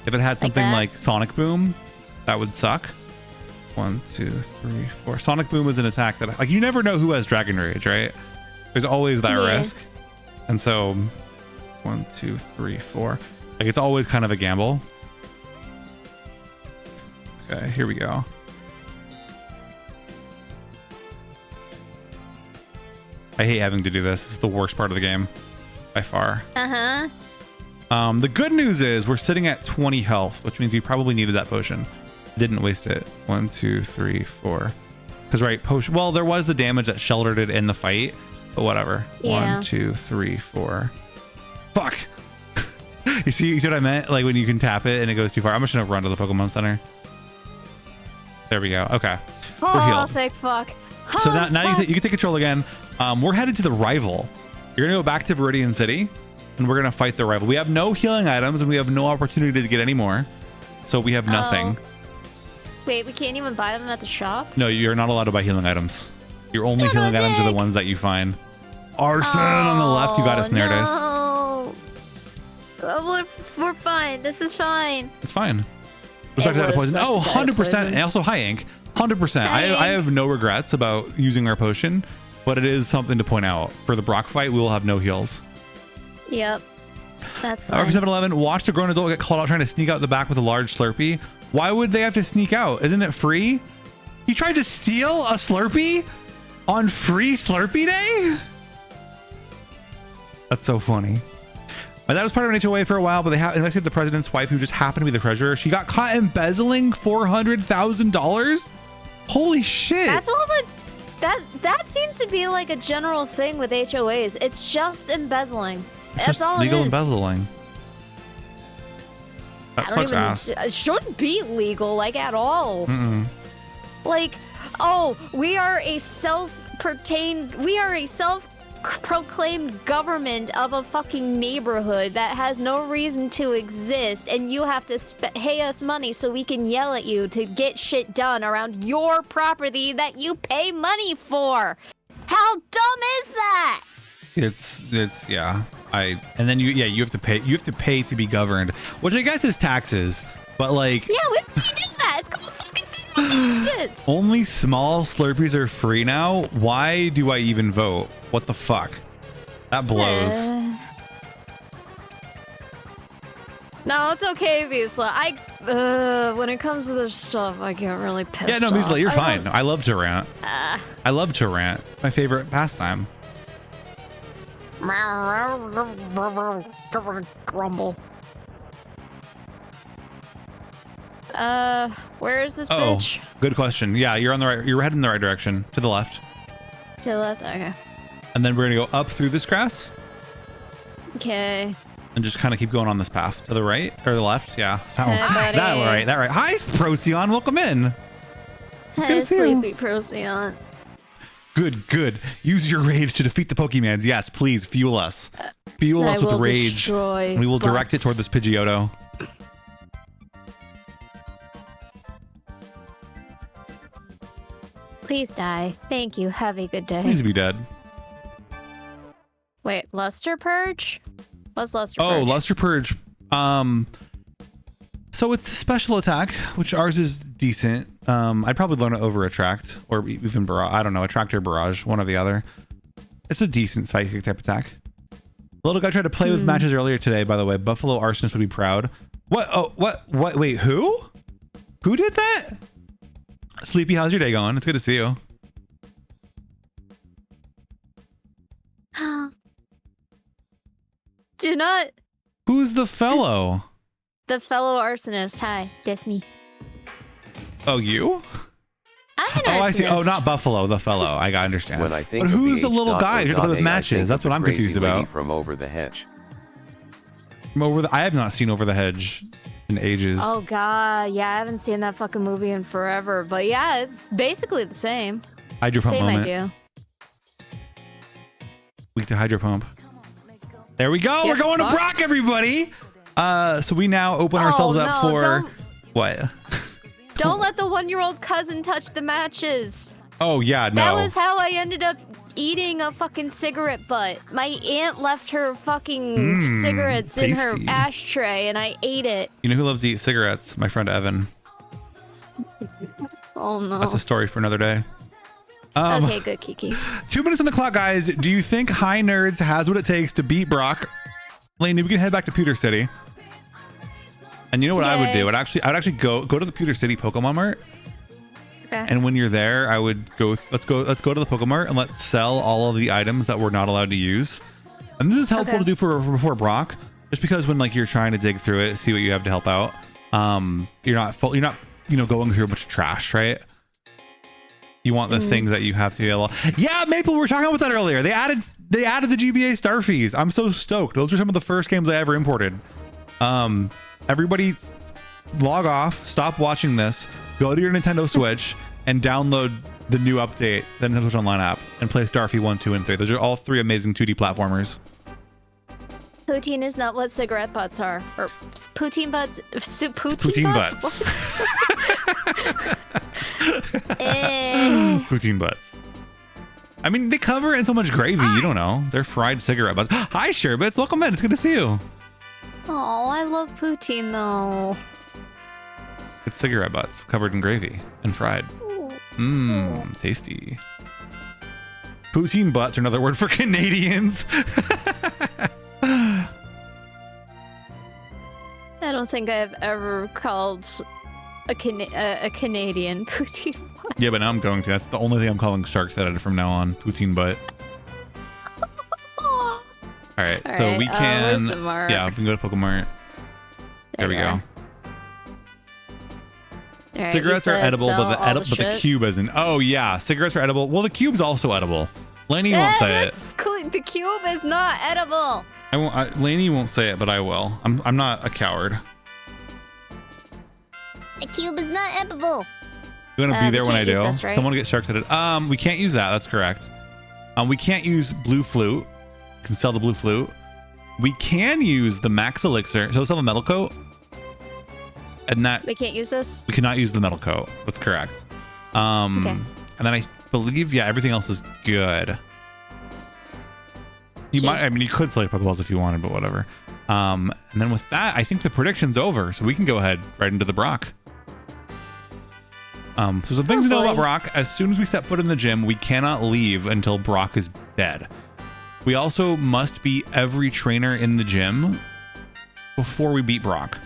If it had something like Sonic Boom, that would suck. 1, 2, 3, 4. Sonic Boom is an attack that, like, you never know who has Dragon Rage, right? There's always that risk. And so 1, 2, 3, 4. Like, it's always kind of a gamble. Okay, here we go. I hate having to do this. This is the worst part of the game by far. The good news is we're sitting at 20 health, which means you probably needed that potion. Didn't waste it. 1, 2, 3, 4. Because right, potion. Well, there was the damage that sheltered it in the fight, but whatever. Yeah. 1, 2, 3, 4. Fuck. You see what I meant? Like when you can tap it and it goes too far. I'm just gonna run to the Pokemon Center. There we go. Okay. We're healed. Thank fuck. So now you can take control again. We're headed to the rival. You're gonna go back to Viridian City, and we're gonna fight the rival. We have no healing items, and we have no opportunity to get any more. So we have nothing. Wait, we can't even buy them at the shop? No, you're not allowed to buy healing items. Your only healing items are the ones that you find. Arson on the left. You got us, Nerdis. No. We're fine. This is fine. It's fine. Oh, 100%. And also, hi, Ink. 100%. I have no regrets about using our potion, but it is something to point out. For the Brock fight, we will have no heals. Yep. That's fine. RP711, watched a grown adult get called out trying to sneak out the back with a large Slurpee. Why would they have to sneak out? Isn't it free? He tried to steal a Slurpee on free Slurpee day? That's so funny. My dad was part of an HOA for a while, but they investigated the president's wife, who just happened to be the treasurer. She got caught embezzling $400,000. Holy shit! That's what that seems to be like a general thing with HOAs. It's just embezzling. That's all legal it is. Embezzling. That sucks ass. It shouldn't be legal, like, at all. Like, oh, we are a self-proclaimed government of a fucking neighborhood that has no reason to exist, and you have to pay us money so we can yell at you to get shit done around your property that you pay money for. How dumb is that? It's yeah. And then you have to pay to be governed, which I guess is taxes, but like, yeah, we do that. It's called fucking federal taxes. Only small Slurpees are free now. Why do I even vote? What the fuck? That blows. No, it's okay, Vizsla. When it comes to this stuff, I get really pissed off. Yeah, no, Vizsla, you're fine. I love to rant. I love to rant. My favorite pastime. Grumble. Where is this bitch? Good question. Yeah, you're on the right. You're heading in the right direction. To the left. To the left. Okay. And then we're gonna go up through this grass. Okay. And just kind of keep going on this path. To the right or the left? Yeah. That one. Buddy. That right. Hi, Procyon. Welcome in. Hey, sleepy Procyon. Good. Use your rage to defeat the Pokemans. Yes, please fuel us. Fuel us with rage. And we will direct it toward this Pidgeotto. Please die. Thank you. Have a good day. Please be dead. Wait, Luster Purge? What's Luster Purge? Oh, Luster Purge. So it's a special attack, which ours is decent. I'd probably learn it over Attract or even Barrage. I don't know, Attract or Barrage, one or the other. It's a decent psychic type attack. The little guy tried to play with matches earlier today, by the way. Buffalo Arsonist would be proud. What? Oh, what? Wait, who? Who did that? Sleepy, how's your day going? It's good to see you. Do not. Who's the fellow? The fellow arsonist. Hi, that's me. Oh, you? I'm an arsonist. Oh, I see. Oh, not Buffalo, the fellow. I understand. When I think but of who's the little guy who does with I matches? think That's of what the I'm crazy confused lady about. From Over the Hedge. I have not seen Over the Hedge in ages. Oh god, yeah, I haven't seen that fucking movie in forever. But yeah, it's basically the same. Hydro Pump Same moment. idea. Weak to Hydro Pump. There we go. Yeah, We're going to Brock, everybody. So we now open ourselves up for what? Don't let the 1-year-old cousin touch the matches. Oh yeah, no. That was how I ended up eating a fucking cigarette butt. My aunt left her fucking cigarettes in her ashtray and I ate it. You know who loves to eat cigarettes? My friend Evan. Oh no. That's a story for another day. Okay, good, Kiki. 2 minutes on the clock, guys. Do you think High Nerds has what it takes to beat Brock? Lainey, we can head back to Pewter City. And you know what I would do? I'd actually go to the Pewter City Pokemon Mart. Okay. And when you're there, I would go. Let's go to the Pokemon Mart and let's sell all of the items that we're not allowed to use. And this is helpful to do before Brock, just because when like you're trying to dig through it, see what you have to help out. You're not going through a bunch of trash, right? You want the things that you have to yellow. Yeah, Maple, we were talking about that earlier. They added the GBA star fees. I'm so stoked. Those are some of the first games I ever imported. Everybody log off, stop watching this, go to your Nintendo Switch and download the new update, the Nintendo Switch Online app, and play Starfy 1, 2, and 3. Those are all 3 amazing 2D platformers. Poutine is not what cigarette butts are. Or poutine butts. Poutine butts. Poutine butts. I mean, they cover it in so much gravy. You don't know. They're fried cigarette butts. Hi, Sherbets. Welcome in. It's good to see you. Oh, I love poutine though. It's cigarette butts covered in gravy and fried. Mmm, tasty. Poutine butts are another word for Canadians. I don't think I've ever called a Canadian poutine butt. Yeah, but now I'm going to. That's the only thing I'm calling Sharks Headed from now on. Poutine butt. All right, so we can. Where's the mark? Yeah, we can go to Pokemart. There we go. Right, cigarettes are edible, but the cube isn't. Oh yeah, cigarettes are edible. Well, the cube's also edible. Lainey won't say it. The cube is not edible. I won't. Lainey won't say it, but I will. I'm not a coward. The cube is not edible. You want to be there when I do? This, right? Someone get Sharks Headed. We can't use that. That's correct. We can't use Blue Flute. You can sell the Blue Flute. We can use the Max Elixir. So let's sell the Metal Coat. And that we can't use this. We cannot use the Metal Coat. That's correct. Okay. And then I believe everything else is good. You might. I mean, you could select Pokeballs if you wanted, but whatever. And then with that, I think the prediction's over, so we can go ahead right into the Brock. So some things to know about Brock. As soon as we step foot in the gym, we cannot leave until Brock is dead. We also must beat every trainer in the gym before we beat Brock.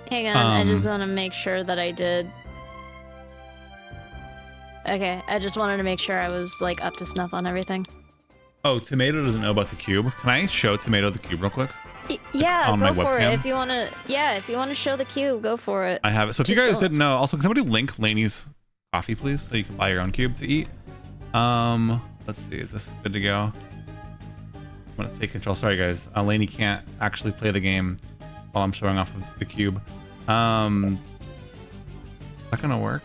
Hang on, I just want to make sure that I did. Okay, I just wanted to make sure I was like up to snuff on everything. Oh, Tomato doesn't know about the cube. Can I show Tomato the cube real quick? Yeah, go for it. If you want to, if you want to show the cube, go for it. I have it. So if you guys didn't know, also can somebody link Lainey's coffee, please, so you can buy your own cube to eat. Let's see, is this good to go? I'm gonna take control. Sorry guys, Lainey can't actually play the game while I'm showing off of the cube. Is that gonna work?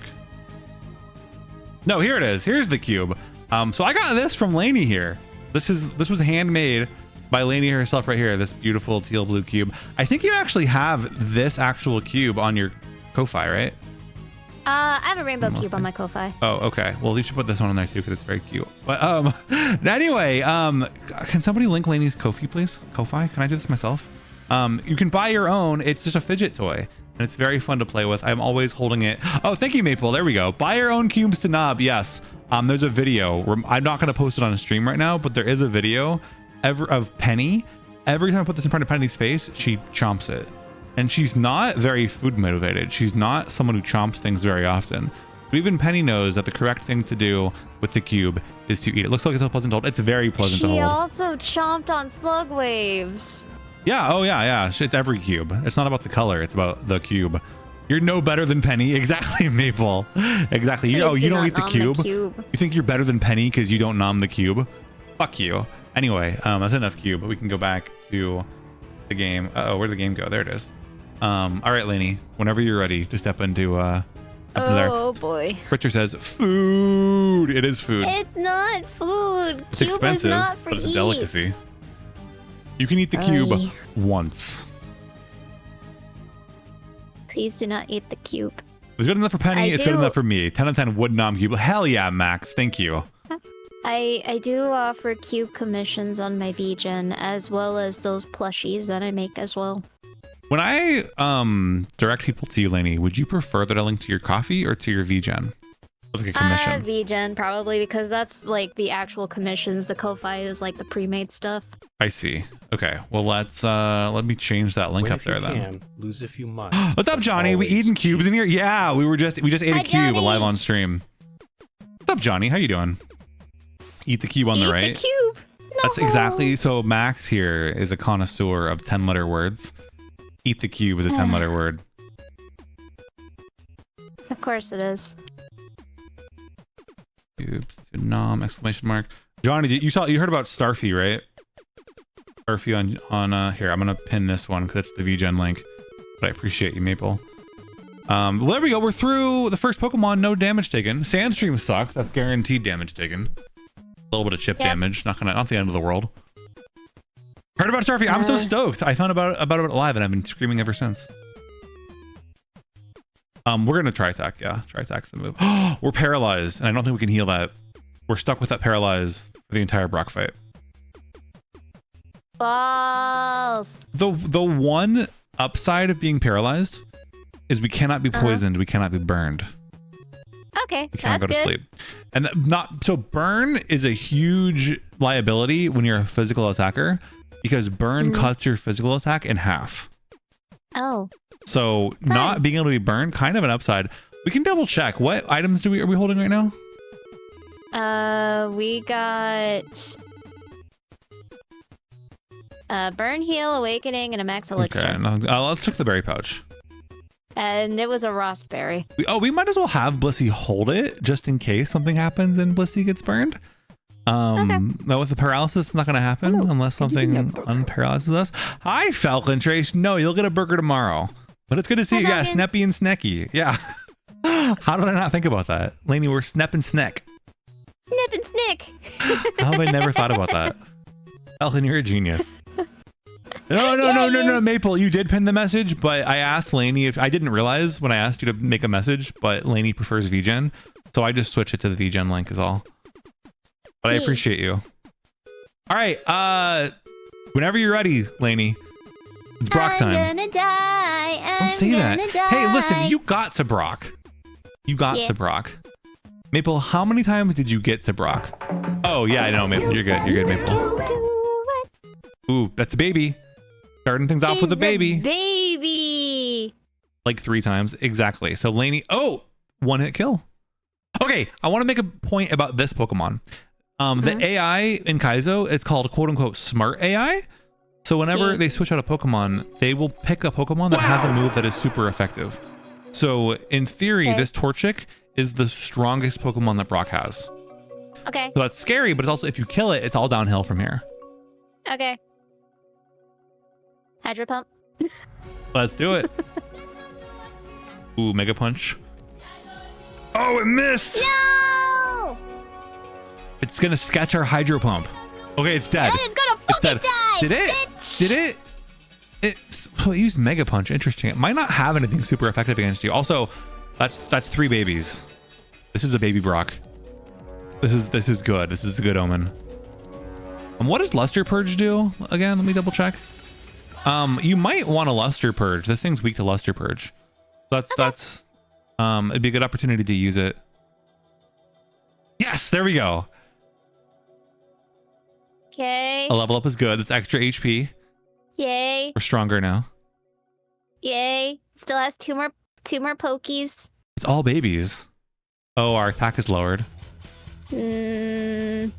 No, here it is. Here's the cube. So I got this from Lainey here. This was handmade by Lainey herself right here. This beautiful teal blue cube. I think you actually have this actual cube on your Ko-Fi, right? I have a rainbow cube on my Ko-Fi. Oh, okay. Well, you should put this one on there too because it's very cute. But anyway, can somebody link Lainey's Ko-Fi, please? Ko-Fi? Can I do this myself? You can buy your own. It's just a fidget toy. And it's very fun to play with. I'm always holding it. Oh, thank you, Maple. There we go. Buy your own cubes to knob. Yes. There's a video. I'm not going to post it on a stream right now, but there is a video of Penny. Every time I put this in front of Penny's face, she chomps it. And she's not very food motivated. She's not someone who chomps things very often. But even Penny knows that the correct thing to do with the cube is to eat it. Looks like it's a pleasant hold. It's very pleasant to hold. She also chomped on slug waves. Yeah, oh yeah. It's every cube. It's not about the color, it's about the cube. You're no better than Penny. Exactly, Maple. Exactly. You don't eat the cube. You think you're better than Penny because you don't nom the cube? Fuck you. Anyway, that's enough cube, but we can go back to the game. Uh-oh, where'd the game go? There it is. All right, Lainey, whenever you're ready to step into there. Oh boy. Richard says, food. It is food. It's not food. It's cube expensive, is not for but it's a eats. delicacy. You can eat the cube once. Please do not eat the cube. It's good enough for Penny. It's good enough for me. 10 out of 10 would nom cube. Hell yeah, Max. Thank you. I do offer cube commissions on my VGen as well as those plushies that I make as well. When I direct people to you, Lainey, would you prefer that I link to your coffee or to your VGen? Like a commission. VGen probably, because that's like the actual commissions. The Ko-Fi is like the pre-made stuff. I see. Okay, well let me change that link up there then. Lose if you must. What's up, Johnny? We eating cubes in here? Yeah, we just ate a cube live on stream. What's up, Johnny? How you doing? Eat the cube on the right. Eat the cube. No. That's exactly. So Max here is a connoisseur of 10-letter words. Eat the cube is a 10-letter word. Of course it is. Cubes, nom, exclamation mark. Johnny, you heard about Starfy, right? Starfy on here. I'm gonna pin this one because it's the VGen link. But I appreciate you, Maple. Well, there we go. We're through the first Pokemon. No damage taken. Sandstream sucks. That's guaranteed damage taken. A little bit of chip damage. Not the end of the world. Heard about Starfy. I'm so stoked. I found about it live and I've been screaming ever since. We're gonna Tri-Attack. Yeah, Tri-Attack's the move. We're paralyzed, and I don't think we can heal that. We're stuck with that paralyze for the entire Brock fight. Balls. The one upside of being paralyzed is we cannot be poisoned. We cannot be burned. Okay, We cannot that's go to sleep. And so burn is a huge liability when you're a physical attacker because burn cuts your physical attack in half. Oh. So not being able to be burned, kind of an upside. We can double check. What items are we holding right now? We got burn, heal, awakening, and a max elixir. Okay, let's check the berry pouch. And it was a raspberry. We might as well have Blissey hold it just in case something happens and Blissey gets burned. No, with the paralysis, it's not going to happen unless something unparalyzes us. Hi, Falcon Trace. No, you'll get a burger tomorrow. But it's good to see you guys, Sneppy and Snecky. Yeah. How did I not think about that? Lainey, we're Snep and Sneck. Snip and Snick. How have I never thought about that? Falcon, you're a genius. No, Maple, you did pin the message, but I asked Lainey if I didn't realize when I asked you to make a message, but Lainey prefers VGen, so I just switched it to the VGen link is all. But I appreciate you. All right, whenever you're ready, Lainey, it's Brock time. I'm gonna die. Don't say that. Hey, listen, you got to Brock. You got to Brock. Maple, how many times did you get to Brock? Oh yeah, I know, Maple. You're good. You're good, Maple. Ooh, that's a baby. Starting things off with a baby. Baby. Like 3 times. Exactly. So Lainey, one hit kill. Okay, I want to make a point about this Pokemon. The AI in Kaizo, it's called quote unquote smart AI. So whenever they switch out a Pokemon, they will pick a Pokemon that has a move that is super effective. So in theory, this Torchic is the strongest Pokemon that Brock has. Okay. So that's scary, but it's also, if you kill it, it's all downhill from here. Okay. Hydro Pump. Let's do it. Ooh, Mega Punch. Oh, it missed! No! It's gonna sketch our Hydro Pump. Okay, it's dead. And it's gonna fucking die! Did it? Bitch. Did it? It used Mega Punch. Interesting. It might not have anything super effective against you. Also, that's 3 babies. This is a baby Brock. This is good. This is a good omen. What does Luster Purge do again? Let me double check. You might want a Luster Purge. This thing's weak to Luster Purge. That's it'd be a good opportunity to use it. Yes, there we go. Okay. A level up is good. It's extra HP. Yay. We're stronger now. Yay. Still has two more pokies. It's all babies. Oh, our attack is lowered. There's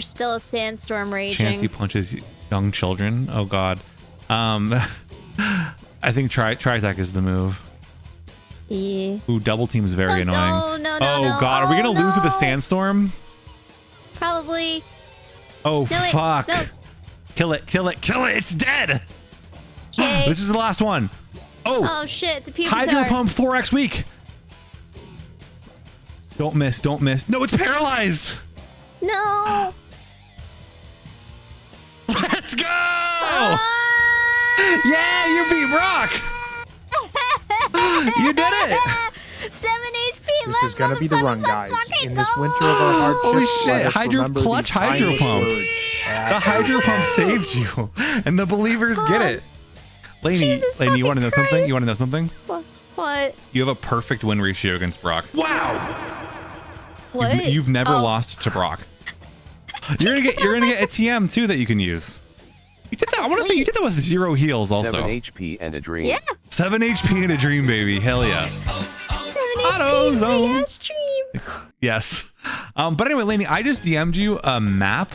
still a sandstorm raging. Chansey punches young children. Oh god. I think Tri-Attack is the move. Yeah. Ooh, double team is very annoying. No, oh god, are we gonna lose to the sandstorm? Probably. Oh No, wait, fuck. no. Kill it. It's dead. Okay. This is the last one. Oh shit, it's a Pupitar. Hydro Pump 4x weak. Don't miss. No, it's paralyzed. No. Let's go! Yeah, you beat Brock. You did it. 7 HP. This is gonna be the run, guys. In this winter of our hardships, Holy let shit! us Hydro remember clutch these Hydro tiniest Pump. words. The Hydro Pump saved you, and the believers get it. Lainey, Jesus Lainey, you want to know fucking something? Christ. You want to know something? What? You have a perfect win ratio against Brock. What? You've never lost to Brock. You're gonna get a TM too that you can use. You did that. I want to say you did that with 0 heals also. 7 HP and a dream. Yeah. 7 HP and a dream, baby. Hell yeah. 7 AutoZone. HP stream. Yes. But anyway, Lainey, I just DM'd you a map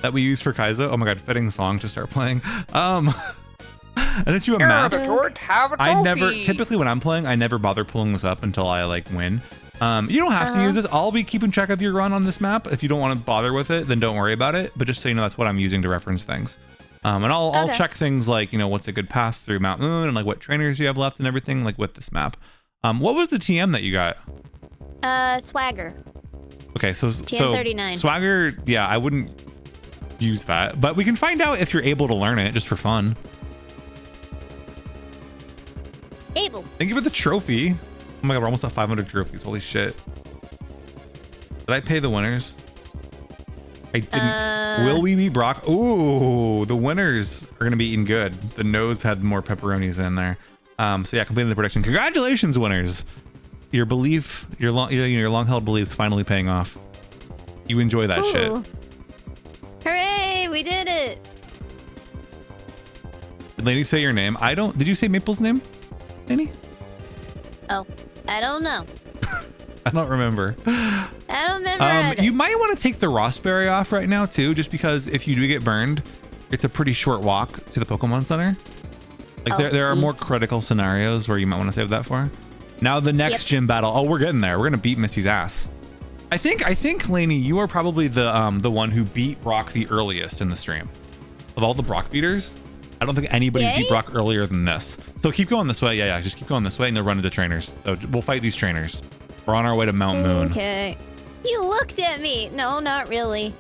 that we use for Kaizo. Oh my god, fitting song to start playing. I sent you a map. I never, typically when I'm playing, I never bother pulling this up until I like win. You don't have to use this. I'll be keeping track of your run on this map. If you don't want to bother with it, then don't worry about it. But just so you know, that's what I'm using to reference things. And I'll check things like, you know, what's a good path through Mount Moon and like what trainers you have left and everything like with this map. What was the TM that you got? Swagger. Okay, so TM39. Swagger, yeah, I wouldn't use that, but we can find out if you're able to learn it just for fun. Able. Thank you for the trophy. Oh my god, we're almost at 500 trophies. Holy shit. Did I pay the winners? I didn't. Will we beat Brock? Ooh, the winners are gonna be eating good. The nose had more pepperonis in there. So yeah, completing the prediction. Congratulations, winners. Your belief, your long-held beliefs finally paying off. You enjoy that shit. Hooray, we did it. Did Lainey say your name? I don't. Did you say Maple's name? Lainey? Oh, I don't know. I don't remember. I don't remember either. You might want to take the Rossberry off right now too, just because if you do get burned, it's a pretty short walk to the Pokemon Center. Like there are more critical scenarios where you might want to save that for. Now the next gym battle. Oh, we're getting there. We're gonna beat Missy's ass. I think Lainey, you are probably the one who beat Brock the earliest in the stream. Of all the Brock beaters, I don't think anybody's beat Brock earlier than this. So keep going this way. Yeah, just keep going this way and they'll run into trainers. So we'll fight these trainers. We're on our way to Mount Moon. Okay. You looked at me. No, not really.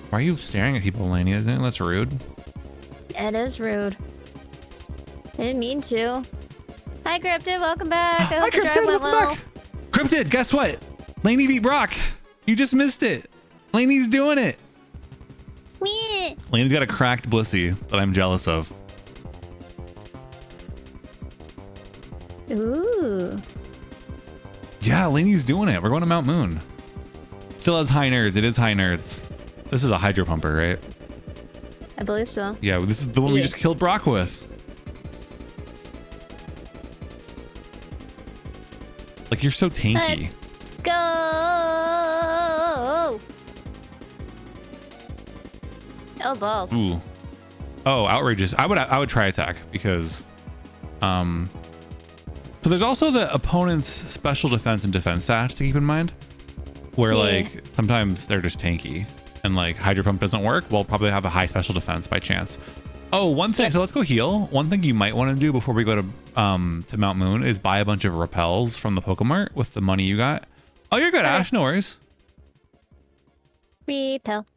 Why are you staring at people, Lainey? Isn't it? That's rude. It is rude. I didn't mean to. Hi, Cryptid. Welcome back. I hope Hi, the drive Cryptid. went Welcome well. back. Cryptid, guess what? Lainey beat Brock. You just missed it. Lainey's doing it. Wee. Lainey's got a cracked Blissey that I'm jealous of. Ooh. Yeah, Lainey's doing it. We're going to Mount Moon. Still has high nerds. It is high nerds. This is a Hydro Pumper, right? I believe so. Yeah, this is the one we just killed Brock with. Like, you're so tanky. Let's go. Oh, balls. Ooh. Oh, outrageous. I would try attack because so there's also the opponent's special defense and defense stats to keep in mind, where like sometimes they're just tanky and like Hydro Pump doesn't work. We'll probably have a high special defense by chance. Oh, one thing. So let's go heal. One thing you might want to do before we go to Mount Moon is buy a bunch of repels from the Pokemart with the money you got. Oh, you're good, Ash. No worries. Repel.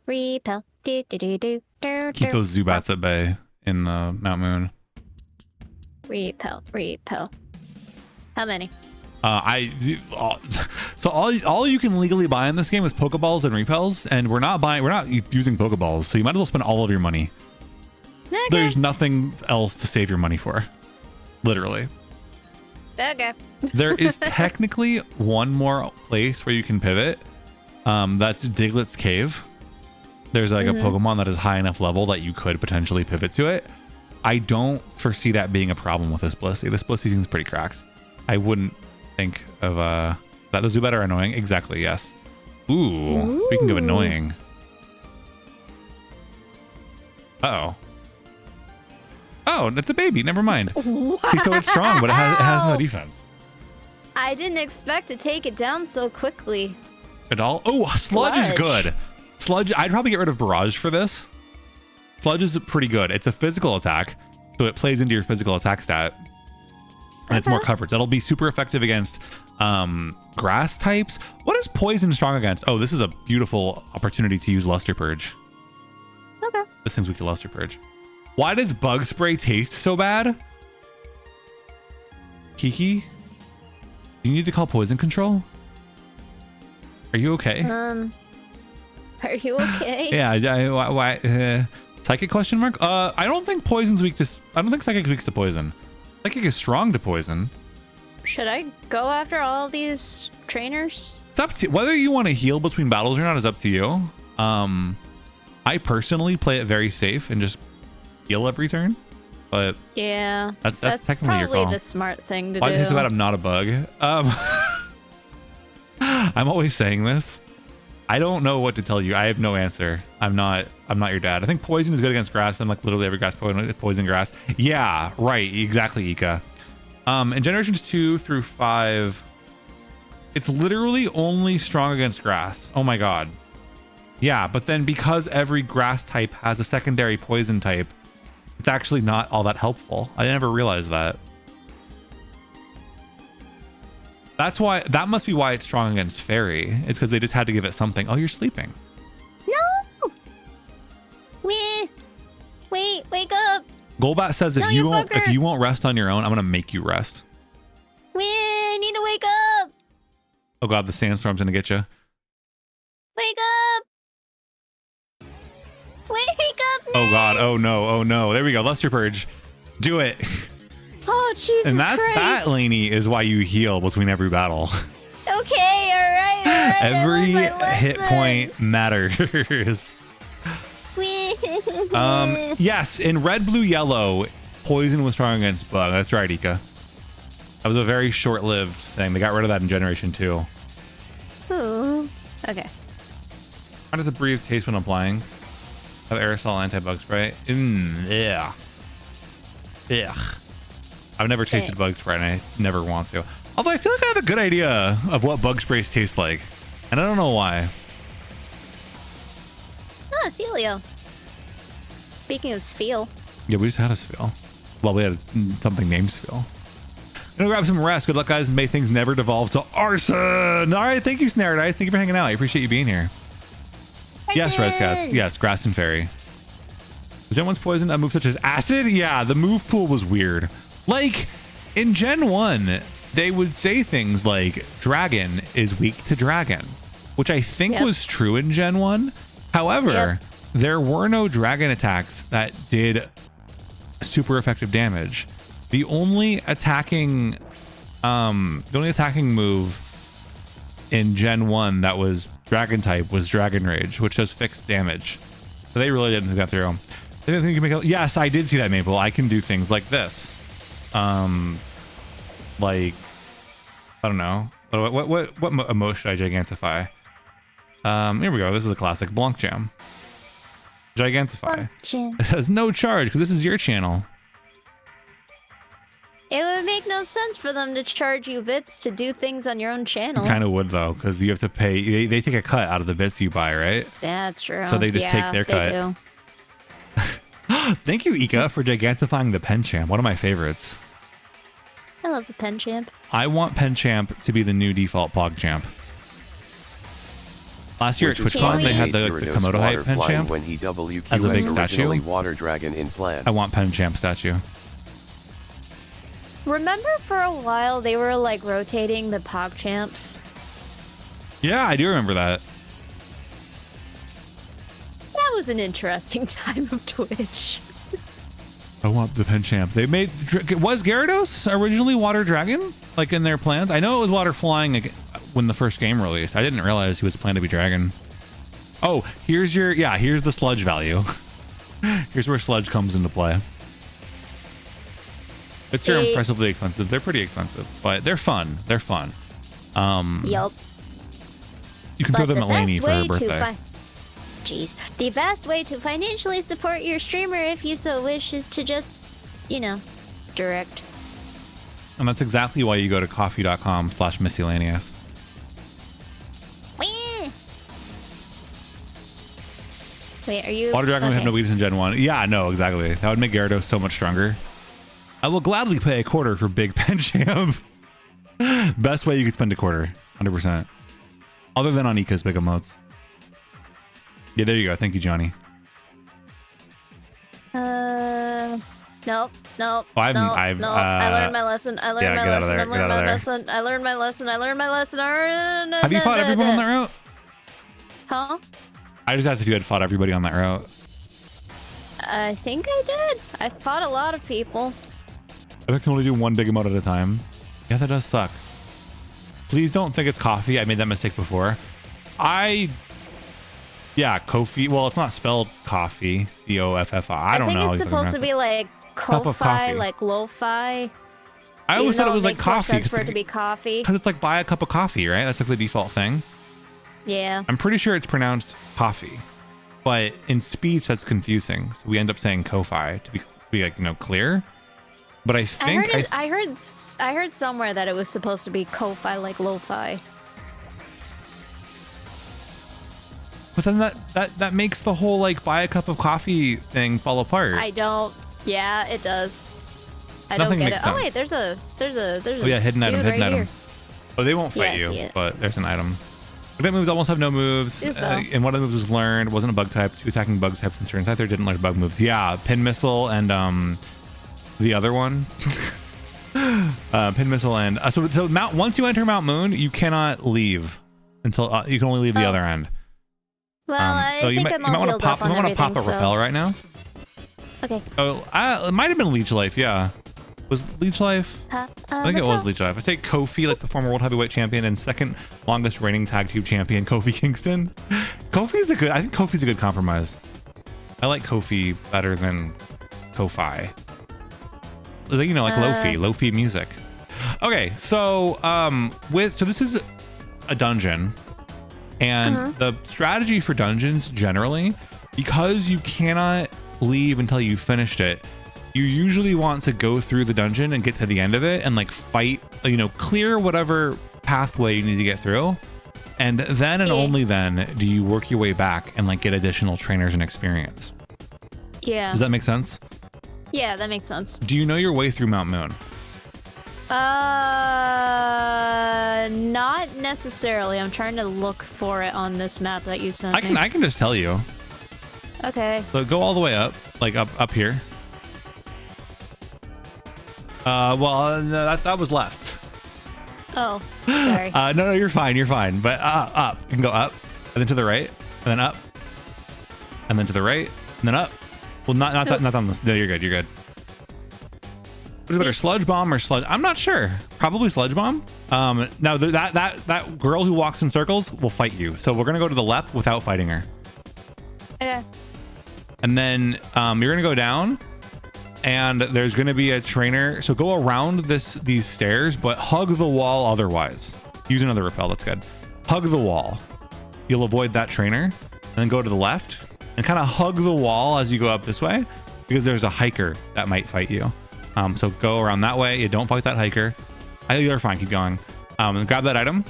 Do, do, do, do, do, Keep those Zubats at bay in the Mount Moon. Repel. How many? So all you can legally buy in this game is Pokeballs and Repels, and we're not using Pokeballs, so you might as well spend all of your money. Okay. There's nothing else to save your money for. Literally. Okay. There is technically one more place where you can pivot. That's Diglett's Cave. There's like a Pokemon that is high enough level that you could potentially pivot to it. I don't foresee that being a problem with this Blissey. This Blissey seems pretty cracked. I wouldn't think of that the Zubat are annoying. Exactly, yes. Ooh. Speaking of annoying. Uh-oh. Oh, it's a baby. Never mind. Wow. See, so it's strong, but it has no defense. I didn't expect to take it down so quickly. At all? Oh, Sludge is good. Sludge, I'd probably get rid of Barrage for this. Sludge is pretty good. It's a physical attack, so it plays into your physical attack stat. And it's more coverage. That'll be super effective against grass types. What is Poison strong against? Oh, this is a beautiful opportunity to use Luster Purge. Okay. This thing's weak to Luster Purge. Why does Bug Spray taste so bad? Kiki? You need to call Poison Control? Are you okay? Are you okay? Yeah, why? Psychic question mark? I don't think Poison's weak to... I don't think Psychic's weak to Poison. Psychic is strong to poison. Should I go after all these trainers? It's up to whether you want to heal between battles or not is up to you. I personally play it very safe and just heal every turn. But yeah, that's technically your probably call. the smart thing to Why do. is about I'm not a bug? I'm always saying this. I don't know what to tell you. I have no answer. I'm not your dad. I think poison is good against grass, but like literally every grass poison grass. Yeah, right. Exactly, Ika. In generations 2 through 5, it's literally only strong against grass. Oh my god. Yeah, but then because every grass type has a secondary poison type, it's actually not all that helpful. I never realized that. That must be why it's strong against fairy. It's because they just had to give it something. Oh, you're sleeping. No! Wait, wake up! Golbat says if you won't rest on your own, I'm gonna make you rest. I need to wake up! Oh god, the sandstorm's gonna get you. Wake up! Wake up, Oh god, oh Nance! no, oh no. There we go, Luster Purge. Do it. Oh Jesus And that Christ! Laney, is why you heal between every battle. Okay, alright. Every I learned my hit lesson. point matters. Yes, in red, blue, yellow, poison was strong against bug. That's right, Ika. That was a very short-lived thing. They got rid of that in Generation 2. Ooh. Okay. How does it breathe taste when applying? Have aerosol anti-bug spray? Yeah. Ugh. I've never tasted bug spray and I never want to. Although I feel like I have a good idea of what bug sprays taste like. And I don't know why. Ah, Celio. Speaking of Sfeel. Yeah, we just had a Sfeel. Well, we had something named Sfeel. I'm gonna grab some rest. Good luck, guys, and may things never devolve to arson. All right, thank you, Snare Dice. Thank you for hanging out. I appreciate you being here. Yes, Rescats. Yes, grass and fairy. Was Gen 1's poison a move such as acid? Yeah, the move pool was weird. Like, in Gen 1, they would say things like, dragon is weak to dragon, which I think was true in Gen 1. However, there were no dragon attacks that did super effective damage. The only attacking move in Gen 1 that was dragon type was Dragon Rage, which does fixed damage. So they really didn't think that through. They didn't think you can make yes, I did see that, Maple. I can do things like this. Like, I don't know. What emote should I gigantify? Here we go. This is a classic. Blawnk Jam. Gigantify. It has no charge because this is your channel. It would make no sense for them to charge you bits to do things on your own channel. Kind of would though, because you have to pay. They take a cut out of the bits you buy, right? Yeah, that's true. So they just take their cut. Do. Thank you, Ika, for gigantifying the Penchamp. One of my favorites. I love the Penchamp. I want Penchamp to be the new default PogChamp. Last year at TwitchCon, they had the Komodo hype Penchamp when he WQS as a big statue. originally Water Dragon in plan. I want Penchamp statue. Remember for a while they were like rotating the PogChamps? Yeah, I do remember that. That was an interesting time of Twitch. I want the Penchamp. They made... Was Gyarados originally Water Dragon? Like in their plans? I know it was Water Flying when the first game released. I didn't realize he was planned to be Dragon. Oh, here's your... Yeah, here's the Sludge value. Here's where Sludge comes into play. Bits are impressively expensive. They're pretty expensive, but they're fun. They're fun. Yup. You can throw them at Lainey for her birthday. Jeez. The best way to financially support your streamer, if you so wish, is to just, you know, direct. And that's exactly why you go to coffee.com/missyLANIEous. Wait, are you... Water Dragon would have no weakness in Gen 1. Yeah, no, exactly. That would make Gyarados so much stronger. I will gladly pay a quarter for Big Penchamp. Best way you could spend a quarter. 100%. Other than on Ika's big emotes. Yeah, there you go. Thank you, Johnny. Nope. Oh, I learned my lesson. I learned my lesson. I learned my lesson. Have you fought everyone on that route? Huh? I just asked if you had fought everybody on that route. I think I did. I fought a lot of people. I can only do one big emote at a time. Yeah, that does suck. Please don't think it's coffee. I made that mistake before. Yeah, Kofi. Well, it's not spelled coffee. C-O-F-F-I. I don't know. I think it's supposed to be like Cup of coffee. Ko-fi, like lo-fi. I always thought it was like makes more coffee. sense for it to be coffee. Because it's like buy a cup of coffee, right? That's like the default thing. Yeah. I'm pretty sure it's pronounced coffee. But in speech, that's confusing. So we end up saying Ko-fi to be like, clear. But I think I heard somewhere that it was supposed to be Ko-fi, like lo-fi. But then that makes the whole like buy a cup of coffee thing fall apart. I don't. Yeah, it does. Nothing don't get makes it. sense. Oh wait, there's a. Oh yeah, hidden item, hidden right item. here. Oh, they won't fight Yeah, I see you, it. but there's an item. Event moves almost have no moves, Dude, though. and one of the moves was learned. Wasn't a bug type. 2 attacking bug types in certain side there didn't learn bug moves. Yeah, pin missile and the other one. Pin missile and so once you enter Mount Moon, you cannot leave until you can only leave the other end. Well, I so think you might want to pop. You might want to pop a repel right now. Okay. Oh, it might have been Leech Life. Yeah, was Leech Life? I think it was Leech Life. I say Kofi, like the former world heavyweight champion and second longest reigning tag team champion, Kofi Kingston. I think Kofi's a good compromise. I like Kofi better than Ko-fi. Like Lo-fi music. Okay, so so this is a dungeon, and the strategy for dungeons generally, because you cannot leave until you finished it, you usually want to go through the dungeon and get to the end of it and like fight, clear whatever pathway you need to get through, and then and only then do you work your way back and like get additional trainers and experience. Yeah. Does that make sense? Yeah, that makes sense. Do you know your way through Mount Moon? Not necessarily. I'm trying to look for it on this map that you sent me. I can just tell you. Okay. So go all the way up, like up here. Well, no, that was left. Oh, sorry. No, you're fine. But up. You can go up, and then to the right, and then up, and then to the right, and then up. Well, not on this. No, you're good. What is better, sludge bomb or sludge? I'm not sure. Probably sludge bomb. Now that girl who walks in circles will fight you. So we're gonna go to the left without fighting her. Okay. And then you're gonna go down, and there's gonna be a trainer. So go around these stairs, but hug the wall otherwise. Use another repel. That's good. Hug the wall. You'll avoid that trainer, and then go to the left and kind of hug the wall as you go up this way, because there's a hiker that might fight you. So go around that way. You don't fight that hiker. You're fine. Keep going. Grab that item,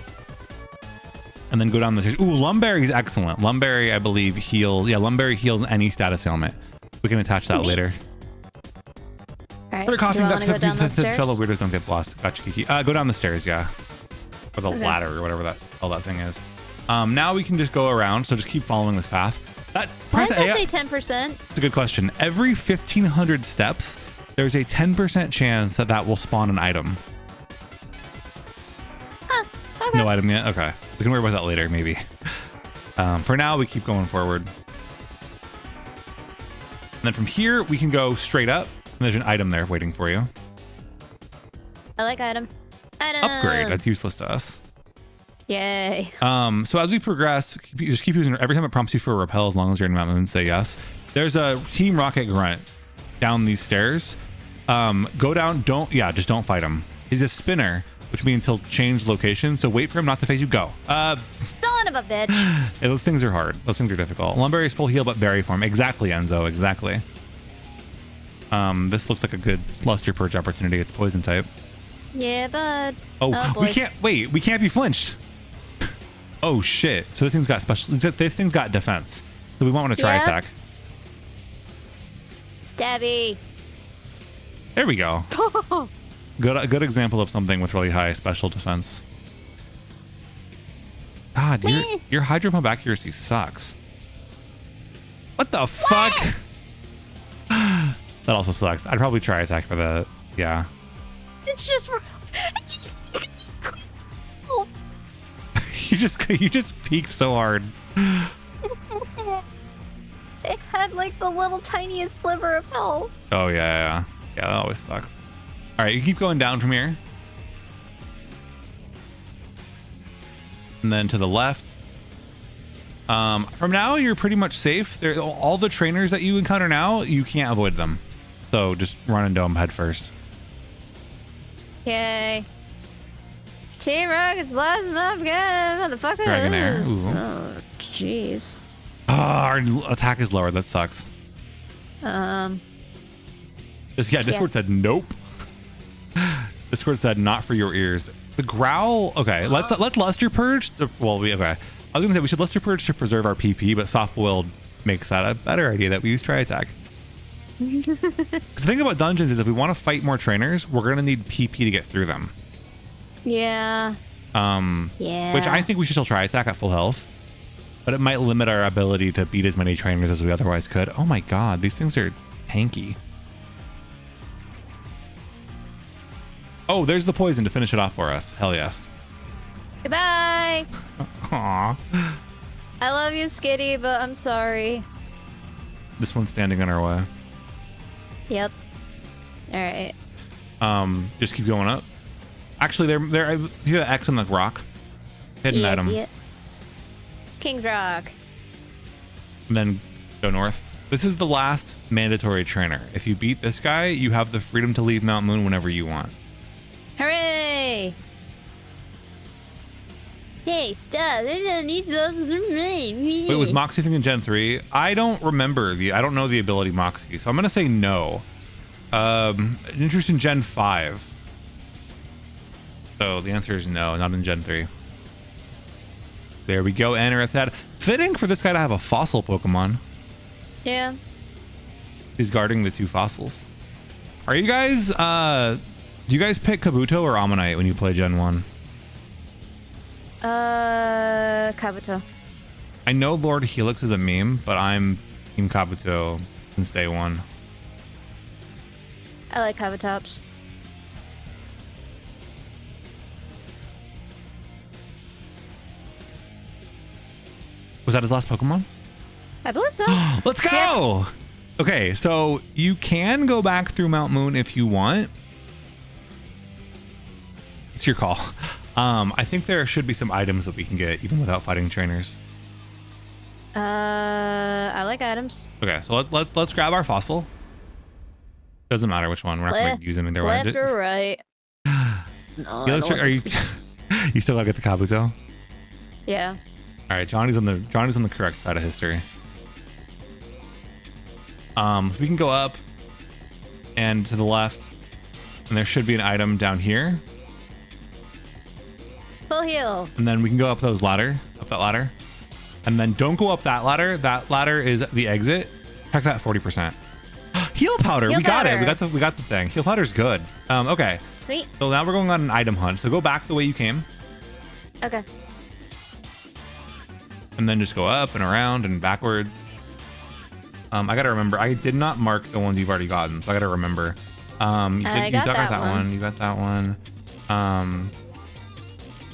and then go down the stairs. Ooh, Lumberry is excellent. Lumberry, I believe, heals. Yeah, Lumberry heals any status ailment. We can attach that later. All right. Do you want to go down the stairs? Fellow weirdos don't get lost. Gotcha, Kiki. Go down the stairs, yeah, or the ladder, or whatever that thing is. Now we can just go around. So just keep following this path. Why does that say 10%? It's a good question. Every 1,500 steps, there's a 10% chance that will spawn an item. Huh. Okay. No item yet? Okay. We can worry about that later, maybe. For now, we keep going forward. And then from here, we can go straight up. And there's an item there waiting for you. I like item. Upgrade. That's useless to us. Yay. So as we progress, just keep using it. Every time it prompts you for a repel, as long as you're in Mount Moon, say yes. There's a Team Rocket Grunt down these stairs. Go down. Just don't fight him. He's a spinner, which means he'll change location. So wait for him not to face you. Go. Son of a bitch. Those things are hard. Those things are difficult. Lumberry is full heal, but berry form. Exactly, Enzo. Exactly. This looks like a good Luster Purge opportunity. It's poison type. Yeah, bud. Oh, we can't. Wait, we can't be flinched. Oh shit! So this thing's got special. This thing's got defense. So we won't want to try attack. Stabby. There we go. Good example of something with really high special defense. God, your hydro pump accuracy sucks. What the fuck? That also sucks. I'd probably try attack for that. Yeah. It's just. You just peaked so hard. It had like the little tiniest sliver of health. Oh yeah, that always sucks. All right, you keep going down from here. And then to the left. From now, you're pretty much safe. All the trainers that you encounter now, you can't avoid them. So just run into them head first. Okay. T-Rock is blasting off again, motherfuckers. Dragonair. Ooh. Oh, jeez. Oh, our attack is lower. That sucks. Discord said nope. Discord said not for your ears. The growl. Okay, let's luster purge. Okay. I was gonna say we should luster purge to preserve our PP, but soft boiled makes that a better idea that we use tri attack. Because the thing about dungeons is if we want to fight more trainers, we're gonna need PP to get through them. Yeah. Yeah. Which I think we should still try attack at full health, but it might limit our ability to beat as many trainers as we otherwise could. Oh my god, these things are tanky. Oh, there's the poison to finish it off for us. Hell yes. Goodbye. Aww. I love you, Skitty, but I'm sorry. This one's standing in our way. Yep. All right. Just keep going up. Actually, I see the X on the rock. Hidden Yeah, item. see it. King's Rock. And then go north. This is the last mandatory trainer. If you beat this guy, you have the freedom to leave Mount Moon whenever you want. Hooray! Hey, stop. Wait, was Moxie thing in Gen 3? I don't remember I don't know the ability Moxie, so I'm gonna say no. Interest in Gen 5. So the answer is no, not in Gen 3. There we go, Anorith. Fitting for this guy to have a fossil Pokemon. Yeah. He's guarding the 2 fossils. Are you guys, do you guys pick Kabuto or Ammonite when you play Gen 1? Kabuto. I know Lord Helix is a meme, but I'm Team Kabuto since day 1. I like Kabutops. Was that his last Pokemon? I believe so. Let's go! Yeah. Okay, so you can go back through Mount Moon if you want. It's your call. I think there should be some items that we can get even without fighting trainers. I like items. Okay, so let's grab our fossil. Doesn't matter which one. We're not going to use them either way. Left or right? No, are you? You still gotta get the Kabuto? Yeah. All right, Johnny's on the correct side of history. We can go up and to the left, and there should be an item down here. Full heal. And then we can go up that ladder. And then don't go up that ladder. That ladder is the exit. Check that 40%. Heal powder. We got it. We got the thing. Heal powder's good. Okay. Sweet. So now we're going on an item hunt. So go back the way you came. Okay. And then just go up and around and backwards. I gotta remember. I did not mark the ones you've already gotten, so I gotta remember. You got that one. You got that one.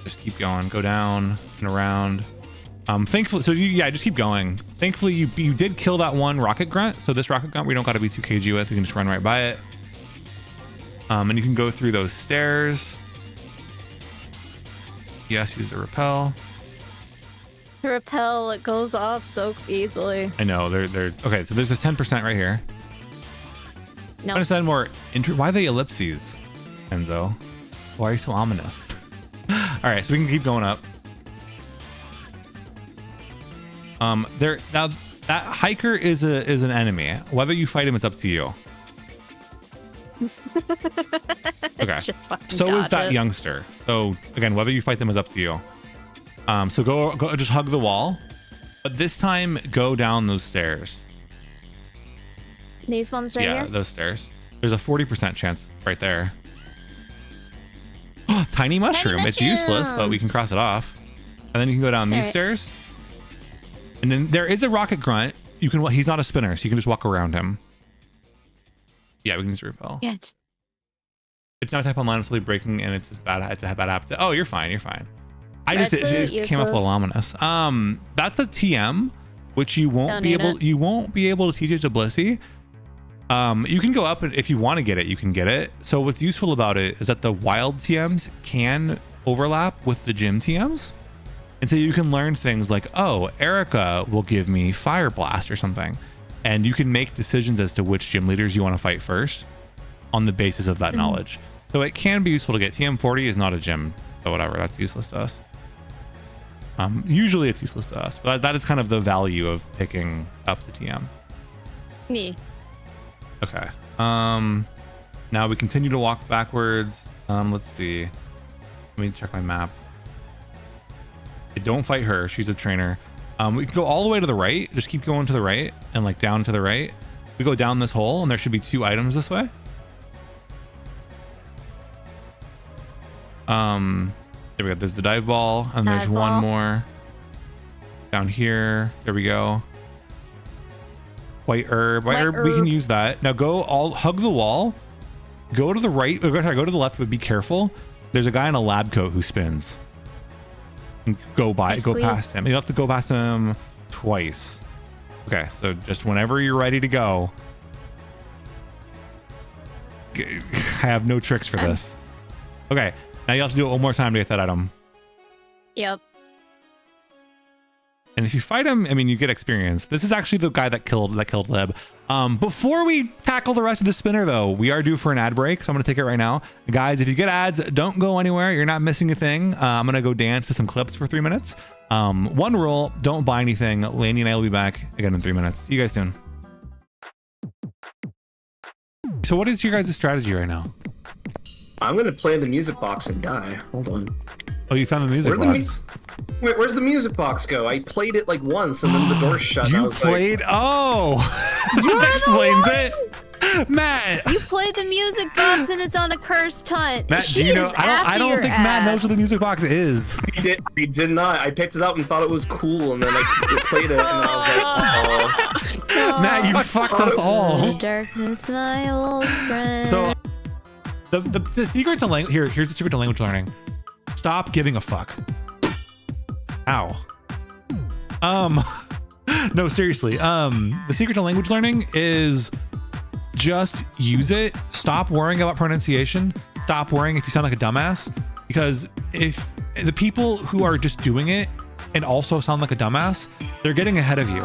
Just keep going. Go down and around. Thankfully, so just keep going. Thankfully, you did kill that one rocket grunt. So this rocket grunt we don't gotta be too cagey with. We can just run right by it. And you can go through those stairs. Yes, use the repel. The repel, it goes off so easily. I know they're okay. So there's this 10% right here. No. I understand more. Why the ellipses, Enzo? Why are you so ominous? All right, so we can keep going up. Now that hiker is an enemy. Whether you fight him is up to you. Okay. So is that youngster. So again, whether you fight them is up to you. So go just hug the wall, but this time go down those stairs. These ones right here? Yeah, those stairs. There's a 40% chance right there. Tiny mushroom. It's useless, but we can cross it off. And then you can go down these stairs. And then there is a rocket grunt. He's not a spinner, so you can just walk around him. Yeah, we can just repel. Yeah. It's not type online, it's totally breaking, and it's a bad habit. Oh, you're fine. It just came up a little ominous. That's a TM, which you won't be able to teach it to Blissey. You can go up, and if you want to get it, you can get it. So what's useful about it is that the wild TMs can overlap with the gym TMs. And so you can learn things like, oh, Erica will give me Fire Blast or something. And you can make decisions as to which gym leaders you want to fight first on the basis of that knowledge. So it can be useful to get. TM40 is not a gym, so whatever, that's useless to us. Usually it's useless to us, but that is kind of the value of picking up the TM. Yeah. Okay. Now we continue to walk backwards. Let's see. Let me check my map. Don't fight her. She's a trainer. We can go all the way to the right. Just keep going to the right and like down to the right. We go down this hole and there should be 2 items this way. There we go. There's the dive ball and there's one more down here. There we go. White herb. White herb. We can use that. Now hug the wall. Go to the right. Go to the left, but be careful. There's a guy in a lab coat who spins. Go past him. You have to go past him twice. Okay, so just whenever you're ready to go. I have no tricks for this. Okay, now you have to do it one more time to get that item. Yep. And if you fight him, I mean, you get experience. This is actually the guy that killed Lib. Before we tackle the rest of the spinner, though, we are due for an ad break, so I'm going to take it right now. Guys, if you get ads, don't go anywhere. You're not missing a thing. I'm going to go dance to some clips for 3 minutes. One rule, don't buy anything. Laney and I will be back again in 3 minutes. See you guys soon. So what is your guys' strategy right now? I'm going to play the music box and die. Hold on. Oh, you found the music box. Where's the music box go? I played it like once and then the door shut. You played? Like, oh, that explains it. Matt, you played the music box and it's on a cursed hunt. Matt, do you know? I don't think Matt knows what the music box is. He did not. I picked it up and thought it was cool, and then I played it, and I was like, oh. Matt, you fucked us all. Darkness, my old friend. So the secret to language here's the secret to language learning. Stop giving a fuck. Ow. No, seriously. The secret to language learning is just use it. Stop worrying about pronunciation. Stop worrying if you sound like a dumbass. Because if the people who are just doing it and also sound like a dumbass, they're getting ahead of you.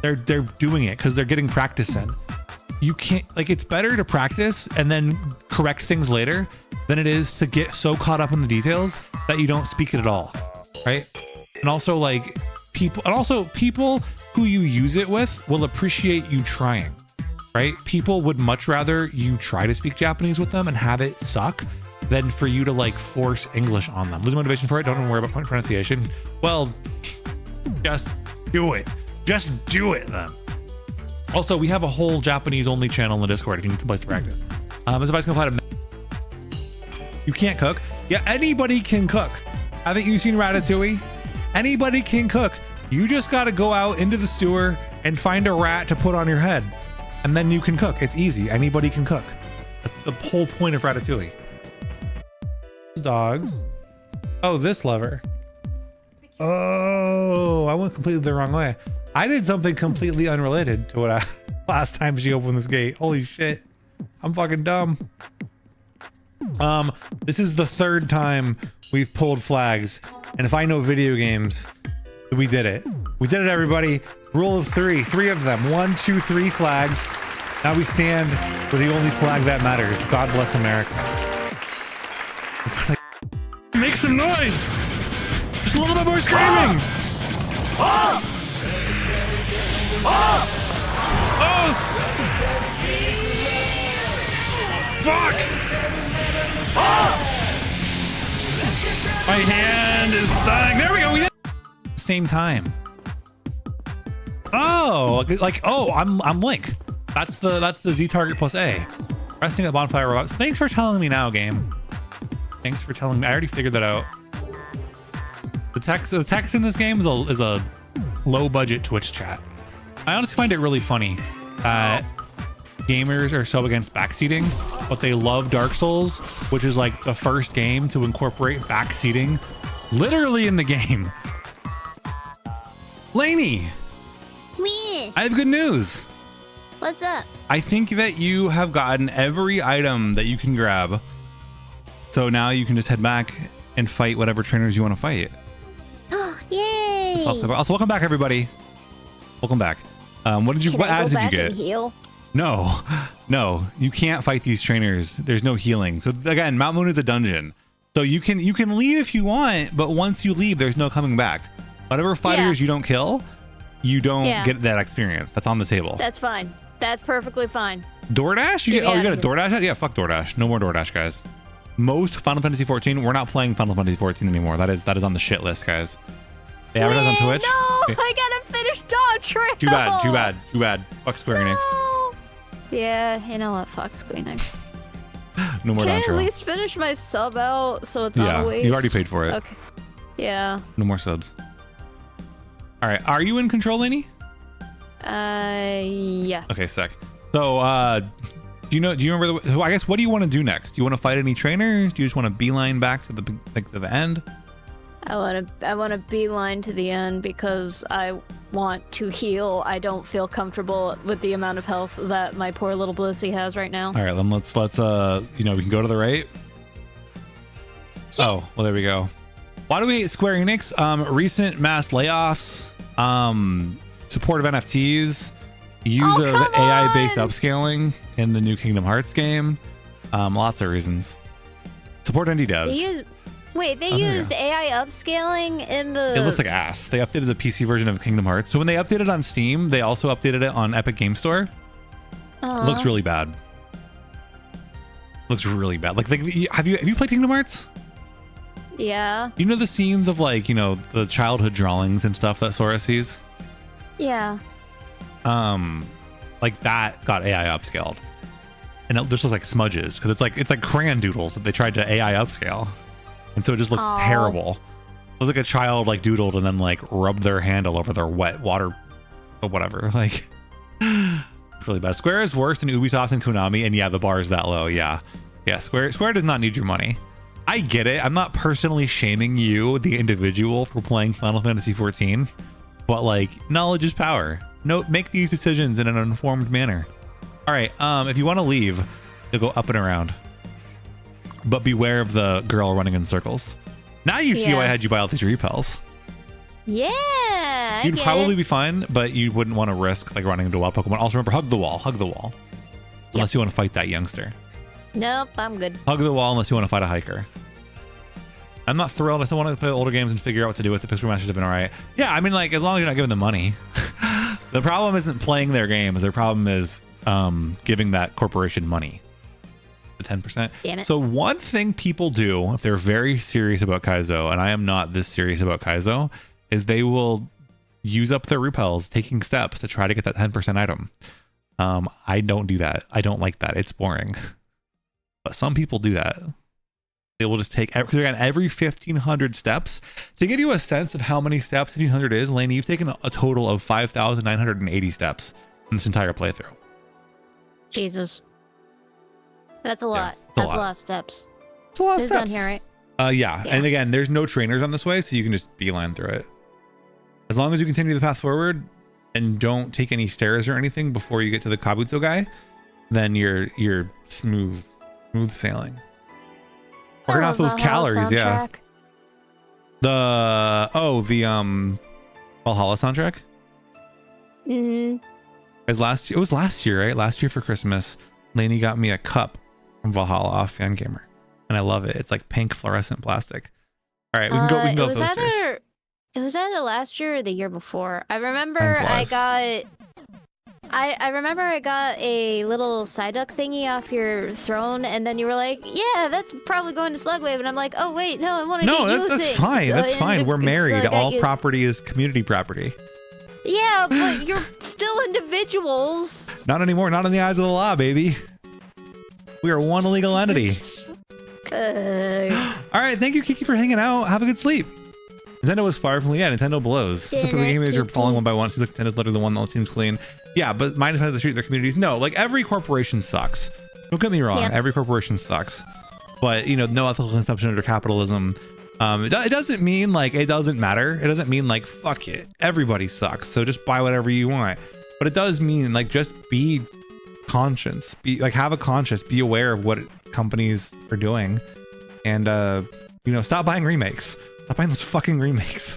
They're doing it because they're getting practice in. You can't, like, it's better to practice and then correct things later than it is to get so caught up in the details that you don't speak it at all, right? And also, like, people who you use it with will appreciate you trying, right? People would much rather you try to speak Japanese with them and have it suck than for you to like force English on them. Lose motivation for it. Don't worry about pronunciation. Well, just do it. Just do it then. Also, we have a whole Japanese only channel in the Discord if you need some place to practice. As advice can apply to you can't cook. Yeah, anybody can cook. Haven't you seen Ratatouille? Anybody can cook. You just got to go out into the sewer and find a rat to put on your head. And then you can cook. It's easy. Anybody can cook. That's the whole point of Ratatouille. Dogs. Oh, this lever. Oh, I went completely the wrong way. I did something completely unrelated to what last time she opened this gate. Holy shit. I'm fucking dumb. This is the 3rd time we've pulled flags. And if I know video games, we did it. We did it, everybody. Rule of 3. 3 of them. 1, 2, 3 flags. Now we stand for the only flag that matters. God bless America. Make some noise! Just a little bit more screaming! Os! Os! Os! Fuck! Os! My hand is dying. There we go. We did it. Same time. Oh, like I'm Link. That's the Z target plus A. Resting at bonfire robots. Thanks for telling me now, game. Thanks for telling me. I already figured that out. The text in this game is a low budget Twitch chat. I honestly find it really funny that gamers are so against backseating, but they love Dark Souls, which is like the first game to incorporate backseating literally in the game. Laney, Me. I have good news. What's up? I think that you have gotten every item that you can grab. So now you can just head back and fight whatever trainers you want to fight. Yay! Also, welcome back, everybody. Welcome back. What ads did you get? Heal? No, you can't fight these trainers. There's no healing. So again, Mount Moon is a dungeon. So you can leave if you want, but once you leave, there's no coming back. Whatever fighters you don't kill, you don't get that experience. That's on the table. That's fine. That's perfectly fine. DoorDash? You got a DoorDash? Yeah, fuck DoorDash. No more DoorDash, guys. Most Final Fantasy 14. We're not playing Final Fantasy 14 anymore. That is on the shit list, guys. They advertise on Twitch. No, Okay. I gotta finish Dawn Trail. Too bad. Fuck Square Enix. Yeah, you know what? Fuck Square Enix. No more Can Dawn I at Trail. least finish my sub out so it's not a waste? You already paid for it. Okay. Yeah. No more subs. All right. Are you in control, Lainey? Yeah. Okay, sick. So, do you remember I guess what do you want to do next? Do you want to fight any trainers? Do you just want to beeline back to the end? I want to beeline to the end because I want to heal. I don't feel comfortable with the amount of health that my poor little Blissey has right now. All right, then let's we can go to the right. Oh, well, there we go. Why do we hate Square Enix? Recent mass layoffs, support of NFTs, use of AI-based upscaling in the new Kingdom Hearts game. Lots of reasons. Support indie devs. They used AI upscaling in the... It looks like ass. They updated the PC version of Kingdom Hearts. So when they updated it on Steam, they also updated it on Epic Game Store. It looks really bad. Looks really bad. Like have you played Kingdom Hearts? Yeah. You know the scenes of the childhood drawings and stuff that Sora sees? Yeah. Like that got AI upscaled. And it just looks like smudges because it's like crayon doodles that they tried to AI upscale. And so it just looks terrible. It was like a child doodled and then rubbed their hand all over their wet water or whatever. It's really bad. Square is worse than Ubisoft and Konami, and yeah, the bar is that low. Yeah. Square does not need your money. I get it. I'm not personally shaming you, the individual, for playing Final Fantasy 14, but knowledge is power. Make these decisions in an informed manner. All right. If you want to leave, you'll go up and around. But beware of the girl running in circles. Now you see why I had you buy all these repels. Yeah, You'd probably be fine, but you wouldn't want to risk running into a wild Pokemon. Also remember, hug the wall. Unless you want to fight that youngster. Nope, I'm good. Hug the wall unless you want to fight a hiker. I'm not thrilled. I still want to play older games and figure out what to do with it. Pixel Masters have been alright. Yeah, I mean, as long as you're not giving them money. The problem isn't playing their games. Their problem is giving that corporation money. 10%. Damn it. So one thing people do if they're very serious about Kaizo, and I am not this serious about Kaizo, is they will use up their repels, taking steps to try to get that 10% item. I don't do that. I don't like that. It's boring. But some people do that. They will just take every 1,500 steps. To give you a sense of how many steps 1,500 is, Lainey, you've taken a total of 5,980 steps in this entire playthrough. Jesus. That's a lot. Yeah, That's a lot of steps. It's a lot of This steps. is down here, right? Yeah. And again, there's no trainers on this way, so you can just beeline through it. As long as you continue the path forward and don't take any stairs or anything before you get to the Kabuto guy, then you're smooth sailing. Burn off those calories, yeah. The Valhalla soundtrack? Mm-hmm. It was last year, right? Last year for Christmas, Lainey got me a cup from Valhalla off Fangamer, and I love it. It's like pink fluorescent plastic. All right, we can go up those stairs. It was either last year or the year before. I remember I got a little Psyduck thingy off your throne, and then you were like, "Yeah, that's probably going to Slugwave," and I'm like, "Oh wait, no, I want to get you that's things." fine. So that's fine. We're married. All you... property is community property. Yeah, but you're still individuals. Not anymore. Not in the eyes of the law, baby. We are one legal entity. All right, thank you, Kiki, for hanging out. Have a good sleep. Nintendo was far from Nintendo blows. Some games are falling one by one. So Nintendo's literally the one that seems clean. Yeah, but mine is the street their communities. No, every corporation sucks. Don't get me wrong. Yep. Every corporation sucks. But no ethical consumption under capitalism. It doesn't mean it doesn't matter. It doesn't mean fuck it. Everybody sucks. So just buy whatever you want. but it does mean like just be conscious, be like have a conscience, be aware of what companies are doing, and you know, stop buying remakes. Stop buying those fucking remakes.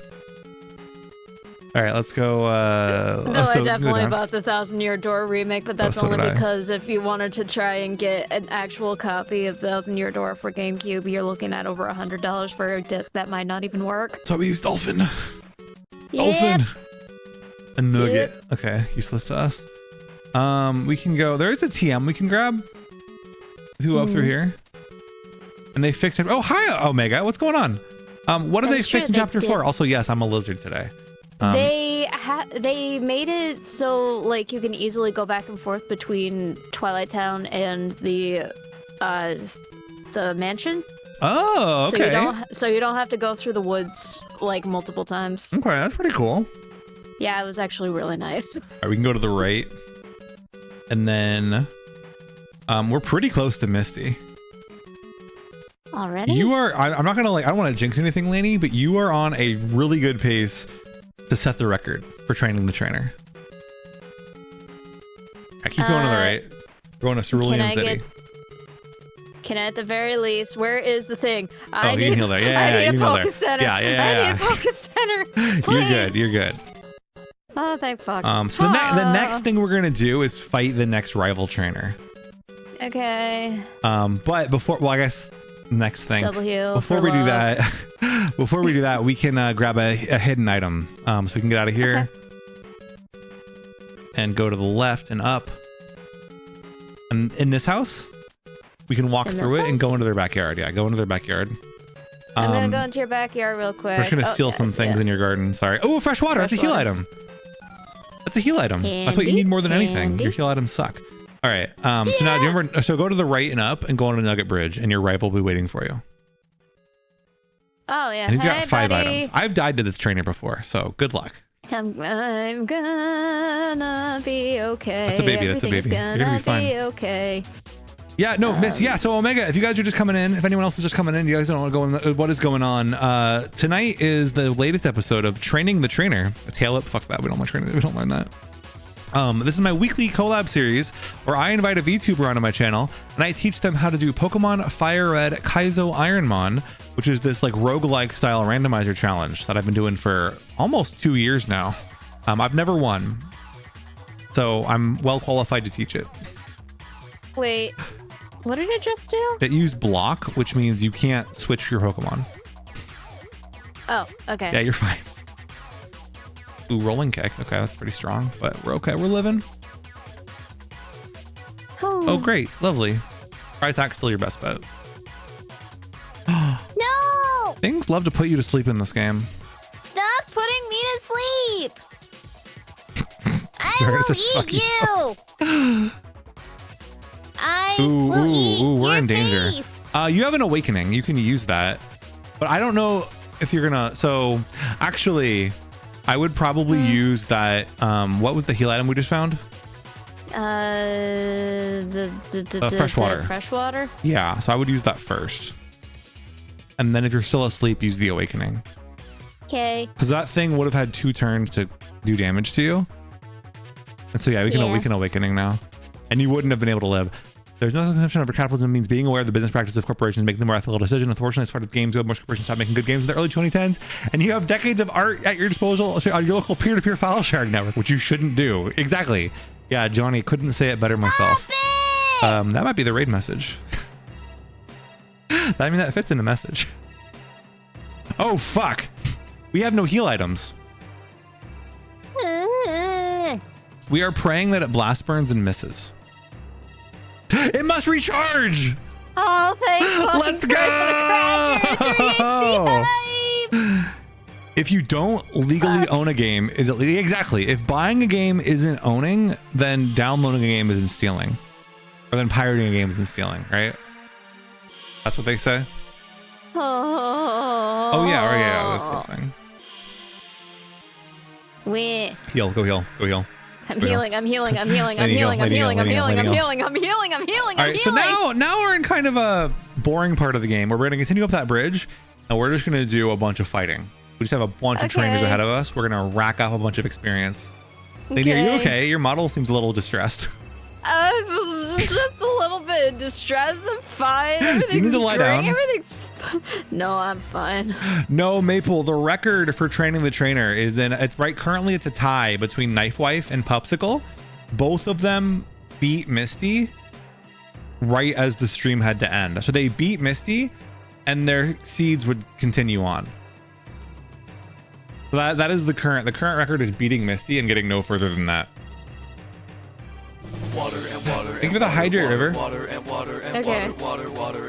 All right, let's go. No, I definitely bought the 1,000-Year Door remake, but that's only because if you wanted to try and get an actual copy of 1,000-Year Door for GameCube, you're looking at over $100 for a disc that might not even work. So we use Dolphin. Yep. Dolphin. A nugget. Yep. Okay, useless to us. We can go. There is a TM we can grab. If you go up through here, and they fixed it. Oh, hi, Omega. What's going on? What did they fix in Chapter 4? Also, yes, I'm a lizard today. They made it so like you can easily go back and forth between Twilight Town and the mansion. Oh, okay. So you don't have to go through the woods like multiple times. Okay, that's pretty cool. Yeah, it was actually really nice. All right, we can go to the right, and then we're pretty close to Misty. Already? You are. I'm not gonna like. I don't want to jinx anything, Laney, but you are on a really good pace to set the record for training the trainer. I keep going to the right. We're going to Cerulean City. Can I, at the very least, where is the thing? You can heal there. Yeah, I need a focus center. Yeah. I need a focus center. Please. You're good. Oh, thank fuck. So the next thing we're gonna do is fight the next rival trainer. Okay. But before, well, I guess next thing. Double heal. Before we do that, we can grab a hidden item. So we can get out of here and go to the left and up. And in this house, we can walk through it and go into their backyard. Yeah, go into their backyard. I'm gonna go into your backyard real quick. We're just gonna steal some things in your garden. Sorry. Oh, fresh water. That's a heal item. That's a heal item. That's what you need more than anything. Your heal items suck. All right. So now, do you remember? So go to the right and up, and go on a Nugget Bridge, and your rival will be waiting for you. Oh yeah. And he's got 5 items. I've died to this trainer before, so good luck. I'm gonna be okay. That's a baby. That's a baby. You're gonna be fine. Okay. Yeah, no, Miss. Yeah, so Omega, if you guys are just coming in, if anyone else is just coming in, you guys don't want to go in. What is going on? Tonight is the latest episode of Training the Trainer. Tail up. Fuck that. We don't want training. We don't mind that. This is my weekly collab series where I invite a VTuber onto my channel and I teach them how to do Pokemon Fire Red Kaizo Ironmon, which is this like roguelike style randomizer challenge that I've been doing for almost 2 years now. I've never won, so I'm well qualified to teach it. Wait, what did it just do? It used block, which means you can't switch your Pokemon. Oh, okay. Yeah, you're fine. Ooh, rolling kick. Okay, that's pretty strong, but we're okay. We're living. Oh, great. Lovely. Try attack, still your best bet. No! Things love to put you to sleep in this game. Stop putting me to sleep! I will eat you! I will eat we're your in danger. face. You have an awakening. You can use that, but I don't know if you're gonna. So actually, I would probably use that. What was the heal item we just found? Fresh water. Fresh water? Yeah, so I would use that first. And then if you're still asleep, use the awakening. Okay. Because that thing would have had 2 turns to do damage to you. And so yeah, we can awakening now. And you wouldn't have been able to live. There's no conception of capitalism means being aware of the business practices of corporations, making the more ethical decision. Unfortunately, as part of games, most corporations stopped making good games in the early 2010s, and you have decades of art at your disposal on your local peer-to-peer file sharing network, which you shouldn't do. Exactly. Yeah, Johnny, couldn't say it better myself. That might be the raid message. I mean, that fits in the message. Oh, fuck. We have no heal items. We are praying that it blast burns and misses. It must recharge. Oh, thank Let's go. If you don't legally own a game, is it exactly? If buying a game isn't owning, then downloading a game isn't stealing, or then pirating a game isn't stealing, right? That's what they say. Oh yeah, right, yeah, this whole thing. Heal, go heal, go heal. I'm healing. I'm healing. I'm healing. I'm healing. I'm healing. I'm healing. I'm healing. I'm healing. I'm healing. All right, so now we're in kind of a boring part of the game where we're going to continue up that bridge, and we're just going to do a bunch of fighting. We just have a bunch of trainers ahead of us. We're going to rack up a bunch of experience. Lady, are you okay? Your model seems a little distressed. Just a little bit distressed. I'm fine. You Everything's need to lie great. down. Everything's. No, I'm fine. No, Maple, the record for training the trainer is it's right. Currently, it's a tie between Knife Wife and Pupsicle. Both of them beat Misty right as the stream had to end. So they beat Misty and their seeds would continue on. So that is the current record is beating Misty and getting no further than that. Thank you for the hydrate, River. Okay.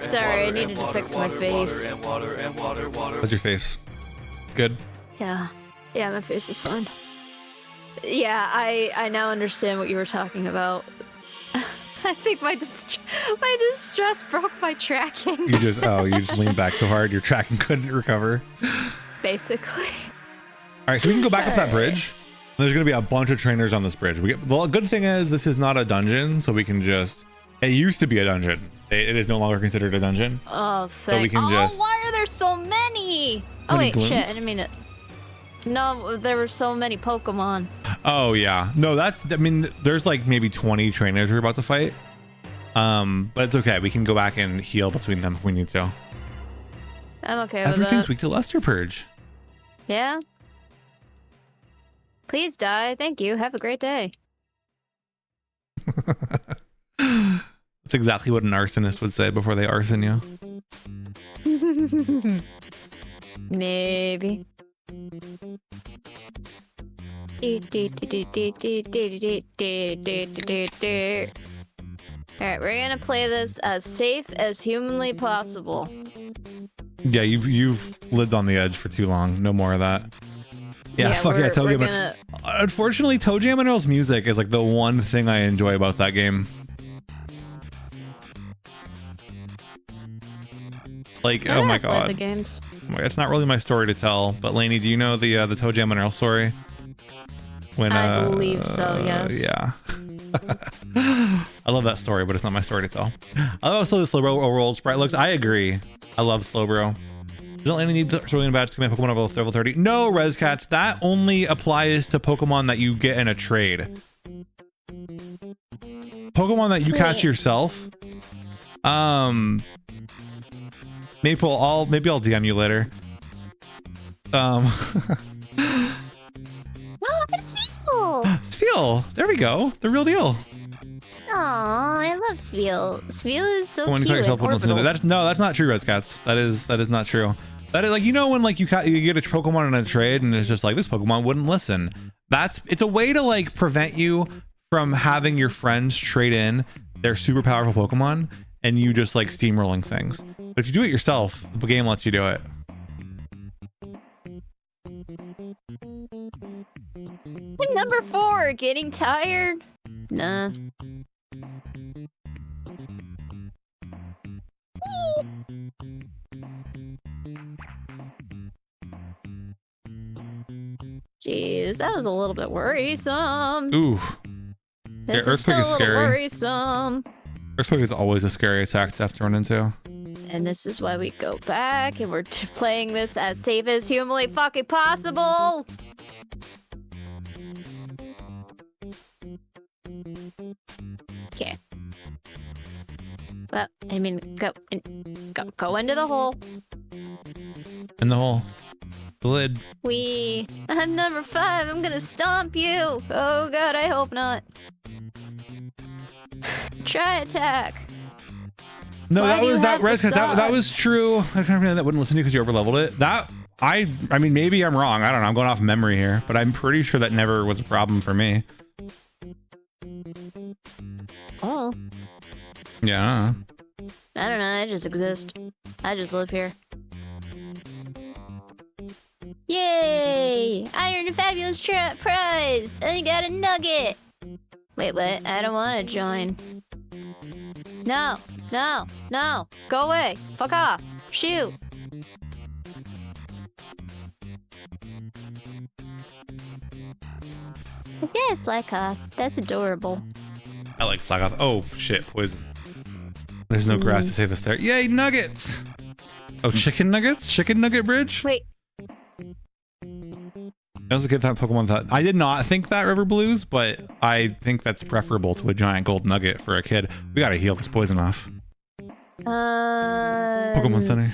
Sorry, I needed to fix my face. How's your face? Good. Yeah. Yeah, my face is fine. Yeah, I now understand what you were talking about. I think my distress broke my tracking. You just leaned back so hard your tracking couldn't recover. Basically. All right, so we can go back up that bridge. There's going to be a bunch of trainers on this bridge. The good thing is this is not a dungeon, so we can just. It used to be a dungeon. It is no longer considered a dungeon. Oh, so we can just. Why are there so many? Oh Many wait, glooms? shit! I didn't mean it. No, there were so many Pokemon. Oh yeah, no, I mean, there's like maybe 20 trainers we're about to fight. But it's okay. We can go back and heal between them if we need to. I'm okay with Everything's that. weak to Luster Purge. Yeah. Please die. Thank you. Have a great day. That's exactly what an arsonist would say before they arson you. Maybe. Alright, we're gonna play this as safe as humanly possible. Yeah, you've lived on the edge for too long. No more of that. Yeah, fuck yeah, Toe Jam. Unfortunately, Toe Jam and Earl's music is like the one thing I enjoy about that game. Like, oh my god. The games. It's not really my story to tell, but Lainey, do you know the Toe Jam and Earl story? When I believe so, yes. Yeah. I love that story, but it's not my story to tell. I love also the Slowbro overworld sprite looks. I agree. I love Slowbro. Don't Lainey need Cerulean badge to command Pokemon level 30? No, Rescats. That only applies to Pokemon that you get in a trade. Pokemon that you catch yourself. Maple, maybe I'll DM you later. Oh, it's Spheal! Spheal, there we go. The real deal. Aw, I love Spheal. Spheal is so When you cute. yourself, that's not true, Rescats. That is not true. That is like, you know, when like you get a Pokemon in a trade and it's just like this Pokemon wouldn't listen. It's a way to like prevent you from having your friends trade in their super powerful Pokemon and you just like steamrolling things. But if you do it yourself, the game lets you do it. Number 4, getting tired? Nah. Jeez, that was a little bit worrisome. Ooh. This yeah, is still Earthquake a is little scary. worrisome. Earthquake is always a scary attack to have to run into. And this is why we go back and we're playing this as safe as humanly fucking possible. Okay. Well, I mean, go into the hole. In the hole. The lid. I'm number 5. I'm gonna stomp you. Oh god, I hope not. Try attack. No, Why that do you was that have the Rescats. That sauce? was true. I kind of remember that wouldn't listen to you because you overleveled it. That I mean, maybe I'm wrong. I don't know. I'm going off memory here, but I'm pretty sure that never was a problem for me. Oh. Yeah. I don't know, I just exist. I just live here. Yay! I earned a fabulous prize! I got a nugget! Wait, what? I don't want to join. No! No! No! Go away! Fuck off! Shoot! It's got a Slakoth. That's adorable. I like Slackoth. Oh shit, poison. There's no grass to save us there. Yay, nuggets! Oh, chicken nuggets? Chicken nugget bridge? Wait. I also get that Pokemon that I did not think that River Blues, but I think that's preferable to a giant gold nugget for a kid. We gotta heal this poison off. Pokemon Center.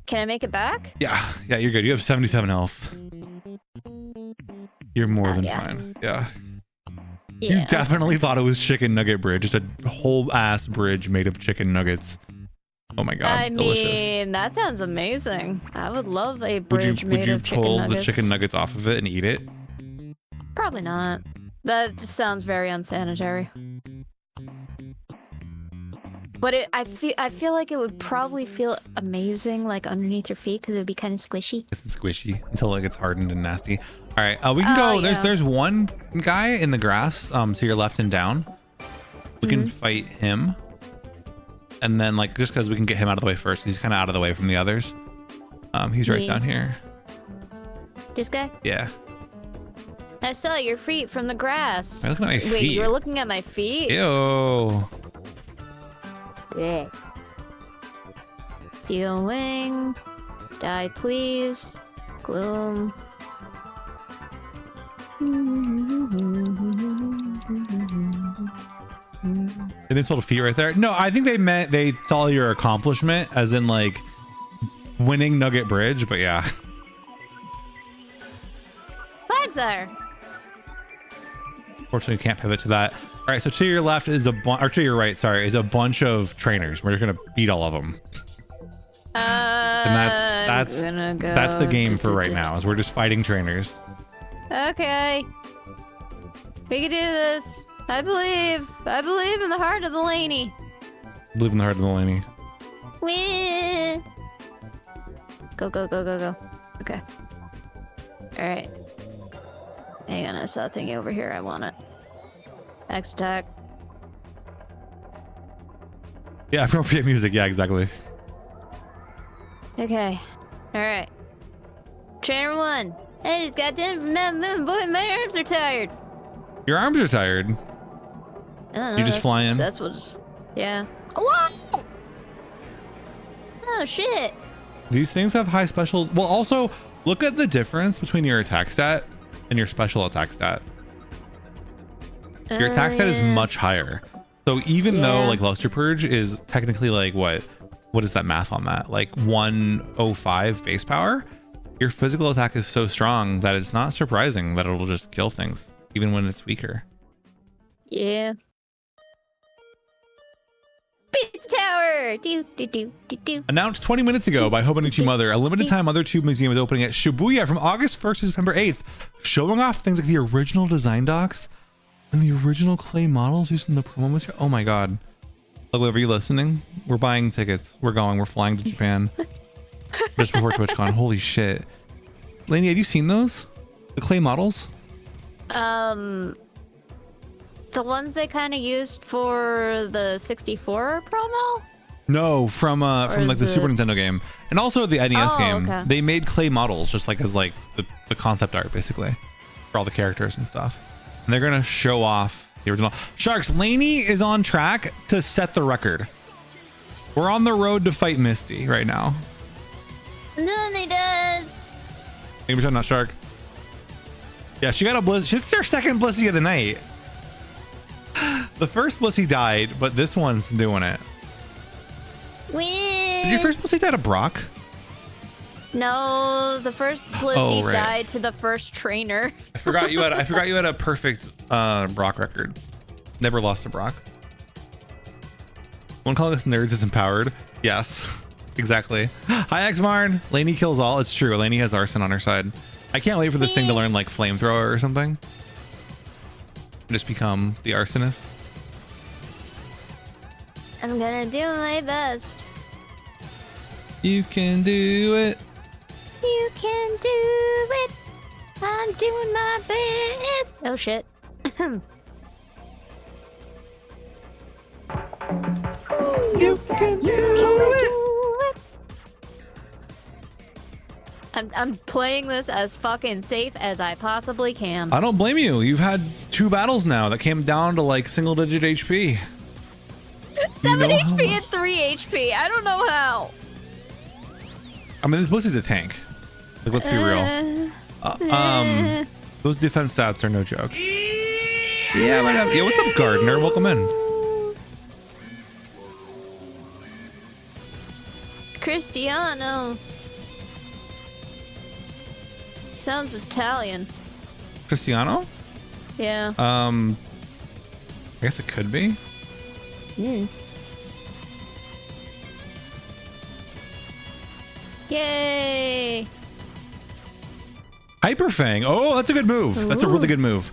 Can I make it back? Yeah, you're good. You have 77 health. You're more than fine. Yeah. You definitely thought it was chicken nugget bridge, just a whole ass bridge made of chicken nuggets. Oh my god, I delicious. mean, that sounds amazing. I would love a bridge made of chicken nuggets. Would you pull the chicken nuggets off of it and eat it? Probably not. That just sounds very unsanitary. But I feel like it would probably feel amazing, like underneath your feet, because it would be kind of squishy. It's squishy until it gets hardened and nasty. All right, we can go. There's one guy in the grass, to your left and down. We can fight him, and then like just because we can get him out of the way first, he's kind of out of the way from the others. He's right down here. This guy? Yeah. I saw your feet from the grass. I'm looking at my feet. Wait, you were looking at my feet? Ew. Yeah. Steel wing. Die, please. Gloom. Did they sort of feet right there? No, I think they meant they saw your accomplishment as in like winning Nugget Bridge, but yeah. Flagsar. Fortunately, you can't pivot to that. All right, so to your left is or to your right, sorry, is a bunch of trainers. We're just gonna beat all of them. And that's the game for right now. Is we're just fighting trainers. Okay. We can do this. I believe in the heart of the Laney. Believe in the heart of the Laney. Wee. Go. Okay. All right. Hang on, I saw a thing over here. I want it. X attack. Yeah, appropriate music. Yeah, exactly. Okay. All right. Trainer 1. I just got done from boy, my arms are tired. Your arms are tired. You just fly in? That's what's... Yeah. What? Oh, shit. These things have high special... Well, also, look at the difference between your attack stat and your special attack stat. Your attack stat is much higher. So even though, like, Luster Purge is technically, like, what is that math on that? Like 105 base power? Your physical attack is so strong that it's not surprising that it'll just kill things, even when it's weaker. Yeah. Beats Tower! Do. Announced 20 minutes ago by Hobonichi Mother, a limited time Mother Tube Museum is opening at Shibuya from August 1st to September 8th, showing off things like the original design docs and the original clay models used in the promo material. Oh my god. Look, are you listening? We're buying tickets. We're going. We're flying to Japan. Just before TwitchCon. Holy shit. Lainey, have you seen those? The clay models? The ones they kind of used for the 64 promo? No, from like the Super Nintendo game. And also the NES game. Okay. They made clay models just like as like the concept art basically for all the characters and stuff. And they're going to show off the original. Sharks, Lainey is on track to set the record. We're on the road to fight Misty right now. None he does. Maybe I'm not Shark. Yeah, she got a bliss. She's her second Blissey of the night. The first Blissey died, but this one's doing it. Did your first Blissey die to Brock? No, the first Blissey died to the first trainer. I forgot you had a perfect Brock record. Never lost to Brock. One calling us nerds is empowered. Yes, exactly. Hi, X-Marn. Lainey kills all. It's true. Lainey has arson on her side. I can't wait for this thing to learn like flamethrower or something. Just become the arsonist. I'm gonna do my best. You can do it. You can do it. I'm doing my best. Oh shit. You can do it. I'm playing this as fucking safe as I possibly can. I don't blame you. You've had 2 battles now that came down to like single digit HP. 7 HP and 3 HP. I don't know how. I mean, this Blissey's a tank. Like, let's be real. Those defense stats are no joke. Yeah, what's up, Gardner? Welcome in. Cristiano. Sounds Italian. Cristiano? Yeah. I guess it could be. Yay! Hyperfang. Oh, that's a good move. That's a really good move.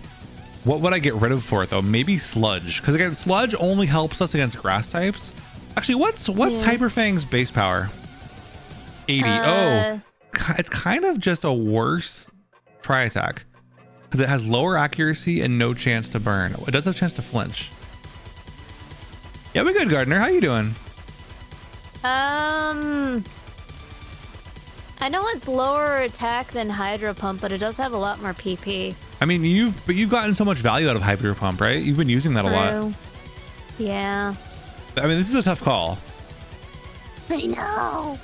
What would I get rid of for it though? Maybe Sludge, because again, Sludge only helps us against grass types. Actually, what's Hyperfang's base power? 80. It's kind of just a worse tri attack because it has lower accuracy and no chance to burn. It does have a chance to flinch. Yeah, we're good, Gardner. How you doing? I know it's lower attack than Hydro Pump, but it does have a lot more PP. I mean, you've gotten so much value out of Hyper Pump, right? You've been using that a lot. Yeah. I mean, this is a tough call. I know.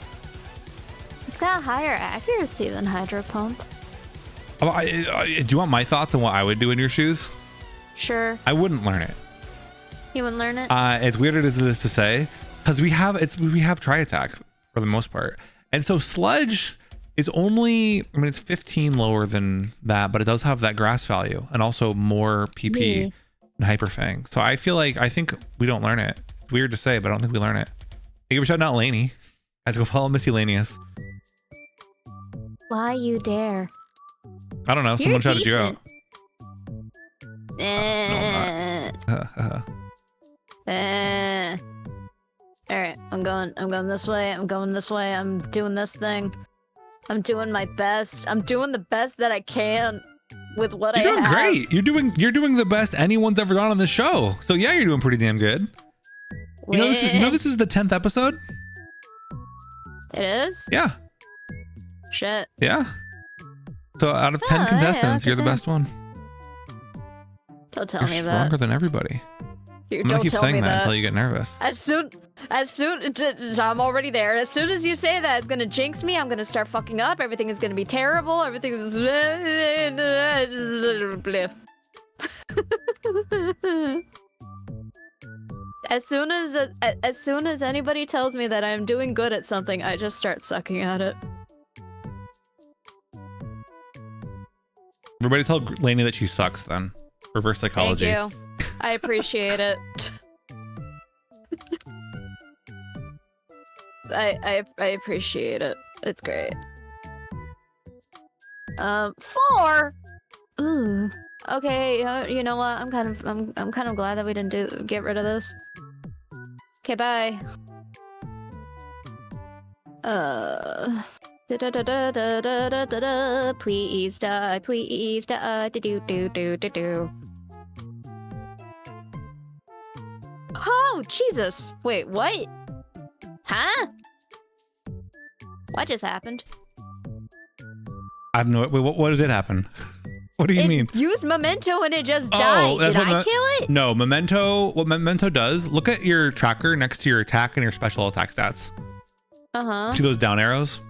It's got higher accuracy than Hydro Pump. Do you want my thoughts on what I would do in your shoes? Sure. I wouldn't learn it. You wouldn't learn it? As weird as it is to say, because we have tri attack for the most part. And so Sludge is only, I mean, it's 15 lower than that, but it does have that grass value and also more PP than Hyperfang. So I think we don't learn it. It's weird to say, but I don't think we learn it. Hey, give a shout out Laney. Guys, go follow missyLANIEous. Why you dare? I don't know. Someone shouted you out. All right, I'm going this way. I'm going this way. I'm doing this thing. I'm doing my best. I'm doing the best that I can with what I have. You're doing great. You're doing the best anyone's ever done on the show. So yeah, you're doing pretty damn good. You know this is the 10th episode? It is? Yeah. Shit. Yeah. So out of 10 contestants, you're the best one. Don't tell You're me that. Stronger than everybody. I'm gonna keep saying that until you get nervous. As soon, I'm already there. As soon as you say that, it's gonna jinx me. I'm gonna start fucking up. Everything is gonna be terrible. Everything is. As soon as anybody tells me that I'm doing good at something, I just start sucking at it. Everybody tell Lainey that she sucks then. Reverse psychology. Thank you. I appreciate it. I appreciate it. It's great. 4. Ooh. Okay. You know what? I'm kind of glad that we didn't get rid of this. Okay. Bye. Please die. Please die. Do. Oh, Jesus. Wait, what? Huh? What just happened? I have no. Wait, what did happen? What do you mean? Used Memento and it just died. Did I kill it? No, Memento. What Memento does? Look at your tracker next to your attack and your special attack stats. See those down arrows?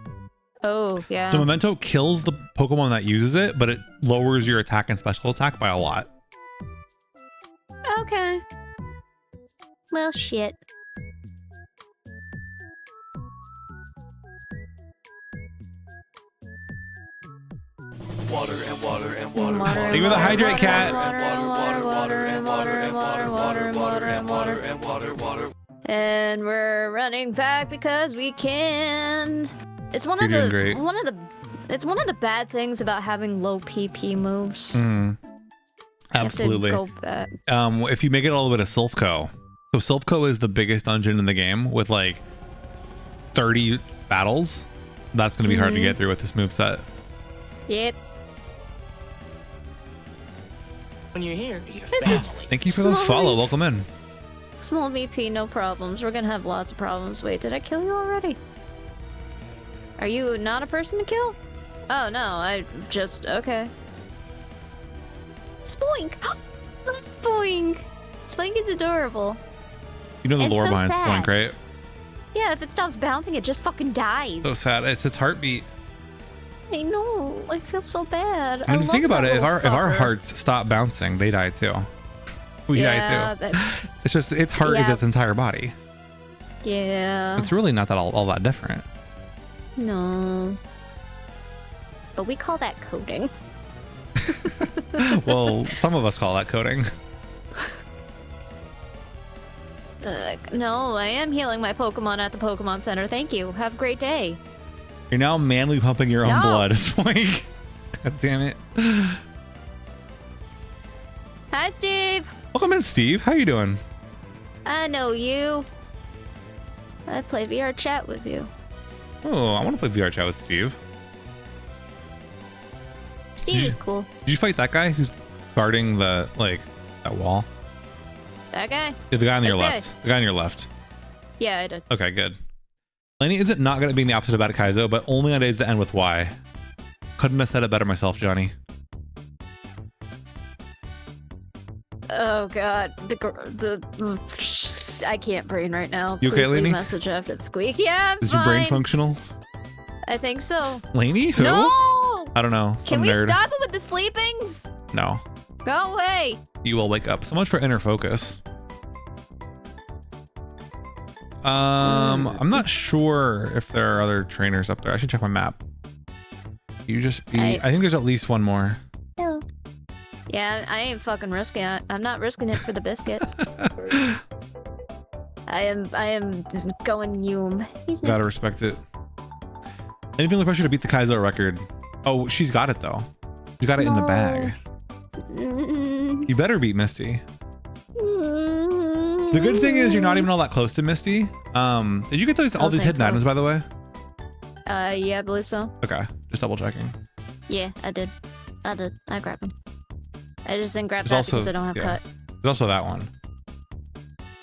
Oh, yeah. So Memento kills the Pokemon that uses it, but it lowers your attack and special attack by a lot. Okay. Well, shit. Water and water and water. Thank you for the hydrate, cat. And we're running back because we can. It's one of it's one of the bad things about having low PP moves. Absolutely. You have to go back. If you make it a little bit of Silphco. So Silphco is the biggest dungeon in the game with like 30 battles. That's going to be hard to get through with this moveset. Yep. When you're here, Thank you for the follow. Welcome in. Small VP, no problems. We're gonna have lots of problems. Wait, did I kill you already? Are you not a person to kill? Oh no, I just okay. Spoink! Love Spoink! Spoink is adorable. You know the It's lore so behind sad. Spoink, right? Yeah, if it stops bouncing, it just fucking dies. So sad. It's its heartbeat. I know. I feel so bad. I mean, love think about that it. If our little fucker. hearts stop bouncing, they die too. We die too. It's just its heart is its entire body. Yeah. It's really not that all that different. No. But we call that coding. Well, some of us call that coding. No, I am healing my Pokemon at the Pokemon Center. Thank you. Have a great day. You're now manly pumping your own blood. It's like, God damn it. Hi, Steve. Welcome in, Steve. How you doing? I know you. I play VR chat with you. Oh, I want to play VR chat with Steve. Steve is cool. Did you fight that guy who's guarding the, like, that wall? That guy? Yeah, the guy on your This guy? left. The guy on your left. Yeah, I did. Okay, good. Laney, is it not going to be the opposite about Kaizo, but only on days that end with Y? Couldn't have said it better myself, Johnny. Oh god, I can't brain right now. You okay, Please leave Lainey? a message after the squeak. Yeah, I'm Is fine. your brain functional? I think so. Laney? Who? No! I don't know. Can Some we nerd. stop it with the sleepings? No. Go away. You will wake up. So much for inner focus. I'm not sure if there are other trainers up there. I should check my map. You just be... I think there's at least one more. Hello. Yeah, I ain't fucking risking it. I'm not risking it for the biscuit. I am just going Yum. Gotta respect it. Anything like pressure to beat the Kaizo record. Oh, she's got it though. She got it in the bag. You better beat Misty. The good thing is you're not even all that close to Misty. Did you get all these hidden items, by the way? Yeah, I believe so. Okay, just double checking. Yeah, I did. I grabbed them. I just didn't grab There's that also, because I don't have cut. There's also that one.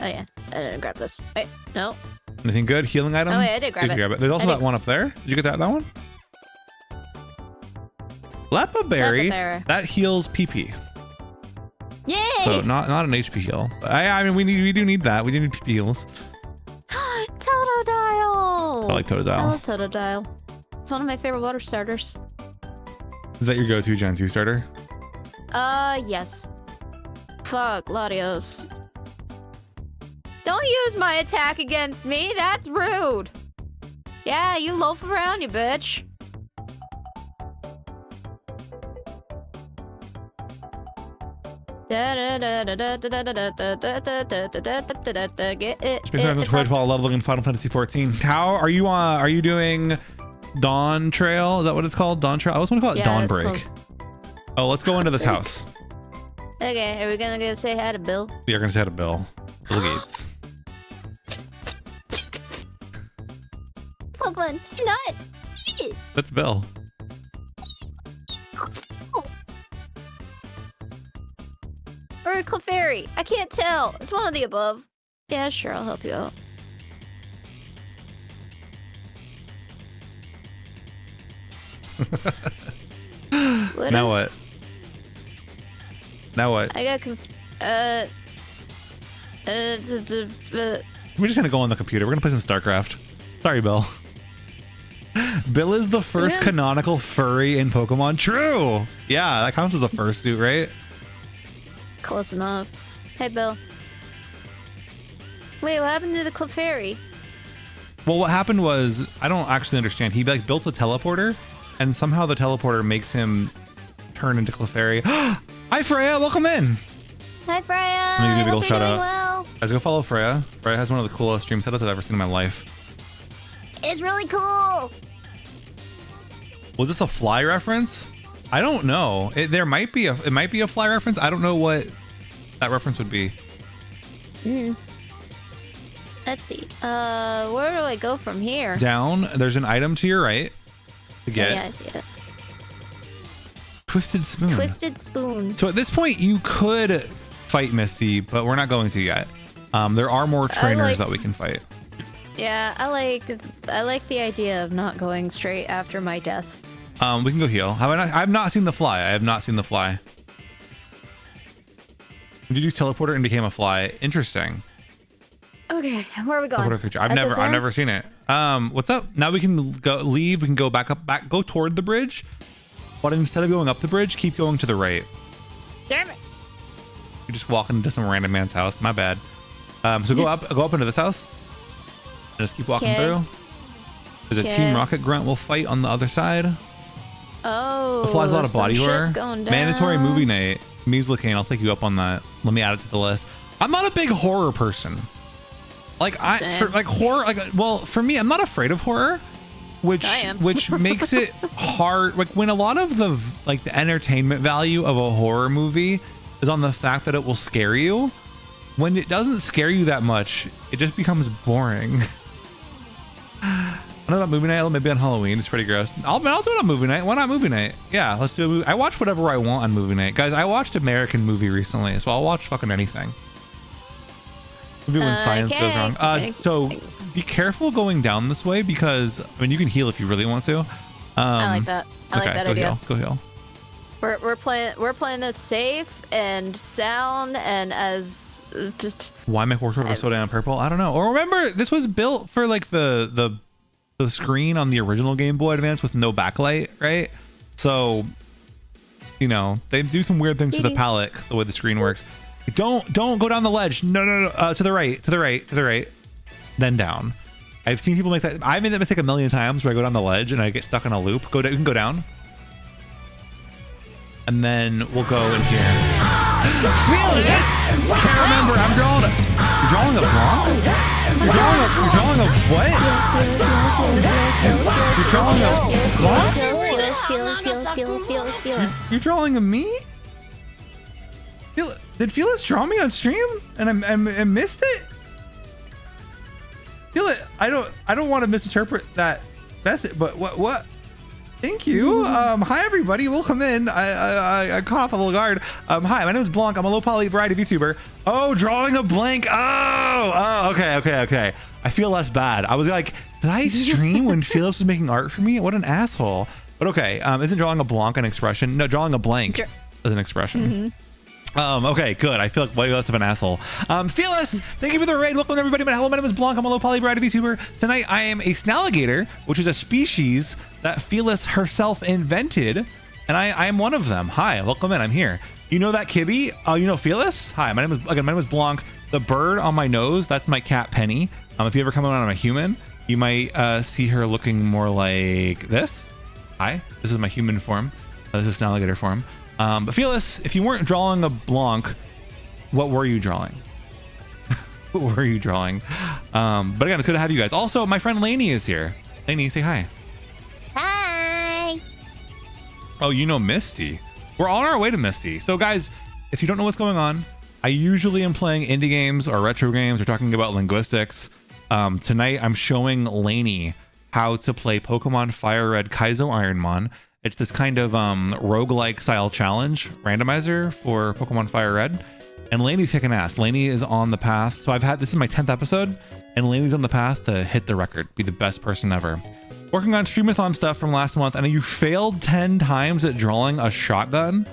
Oh yeah, I didn't grab this. Wait, no. Anything good? Healing item? Oh wait, I did grab it. There's also that one up there. Did you get that one? Lepa Berry. That heals PP. Yay! So not an HP heal. I mean we do need that. We do need PP heals. Totodile! I like Totodile. I love Totodile. It's one of my favorite water starters. Is that your go-to Gen 2 starter? Yes. Fuck, Latios. Don't use my attack against me, that's rude. Yeah, you loaf around, you bitch. Speaking of the Twitch while leveling in Final Fantasy 14, how are you? Are you doing Dawn Trail? Is that what it's called? Dawn Trail? I always want to call it Dawn Break. Oh, let's go into this house. Okay, are we gonna go say hi to Bill? We are gonna say hi to Bill. Bill Gates. Pokemon, you're not. Shit. That's Bill. Or Clefairy. I can't tell. It's one of the above. Yeah, sure, I'll help you out. Now what? Now what? I got We're just gonna go on the computer. We're gonna play some StarCraft. Sorry, Bill. Bill is the first canonical furry in Pokemon. True. Yeah, that counts as a fursuit, right? Close enough. Hey, Bill. Wait, what happened to the Clefairy? Well, what happened was, I don't actually understand. He like built a teleporter, and somehow the teleporter makes him turn into Clefairy. Hi, Freya. Welcome in. Hi, Freya. Let me give you a big ol' Hope you're shout doing out. well. Guys, go follow Freya. Freya has one of the coolest stream setups I've ever seen in my life. It's really cool. Was this a Fly reference? I don't know. It might be a Fly reference. I don't know what that reference would be. Let's see. Where do I go from here? Down. There's an item to your right to get. Yeah, I see it. Twisted Spoon. Twisted Spoon. So at this point, you could fight Misty, but we're not going to yet. There are more trainers that we can fight. Yeah, I like the idea of not going straight after my death. We can go heal. I've not seen the fly. I have not seen the fly. Did you use teleporter and became a fly? Interesting. Okay, where are we going? I've never seen it. What's up? Now we can leave. We can go go toward the bridge. But instead of going up the bridge, keep going to the right. Damn it. You're just walking into some random man's house. My bad. So go up into this house. And just keep walking through. There's a Team Rocket grunt will fight on the other side. Oh. The fly's a lot of body horror. Mandatory movie night. missyLANIEous, I'll take you up on that. Let me add it to the list. I'm not a big horror person. Like for me, I'm not afraid of horror, which makes it hard. Like when a lot of the entertainment value of a horror movie is on the fact that it will scare you. When it doesn't scare you that much, it just becomes boring. I don't know about movie night. Maybe on Halloween. It's pretty gross. I'll do it on movie night. Why not movie night? Yeah, let's do a movie. I watch whatever I want on movie night. Guys, I watched American movie recently, so I'll watch fucking anything. Maybe when science goes wrong. So be careful going down this way because, I mean, you can heal if you really want to. I like that. I like that idea. Go heal. We're playing this safe and sound and as why make Warfare so damn purple? I don't know. Or remember, this was built for like the screen on the original Game Boy Advance with no backlight, right? So, you know, they do some weird things to the palette the way the screen works. Don't go down the ledge. No. To the right. Then down. I've seen people make that. I made that mistake a million times where I go down the ledge and I get stuck in a loop. You can go down. And then we'll go in here. Feel this! Can't remember. I'm drawing a blawnk? You're drawing a what? You're drawing a blawnk? You're drawing a me? Did Felix draw me on stream and I missed it? Feel it. I don't want to misinterpret that message, but what? Thank you. Hi everybody, welcome in. I caught off a little guard. Hi, my name is blawnk. I'm a low poly variety VTuber. Oh, drawing a blank. Oh, okay. I feel less bad. I was like, did I stream when Felix was making art for me? What an asshole. But okay, isn't drawing a blawnk an expression? No, drawing a blank is an expression. Okay, good. I feel like way less of an asshole. Fearless, thank you for the raid. Welcome everybody. Hello, my name is blawnk. I'm a low poly variety VTuber. Tonight I am a snalligator, which is a species that Fearless herself invented, and I am one of them. Hi, welcome in. I'm here. You know that Kibby? You know Fearless? Hi, my name is blawnk. The bird on my nose, that's my cat Penny. If you ever come around on a human, you might see her looking more like this. Hi, this is my human form. This is snalligator form. But Fearless, if you weren't drawing a blawnk, what were you drawing? What were you drawing? But again, it's good to have you guys. Also, my friend Lainey is here. Lainey, say hi. Hi. Oh, you know Misty. We're on our way to Misty. So guys, if you don't know what's going on, I usually am playing indie games or retro games or talking about linguistics. Tonight, I'm showing Lainey how to play Pokemon Fire Red Kaizo Ironmon. It's this kind of roguelike style challenge randomizer for Pokemon Fire Red. And Lainey's kicking ass. Lainey is on the path. So this is my 10th episode, and Lainey's on the path to hit the record, be the best person ever. Working on Streamathon stuff from last month, and you failed 10 times at drawing a shotgun.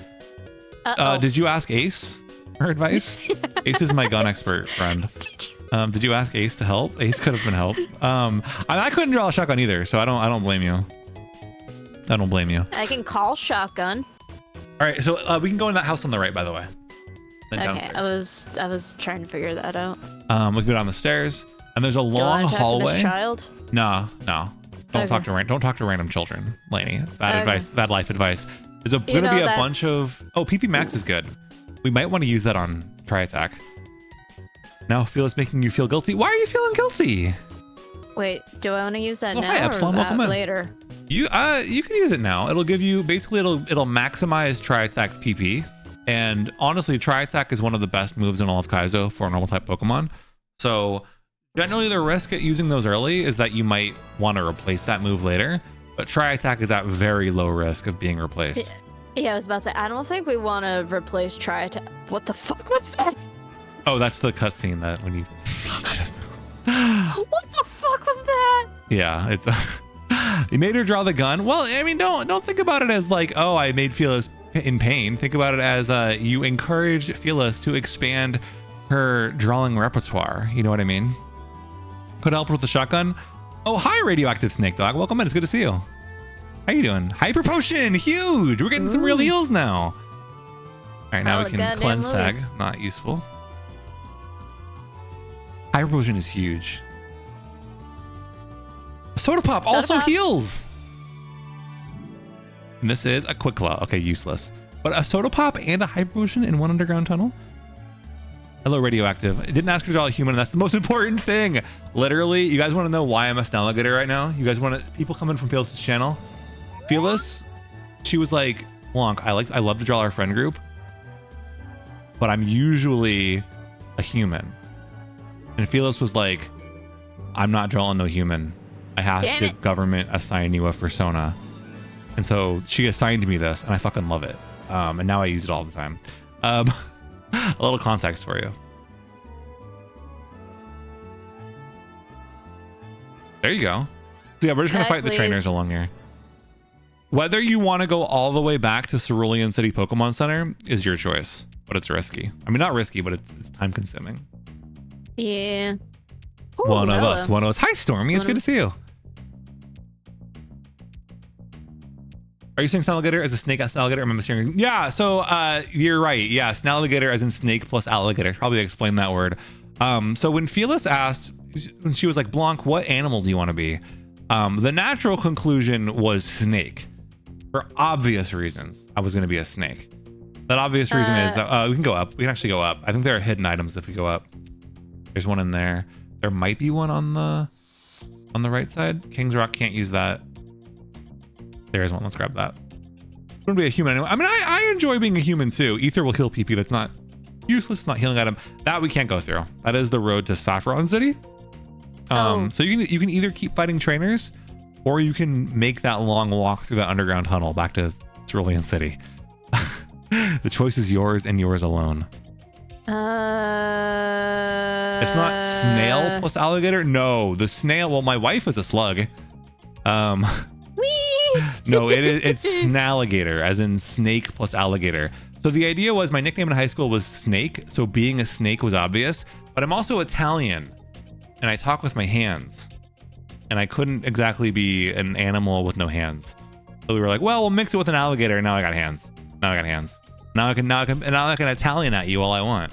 Did you ask Ace for advice? Ace is my gun expert friend. Did you ask Ace to help? Ace could have been help. I couldn't draw a shotgun either, so I don't blame you. I don't blame you. I can call shotgun. All right, so we can go in that house on the right, by the way. Then okay, I was trying to figure that out. We go down the stairs, and there's a long hallway. To this child? No. Don't talk to random children, Lainey. Bad advice. Bad life advice. There's gonna be a bunch of. Oh, PP Max is good. We might want to use that on Try Attack. Now, Fearless making you feel guilty. Why are you feeling guilty? Wait, do I want to use that now hi, Epsilon, or later? You can use it now. It'll give you basically it'll maximize Try Attack's PP. And honestly, Try Attack is one of the best moves in all of Kaizo for normal type Pokemon. So generally the risk at using those early is that you might want to replace that move later. But Try Attack is at very low risk of being replaced. Yeah, I was about to say, I don't think we want to replace Try Attack. What the fuck was that? Oh, that's the cutscene that when you... What the fuck was that? Yeah, it's... You made her draw the gun. Well, I mean, don't think about it as like, oh, I made Fearless in pain. Think about it as you encourage Fearless to expand her drawing repertoire. You know what I mean? Could help with the shotgun. Oh, hi, radioactive snake dog. Welcome in. It's good to see you. How you doing? Hyper potion, huge. We're getting some real heals now. All right, now we can cleanse tag. Not useful. Hyper potion is huge. Soda pop also heals. And this is a quick claw. Okay, useless. But a soda pop and a hyper potion in one underground tunnel. Hello, radioactive. I didn't ask her to draw a human, and that's the most important thing. Literally, you guys want to know why I'm a Snalligator right now? You guys want to, people coming from Fearless's channel? Fearless, she was like, blawnk, I love to draw our friend group, but I'm usually a human. And Fearless was like, I'm not drawing no human. I have to government assign you a persona. And so she assigned me this, and I fucking love it. And now I use it all the time. A little context for you. There you go. So yeah, we're just gonna fight the trainers along here. Whether you want to go all the way back to Cerulean City Pokemon Center is your choice, but it's risky. I mean, not risky, but it's time consuming. Yeah. Ooh, one of us. Hi, Stormy. It's good to see you. Are you saying Snalligator as a snake alligator? Am I mishearing? Yeah, so you're right. Yeah, Snalligator as in snake plus alligator. Probably explain that word. So when Fearless asked, when she was like, blawnk, what animal do you want to be? The natural conclusion was snake. For obvious reasons, I was going to be a snake. That obvious reason is that we can go up. We can actually go up. I think there are hidden items if we go up. There's one in there. There might be one on the right side. King's Rock can't use that. There is one. Let's grab that. I'm gonna be a human anyway. I mean, I enjoy being a human too. Ether will heal PP. That's not useless. It's not healing item. That we can't go through. That is the road to Saffron City. So you can either keep fighting trainers, or you can make that long walk through that underground tunnel back to Cerulean City. The choice is yours and yours alone. It's not snail plus alligator. No, the snail. Well, my wife is a slug. No, it's Snalligator, as in snake plus alligator. So the idea was my nickname in high school was Snake, so being a snake was obvious, but I'm also Italian, and I talk with my hands, and I couldn't exactly be an animal with no hands. So we were like, well, we'll mix it with an alligator, and now I got hands. Now I can Italian at you all I want.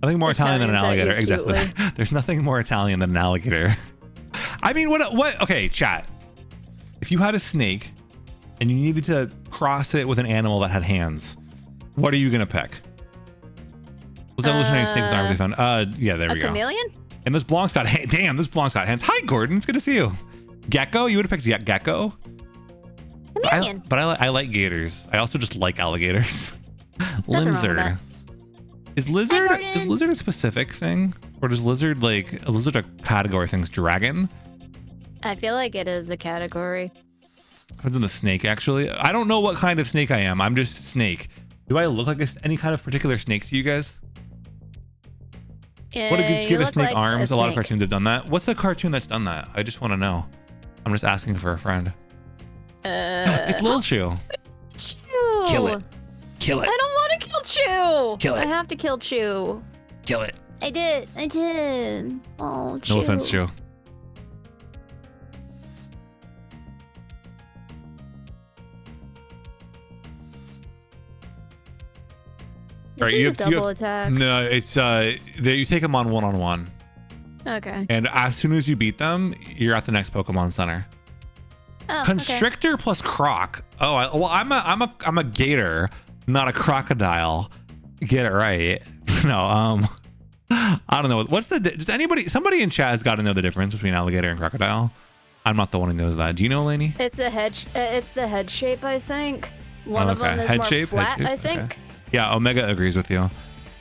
Nothing more Italian than an alligator. Exactly. There's nothing more Italian than an alligator. I mean, what? Okay, chat. If you had a snake and you needed to cross it with an animal that had hands, what are you gonna pick? What's evolutionary snakes and arms I found? Yeah, there we go. A chameleon? And this blank's got damn, this blank's got hands. Hi, Gordon. It's good to see you. Gecko? You would have picked gecko? Chameleon. But I like gators. I also just like alligators. Lizard. Is lizard a specific thing, or is lizard like a lizard a category things? Dragon. I feel like it is a category. Depends on the snake, actually. I don't know what kind of snake I am. I'm just snake. Do I look like any kind of particular snake to you guys? Yeah, what did you give a snake like arms? A lot of cartoons have done that. What's the cartoon that's done that? I just want to know. I'm just asking for a friend. It's Lil Chew. Chew. Kill it. Kill it. I don't want to kill Chew. Kill it. I have to kill Chew. Kill it. I did. Oh, Chew. No offense, Chew. This is a double attack. No, it's you take them on one-on-one. Okay. And as soon as you beat them, you're at the next Pokemon Center. Oh, Constrictor plus Croc. Oh, well, I'm a gator, not a crocodile. Get it right. No, I don't know. What's the? Somebody in chat has got to know the difference between alligator and crocodile. I'm not the one who knows that. Do you know, Lainey? It's the head. It's the head shape, I think. One of them is head more shape, flat, head shape? I think. Okay. Yeah, Omega agrees with you.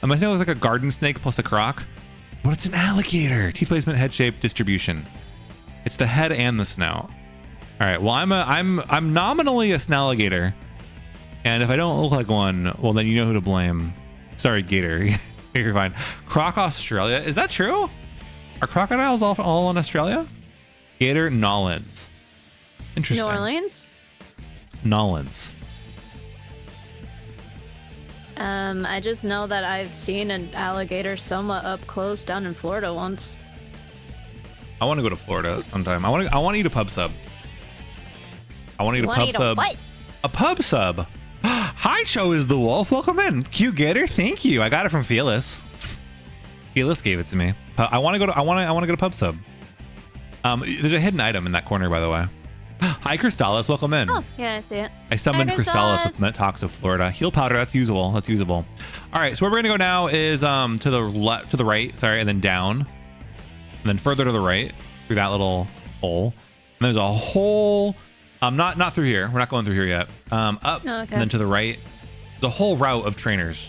Am I saying it looks like a garden snake plus a croc? But it's an alligator. Teeth placement, head shape, distribution. It's the head and the snout. All right. Well, I'm nominally a snalligator, and if I don't look like one, well, then you know who to blame. Sorry, gator. You're fine. Croc Australia. Is that true? Are crocodiles all in Australia? Gator Nolans. Interesting. New Orleans? Nolans. I just know that I've seen an alligator somewhat up close down in Florida once. I want to go to Florida sometime. I want to eat a pub sub. I want to eat a pub sub. What? A pub sub. Hi, Cho is the wolf. Welcome in. Cute getter. Thank you. I got it from Fearless. Fearless gave it to me. I want to go to pub sub. There's a hidden item in that corner, by the way. Hi, Crystallis. Welcome in. Oh, yeah, I see it. I summoned Hi, Crystallis with Crystallis. Metox of Florida. Heal powder. That's usable. That's usable. All right. So where we're gonna go now is to the left, to the right. Sorry, and then down, and then further to the right through that little hole. And there's a whole. Not through here. We're not going through here yet. Up Okay. and then to the right. The whole route of trainers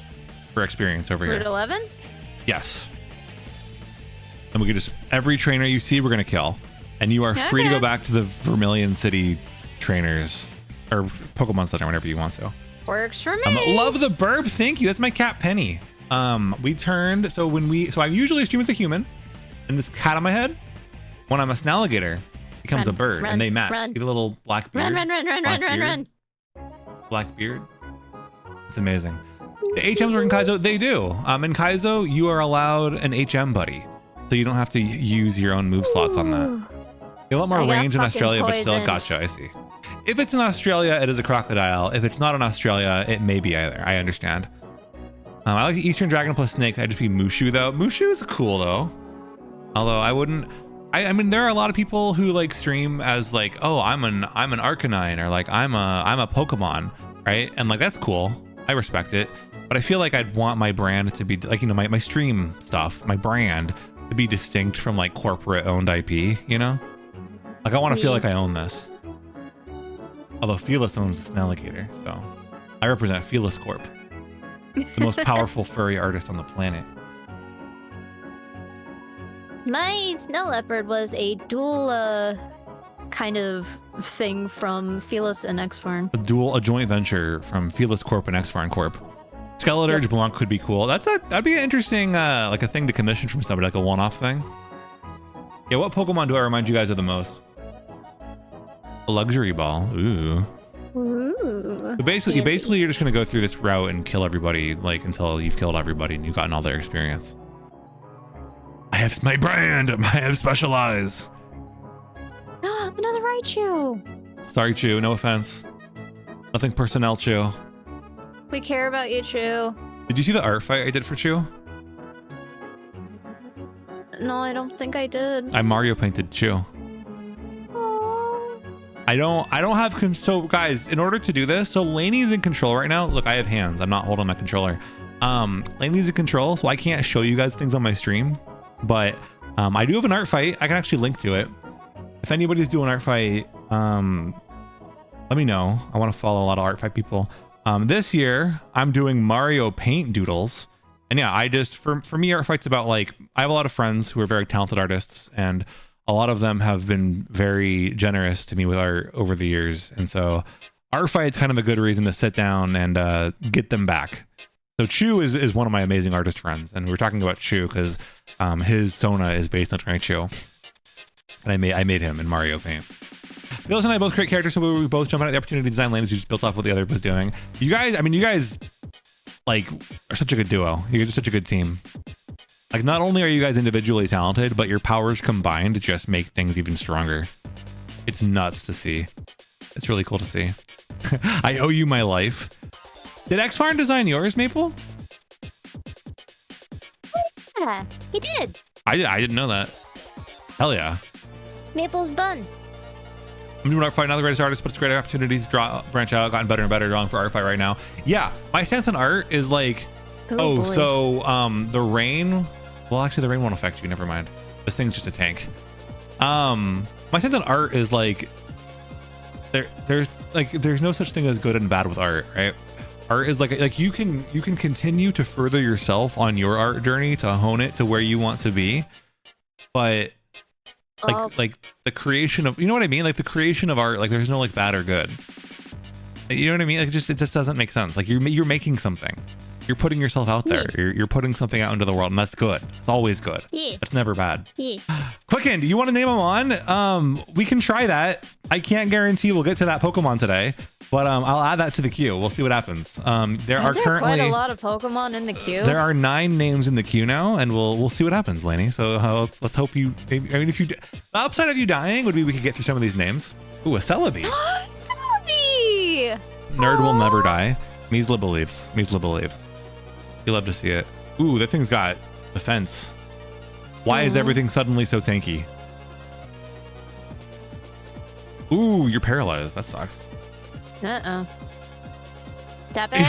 for experience over Route here. 11? Yes. And we can just every trainer you see, we're gonna kill, and you are free to Okay. go back to the Vermilion City trainers or Pokemon Center whenever you want to. Works for me. Love the burp. Thank you. That's my cat Penny. We turned so I usually stream as a human, and this cat on my head. When I'm a Snalligator, becomes a bird, and they match. Run. See the little black beard. Run. Black beard. It's amazing. The HMs work in Kaizo. They do. In Kaizo, you are allowed an HM buddy, so you don't have to use your own move slots on that. You have a lot more I got range in fucking Australia, but still, poisoned. gotcha. I see. If it's in Australia, it is a crocodile. If it's not in Australia, it may be either. I understand. I like the Eastern Dragon plus Snake. I'd just be Mushu though. Mushu is cool though. Although I wouldn't. I mean, there are a lot of people who like stream as like, oh, I'm an Arcanine, or like I'm a Pokemon, right? And like that's cool. I respect it. But I feel like I'd want my brand to be like, you know, my stream stuff, my brand to be distinct from like corporate owned IP, you know? Like I want to feel like I own this. Although Fearless owns the Snalligator, so I represent Fearless Corp, the most powerful furry artist on the planet. My snow leopard was a dual kind of thing from Felis and X-Farn. A joint venture from Fearless Corp and X-Farn Corp. Skeletor Blawnk could be cool. That'd be an interesting like a thing to commission from somebody, like a one-off thing. Yeah, what Pokemon do I remind you guys of the most? A luxury ball. Ooh. Ooh. So basically, you're just gonna go through this route and kill everybody, like until you've killed everybody and you've gotten all their experience. I have my brand. I have specialize. Another Raichu. Sorry, Chew. No offense. Nothing personnel, Chew. We care about you, Chew. Did you see the art fight I did for Chew? No, I don't think I did. I Mario painted Chew. Aww. I don't have so guys, in order to do this, so Laney's in control right now. Look, I have hands. I'm not holding my controller. Laney's in control, so I can't show you guys things on my stream. But I do have an art fight. I can actually link to it. If anybody's doing art fight, let me know. I want to follow a lot of art fight people. This year I'm doing Mario paint doodles. And yeah, I just for me, art fight's about like, I have a lot of friends who are very talented artists, and a lot of them have been very generous to me with art over the years. And so art fight's kind of a good reason to sit down and get them back. So Chew is one of my amazing artist friends, and we're talking about Chew because his Sona is based on Raichu, and I made him in Mario Paint. Phyllis and I both create characters, so we both jump out at the opportunity to design lanes. We just built off what the other was doing. You guys like are such a good duo. You guys are such a good team. Like, not only are you guys individually talented, but your powers combined just make things even stronger. It's nuts to see. It's really cool to see. I owe you my life. Did X-Farn design yours, Maple? Yeah, he did. I didn't know that. Hell yeah. Maple's bun. I'm doing art fight, not the greatest artist, but it's a great opportunity to branch out, gotten better and better drawing for art fight right now. Yeah, my stance on art is like, boy. so the rain, well, actually the rain won't affect you, never mind. This thing's just a tank. My stance on art is like, there's no such thing as good and bad with art, right? Art is like you can continue to further yourself on your art journey to hone it to where you want to be, but like the creation of, you know what I mean? Like the creation of art, like there's no like bad or good. You know what I mean? Like it just doesn't make sense. Like you're making something. You're putting yourself out there. You're putting something out into the world, and that's good. It's always good. Yeah. It's never bad. Yeah. Quicken, do you want to name them on? We can try that. I can't guarantee we'll get to that Pokemon today. But I'll add that to the queue. We'll see what happens. There are there currently quite a lot of Pokemon in the queue. there are 9 names in the queue now, and we'll see what happens, Lainey. So let's hope you. Maybe, I mean, if you the upside of you dying would be we could get through some of these names. Ooh, a Celebi. Celebi! Nerd will never die. Measla believes. Measla believes. You love to see it. Ooh, that thing's got defense. Why is everything suddenly so tanky? Ooh, you're paralyzed. That sucks. Stop it.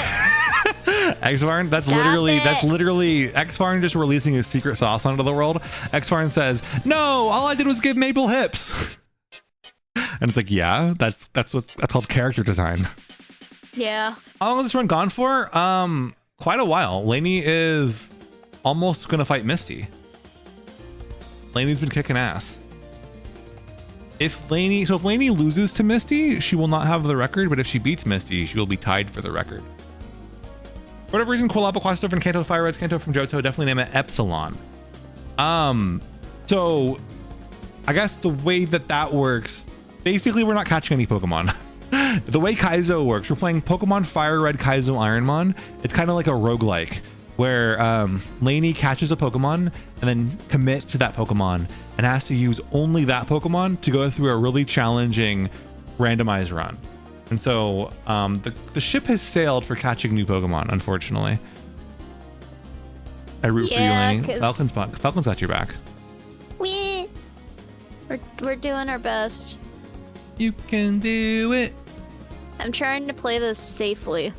Xvarn, that's literally Xvarn just releasing his secret sauce onto the world. Xvarn says, "No, all I did was give Maple hips." And it's like, yeah, that's called character design. Yeah. How long has this run gone for? Quite a while. Lainey is almost gonna fight Misty. Lainey's been kicking ass. If Lainey loses to Misty, she will not have the record, but if she beats Misty, she will be tied for the record. For whatever reason, Cool Lava Quest from Kanto, Fire Red's Kanto from Johto, definitely name it Epsilon. So I guess the way that works, basically we're not catching any Pokemon. The way Kaizo works, we're playing Pokemon Fire Red Kaizo Ironmon. It's kind of like a roguelike where Lainey catches a Pokemon and then commits to that Pokemon and has to use only that Pokemon to go through a really challenging randomized run. And so the ship has sailed for catching new Pokemon, unfortunately. I root for you, Lainey. Falcon's got your back. We're doing our best. You can do it. I'm trying to play this safely.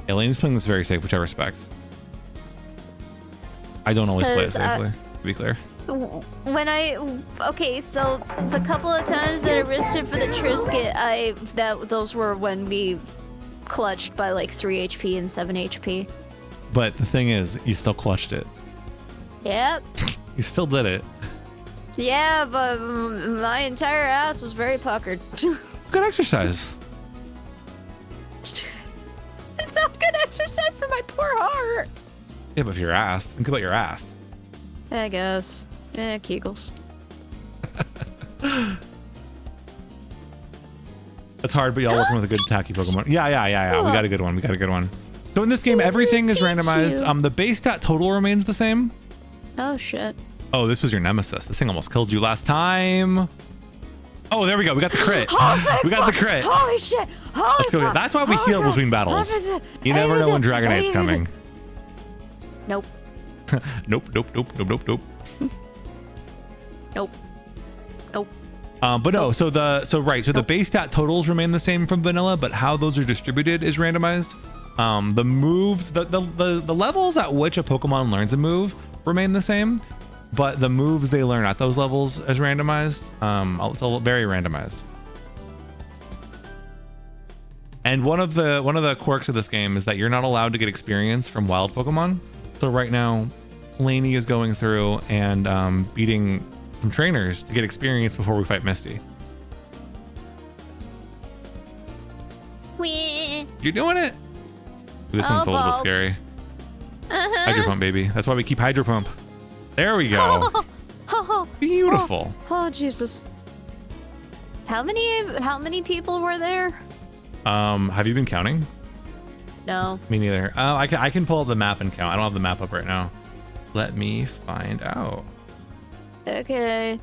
Yeah, Lainey's playing this very safe, which I respect. I don't always play it safely, to be clear. Okay, so the couple of times that I risked it for the Trisket, those were when we clutched by like 3 HP and 7 HP. But the thing is, you still clutched it. Yep. You still did it. Yeah, but my entire ass was very puckered. Good exercise. It's not good exercise for my poor heart. Yeah, but for your ass. Think about your ass. I guess. Kegels. That's hard, but y'all working with a good tacky Pokemon. Yeah. We got a good one. So in this game, everything is randomized. The base stat total remains the same. Oh, shit. Oh, this was your nemesis. This thing almost killed you last time. Oh, there we go. We got the crit. We got the crit. Holy shit. Let's go. That's why we heal between battles. You never know when Dragonite's coming. Nope. Nope. But no, so the base stat totals remain the same from vanilla, but how those are distributed is randomized. The moves, the levels at which a Pokemon learns a move remain the same, but the moves they learn at those levels is randomized. It's very randomized. And one of the quirks of this game is that you're not allowed to get experience from wild Pokemon. So right now, Lainey is going through and beating some trainers to get experience before we fight Misty. You're doing it. This one's a little scary. Hydro Pump, baby. That's why we keep Hydro Pump. There we go. Beautiful. Oh, Jesus. How many people were there? Have you been counting? No. Me neither. I can pull up the map and count. I don't have the map up right now. Let me find out. Okay.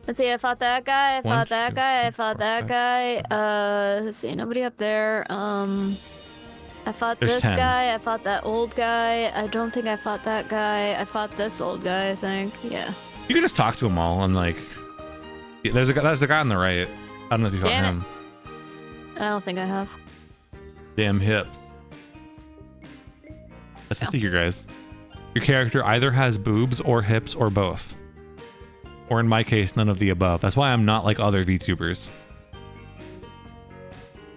Let's see. I fought that guy. I fought that guy. Let's see. Nobody up there. I fought this guy. I fought that old guy. I don't think I fought that guy. I fought this old guy, I think. Yeah. You can just talk to them all and like. There's a guy on the right. I don't know if you fought him. I don't think I have. Damn hips. That's the secret, guys. Your character either has boobs or hips or both. Or in my case, none of the above. That's why I'm not like other VTubers.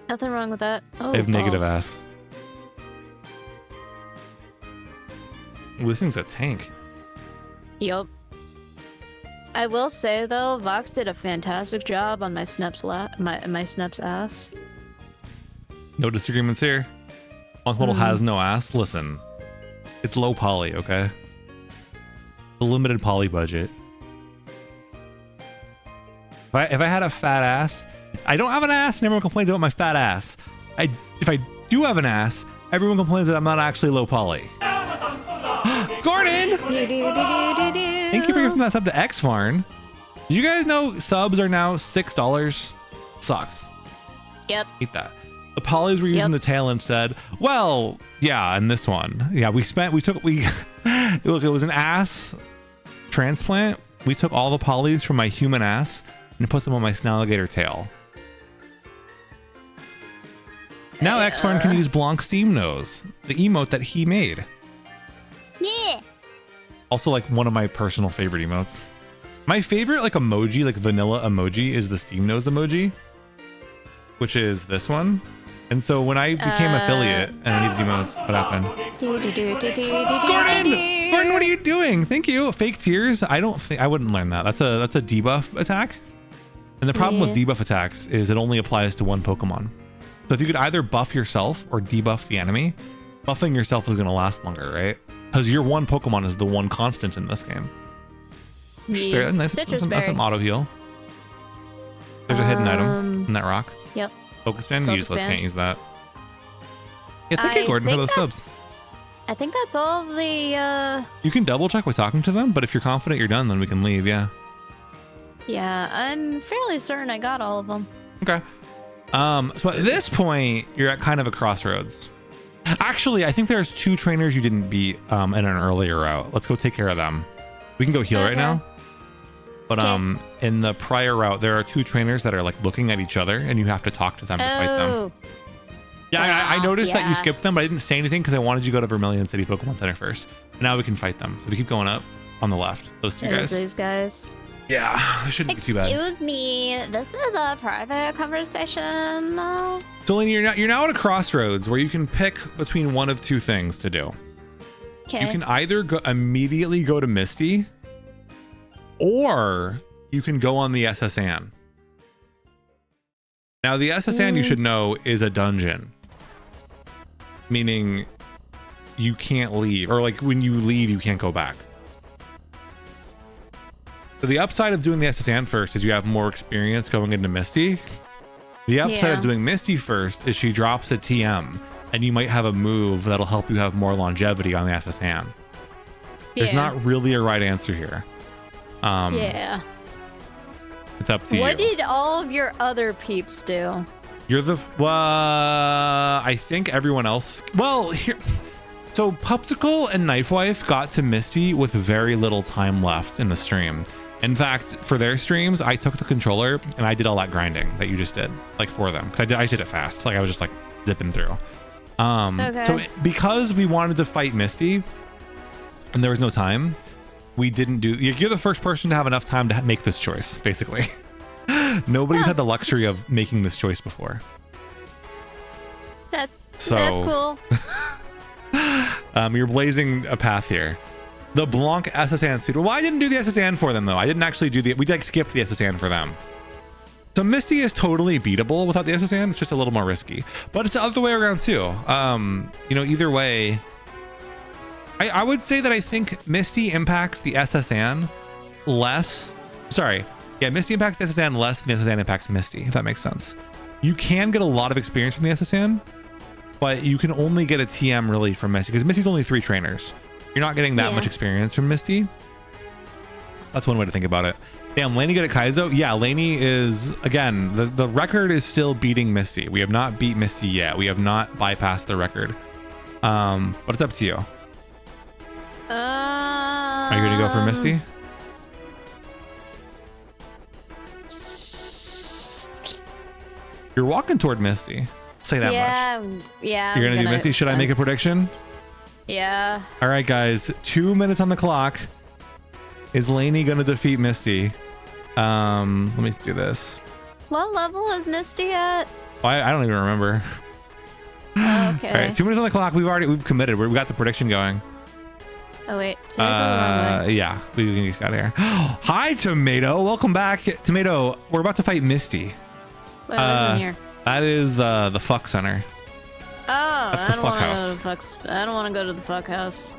Nothing wrong with that. Oh, they have negative ass. Ooh, this thing's a tank. Yup. I will say though, Vox did a fantastic job on my Snep's ass. No disagreements here. Model has no ass. Listen, it's low poly, okay? The limited poly budget. If I had a fat ass, I don't have an ass and everyone complains about my fat ass. if I do have an ass, everyone complains that I'm not actually low poly. Gordon! Thank you for giving that sub to Xfarn. Do you guys know subs are now $6? Sucks. Yep. Hate that. The polys were using the tail instead. Well, yeah, in this one. Yeah, it was an ass transplant. We took all the polys from my human ass and put them on my snalligator tail. Now Xfarn can use blawnk steam nose, the emote that he made. Yeah. Also, like, one of my personal favorite emotes. My favorite, like, emoji, like vanilla emoji, is the steam nose emoji, which is this one. And so when I became affiliate and I needed emotes, what happened? Gordon, what are you doing? Thank you. Fake tears. I wouldn't learn that. That's a debuff attack. And the problem with debuff attacks is it only applies to one Pokemon. So if you could either buff yourself or debuff the enemy, buffing yourself is going to last longer, right? Because your one Pokemon is the one constant in this game. Yeah. Nice. That's an auto heal. There's a hidden item in that rock. Yep. Focus band, Focus useless. band. Can't use that. Yeah, thank you, Gordon, for those subs. I think that's all of the. You can double check by talking to them, but if you're confident you're done, then we can leave. Yeah. Yeah, I'm fairly certain I got all of them. Okay. So at this point, you're at kind of a crossroads. Actually, I think there's 2 trainers you didn't beat in an earlier route. Let's go take care of them. We can go heal right now. But in the prior route, there are 2 trainers that are like looking at each other, and you have to talk to them to fight them. Yeah, I noticed that you skipped them, but I didn't say anything because I wanted you to go to Vermilion City Pokemon Center first. And now we can fight them. So we keep going up on the left. Those 2 guys. Those guys. Yeah, it shouldn't be too bad. Excuse me, this is a private conversation. So Lainey, you're now at a crossroads where you can pick between one of 2 things to do. Okay. You can either immediately go to Misty, or you can go on the SSN. Now the SSN, you should know, is a dungeon, meaning you can't leave, or like when you leave, you can't go back. So the upside of doing the SSN first is you have more experience going into Misty. The upside of doing Misty first is she drops a TM, and you might have a move that'll help you have more longevity on the SSN. There's not really a right answer here. Yeah. It's up to you. What did all of your other peeps do? You're the I think everyone else. Well, here. So Pupsicle and Knifewife got to Misty with very little time left in the stream. In fact, for their streams, I took the controller and I did all that grinding that you just did, like for them, because I did it fast. Like I was just like zipping through. So because we wanted to fight Misty, and there was no time, we didn't do. You're the first person to have enough time to make this choice, basically. Nobody's had the luxury of making this choice before. That's cool. You're blazing a path here. The blawnk SSN speed. Well, I didn't do the SSN for them though. I didn't actually do we like skipped the SSN for them. So Misty is totally beatable without the SSN. It's just a little more risky, but it's the other way around too. You know, either way, I would say that I think Misty impacts the SSN less. Sorry. Yeah, Misty impacts the SSN less than the SSN impacts Misty, if that makes sense. You can get a lot of experience from the SSN, but you can only get a TM really from Misty because Misty's only 3 trainers. You're not getting that much experience from Misty. That's one way to think about it. Damn, Lainey good at Kaizo? Yeah, Lainey is, again, the record is still beating Misty. We have not beat Misty yet. We have not bypassed the record. But it's up to you. Are you going to go for Misty? You're walking toward Misty. I'll say that much. Yeah. You're going to do Misty? Should I make a prediction? Yeah. All right, guys. 2 minutes on the clock. Is Lainey going to defeat Misty? Let me do this. What level is Misty at? I don't even remember. Okay. All right, 2 minutes on the clock. We've committed. We've got the prediction going. Oh wait. So yeah, we can get out of here. Hi, Tomato. Welcome back, Tomato. We're about to fight Misty. What was in here? That is the fuck center. Oh, That's the fuck house. I don't want to go to the fuck house.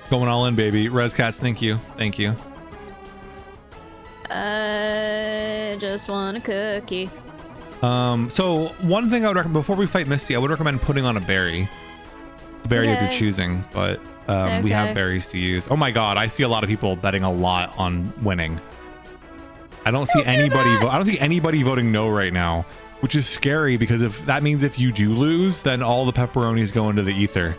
Going all in, baby. Rescats, thank you. Thank you. I just want a cookie. So one thing I would recommend before we fight Misty, I would recommend putting on a berry. A berry of your choosing, but we have berries to use. Oh my god, I see a lot of people betting a lot on winning. I don't see anybody I don't see anybody voting no right now, which is scary because if that means if you do lose, then all the pepperonis go into the ether.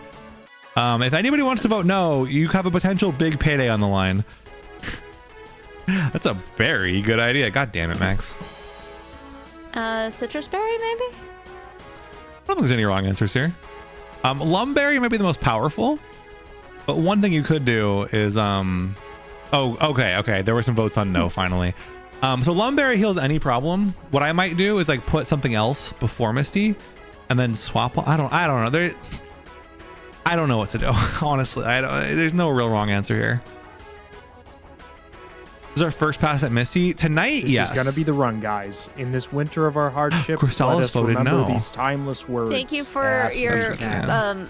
If anybody wants to vote no, you have a potential big payday on the line. That's a very good idea. God damn it, Max. Citrus berry, maybe? I don't think there's any wrong answers here. Lumberry might be the most powerful, but one thing you could do is oh, okay. There were some votes on no finally. So Lumberry heals any problem. What I might do is like put something else before Misty and then swap. I don't know. I don't know what to do. Honestly, there's no real wrong answer here. This is our first pass at Misty tonight. This yes, is gonna be the run, guys. In this winter of our hardship, let Crystallis us voted remember no. these timeless words. Thank you for Ask as your we can.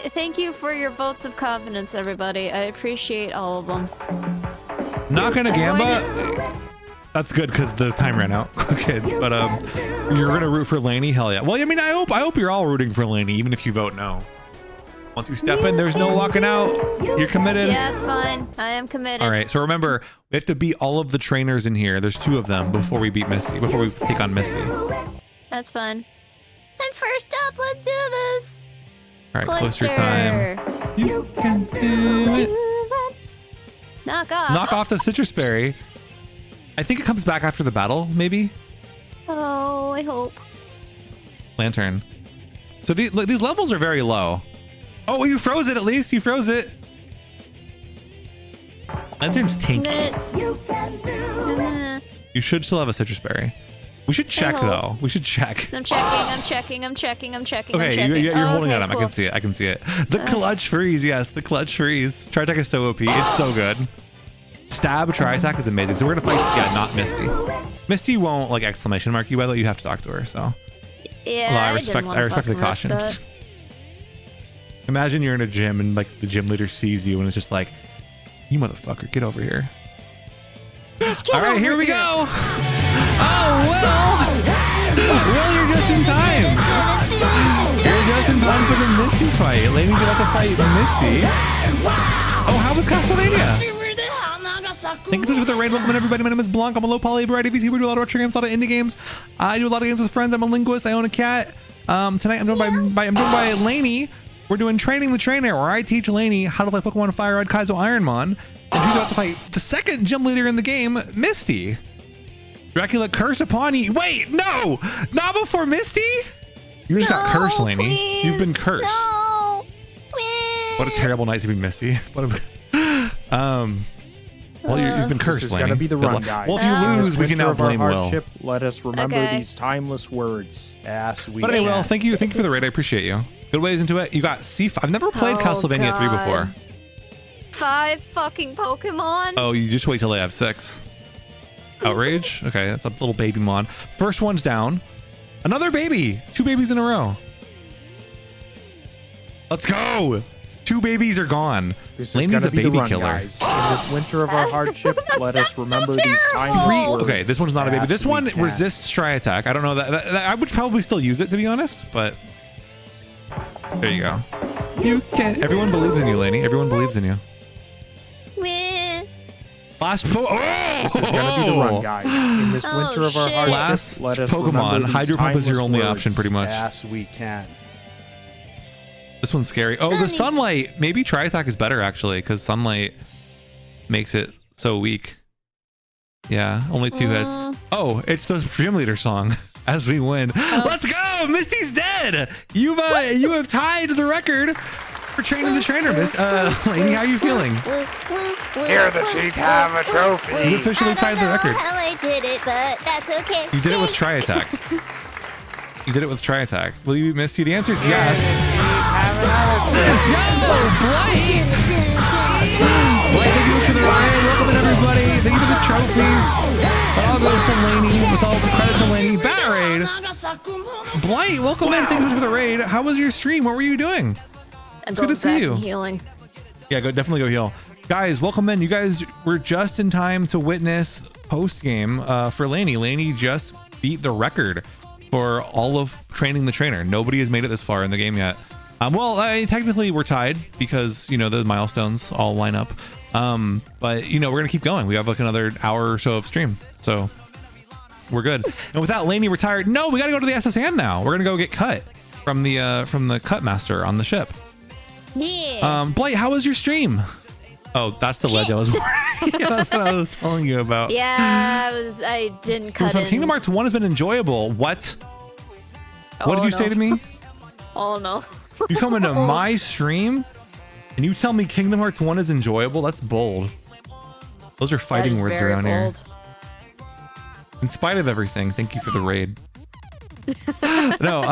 thank you for your votes of confidence, everybody. I appreciate all of them. Not gonna Gamba. That's good because the time ran out. Okay, but you're gonna root for Lainey? Hell yeah. Well, I mean, I hope you're all rooting for Lainey, even if you vote no. Once you step in, there's no walking out. You're committed. Yeah, it's fine. I am committed. All right. So remember, we have to beat all of the trainers in here. There's 2 of them before we beat Misty. Before we take on Misty. All That's fine. I'm first up. Let's do this. right. Closer time. You can do it. Knock off. Knock off the citrus berry. I think it comes back after the battle, maybe. Oh, I hope. Lantern. So these levels are very low. Oh, you froze it at least. You froze it. Lantern's tanky. You should still have a citrus berry. We should check though. We should check. I'm checking. Okay, you're holding it up. Cool. I can see it. The clutch freeze. Yes, the clutch freeze. Tri-attack is so OP. It's so good. Stab tri-attack is amazing. So we're gonna fight. Yeah, not Misty. Misty won't like exclamation mark you. By the way, you have to talk to her. So yeah, well, I respect the caution. Imagine you're in a gym and like the gym leader sees you and it's just like, you motherfucker, get over here. All right, here we go. Oh, well, you're just in time. You're just in time for the Misty fight. Lainey's about to fight Misty. Oh, how was Castlevania? Thank you so much for the raid. Welcome everybody. My name is blawnk. I'm a low poly variety VTuber. We do a lot of retro games, a lot of indie games. I do a lot of games with friends. I'm a linguist. I own a cat. Tonight I'm joined by Lainey. We're doing Training the Trainer, where I teach Lainey how to play Pokemon Fire Red Kaizo Ironmon, and she's about to fight the second gym leader in the game, Misty. Dracula, curse upon you. Wait, no, not before Misty. You just got cursed, Lainey. Please, you've been cursed. No, please. What a terrible night to be Misty. Well, you've been cursed, This is Lainey. gonna be the Good run, luck. guys. Well, if you In lose, this we can winter now of our blame Will. hardship, let us remember Okay. these timeless words. Ass we But anyway, can. Will, thank you for the raid. I appreciate you. Good ways into it. You got C5. I've never played Castlevania 3 before. 5 fucking Pokemon. Oh, you just wait till they have 6. Outrage? Okay, that's a little baby mon. First one's down. Another baby. 2 babies in a row. Let's go. 2 babies are gone. This Lainey's is a gonna be the baby run, killer. guys. In this winter of our hardship, let us remember these terrible. timeless words. Okay, this one's not a baby. This Yes, we one can. resists tri-attack. I don't know that I would probably still use it, to be honest, but there you go. You can. Everyone believes in you, Lainey. Everyone believes in you. Meh. Last This is gonna be the run, guys. In this Oh, winter of our shit. hardship, Last let us remember Pokemon. these Hydro Pump is your timeless only words. option, pretty much. Ass we can. This one's scary. Oh, the Sunny. sunlight. Maybe tri-attack is better actually, because sunlight makes it so weak. Yeah, only 2 hits. Oh, it's the gym leader song. As we win, let's go! Misty's dead. You have tied the record for Training the Trainer, Miss. Lainey, how are you feeling? Here, the sheep have a trophy. You officially tied the record. How I did it, but that's okay. You did it with tri-attack. You did it with tri-attack. Will you beat Misty? The answer is yes. Yo, Blight! Blight, thank you for the ride. Welcome in, everybody. Thank you for the trophies. It all goes to Lainey. With all the credit to Lainey. Bat raid. Blight, welcome in. Thank you for the raid. How was your stream? What were you doing? I'm good to going see back you. and healing. Yeah, definitely go heal. Guys, welcome in. You guys were just in time to witness post game for Laney. Laney just beat the record for all of training the trainer. Nobody has made it this far in the game yet. Well, technically we're tied because, you know, the milestones all line up. But, you know, we're going to keep going. We have like another hour or so of stream. So we're good. And with that, Laney retired. No, we got to go to the SSN now. We're going to go get cut from the cut master on the ship. Yeah. Blight, how was your stream? Oh, that's the ledge I was wearing. That's what I was telling you about. Yeah, I didn't cut in. Kingdom Hearts 1 has been enjoyable. What? What did you say to me? Oh no. You come into my stream and you tell me Kingdom Hearts 1 is enjoyable? That's bold. Those are fighting words around here. In spite of everything, thank you for the raid. No,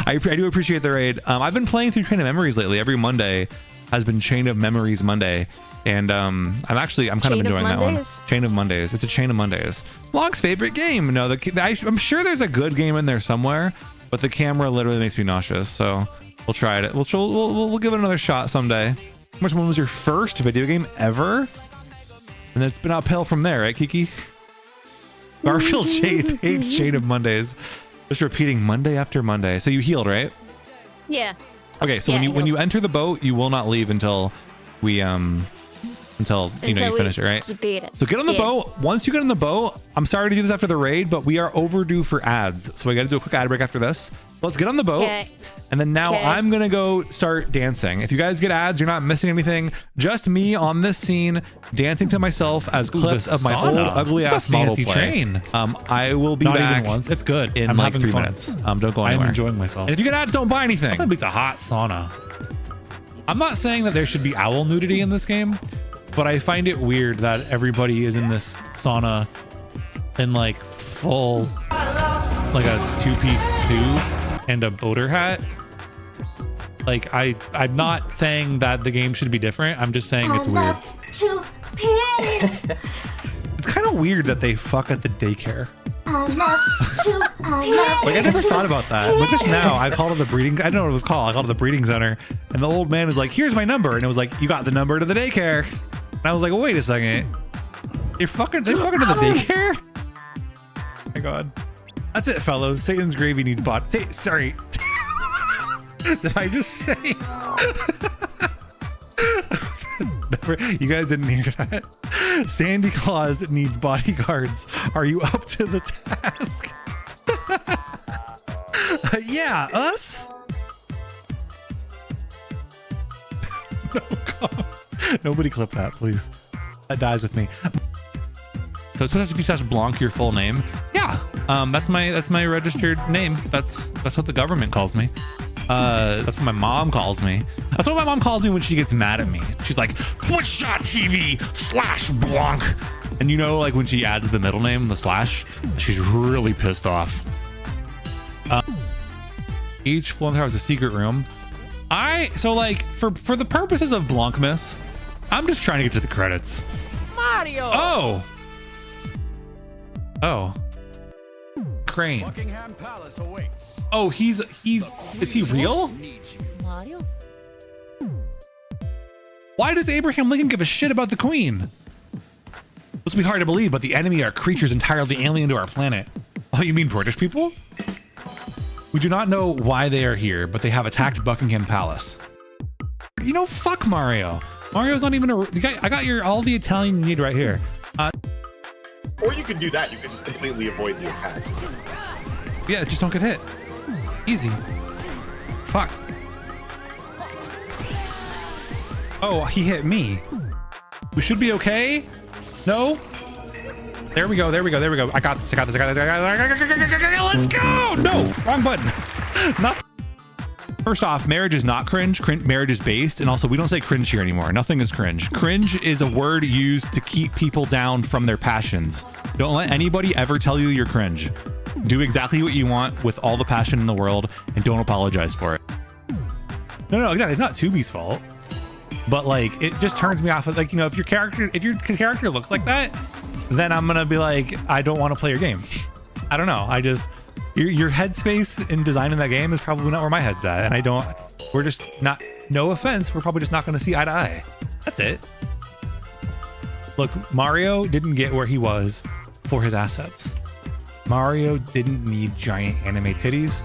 I do appreciate the raid. I've been playing through Chain of Memories lately. Every Monday has been Chain of Memories Monday, and I'm kind of enjoying that one. Chain of Mondays. It's a Chain of Mondays. Blank's favorite game. No, I'm sure there's a good game in there somewhere, but the camera literally makes me nauseous. So we'll try it. We'll give it another shot someday. Which one was your first video game ever? And it's been uphill from there, right, Kiki? Garfield hates Chain of Mondays. Just repeating Monday after Monday. So you healed, right? Yeah. Okay, so when you enter the boat, you will not leave until we until you finish it, right? So get on the boat. Once you get on the boat, I'm sorry to do this after the raid, but we are overdue for ads. So we got to do a quick ad break after this. Let's get on the boat. And then now I'm going to go start dancing. If you guys get ads, you're not missing anything. Just me on this scene dancing to myself as clips of my old ugly ass model play. Train. I will be back even once. It's good. In like 3 minutes. Don't go anywhere. I'm enjoying myself. And if you get ads, don't buy anything. That beats a hot sauna. I'm not saying that there should be owl nudity in this game, but I find it weird that everybody is in this sauna in like full, like a 2-piece suit and a boater hat. Like I'm not saying that the game should be different. I'm just saying it's weird. It's kind of weird that they fuck at the daycare. Like I never thought about that, but just now I called it the breeding. I don't know what it was called. I called it the breeding center, and the old man is like, "Here's my number," and it was like, "You got the number to the daycare." And I was like, "Wait a second, they fucking to the daycare?" Oh my God, that's it, fellows. Satan's gravy needs bot. Sorry, did I just say? You guys didn't hear that? Sandy Claus needs bodyguards. Are you up to the task? Yeah, us? No, nobody clip that, please. That dies with me. So it's supposed to be such blawnk your full name. Yeah, that's my registered name. That's what the government calls me. That's what my mom calls me. That's what my mom calls me when she gets mad at me. She's like, Twitch.tv/blawnk. And you know, like when she adds the middle name, the slash, she's really pissed off. Each floor has a secret room. So like for the purposes of Blankmas, I'm just trying to get to the credits. Mario. Oh. Crane. Buckingham Palace awaits. Oh, is he real? Mario? Why does Abraham Lincoln give a shit about the Queen? This will be hard to believe, but the enemy are creatures entirely alien to our planet. Oh, you mean British people? We do not know why they are here, but they have attacked Buckingham Palace. You know, fuck Mario. Mario's not even I got all the Italian you need right here. Or you can do that. You can just completely avoid the attack. Yeah, just don't get hit. Easy. Fuck. Oh, he hit me. We should be okay. No. There we go. I got this. Let's go. No, wrong button. Not. First off, marriage is not cringe. Marriage is based, and also we don't say cringe here anymore. Nothing is cringe. Cringe is a word used to keep people down from their passions. Don't let anybody ever tell you you're cringe. Do exactly what you want with all the passion in the world, and don't apologize for it. No, exactly. It's not Tubi's fault, but like it just turns me off. Like, you know, if your character looks like that, then I'm gonna be like, I don't want to play your game. I don't know. Your headspace in designing that game is probably not where my head's at, and we're just not, no offense, we're probably just not going to see eye to eye. That's it. Look, Mario didn't get where he was for his assets. Mario didn't need giant anime titties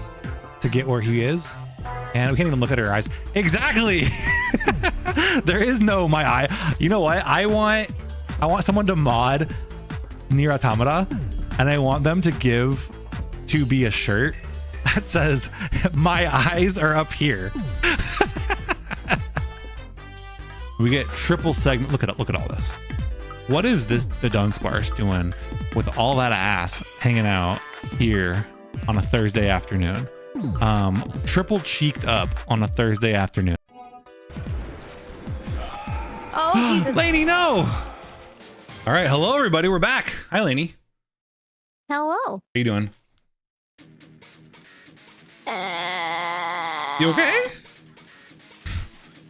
to get where he is. And we can't even look at her eyes. Exactly. There is no my eye. You know what? I want someone to mod Nier Automata, and I want them to give 2B a shirt that says my eyes are up here. We get triple segment. Look at all this. What is this the Dunsparce doing with all that ass hanging out here on a Thursday afternoon? Triple cheeked up on a Thursday afternoon. Oh, Jesus. Lainey, no. All right, hello everybody. We're back. Hi, Lainey. Hello. How you doing? You okay?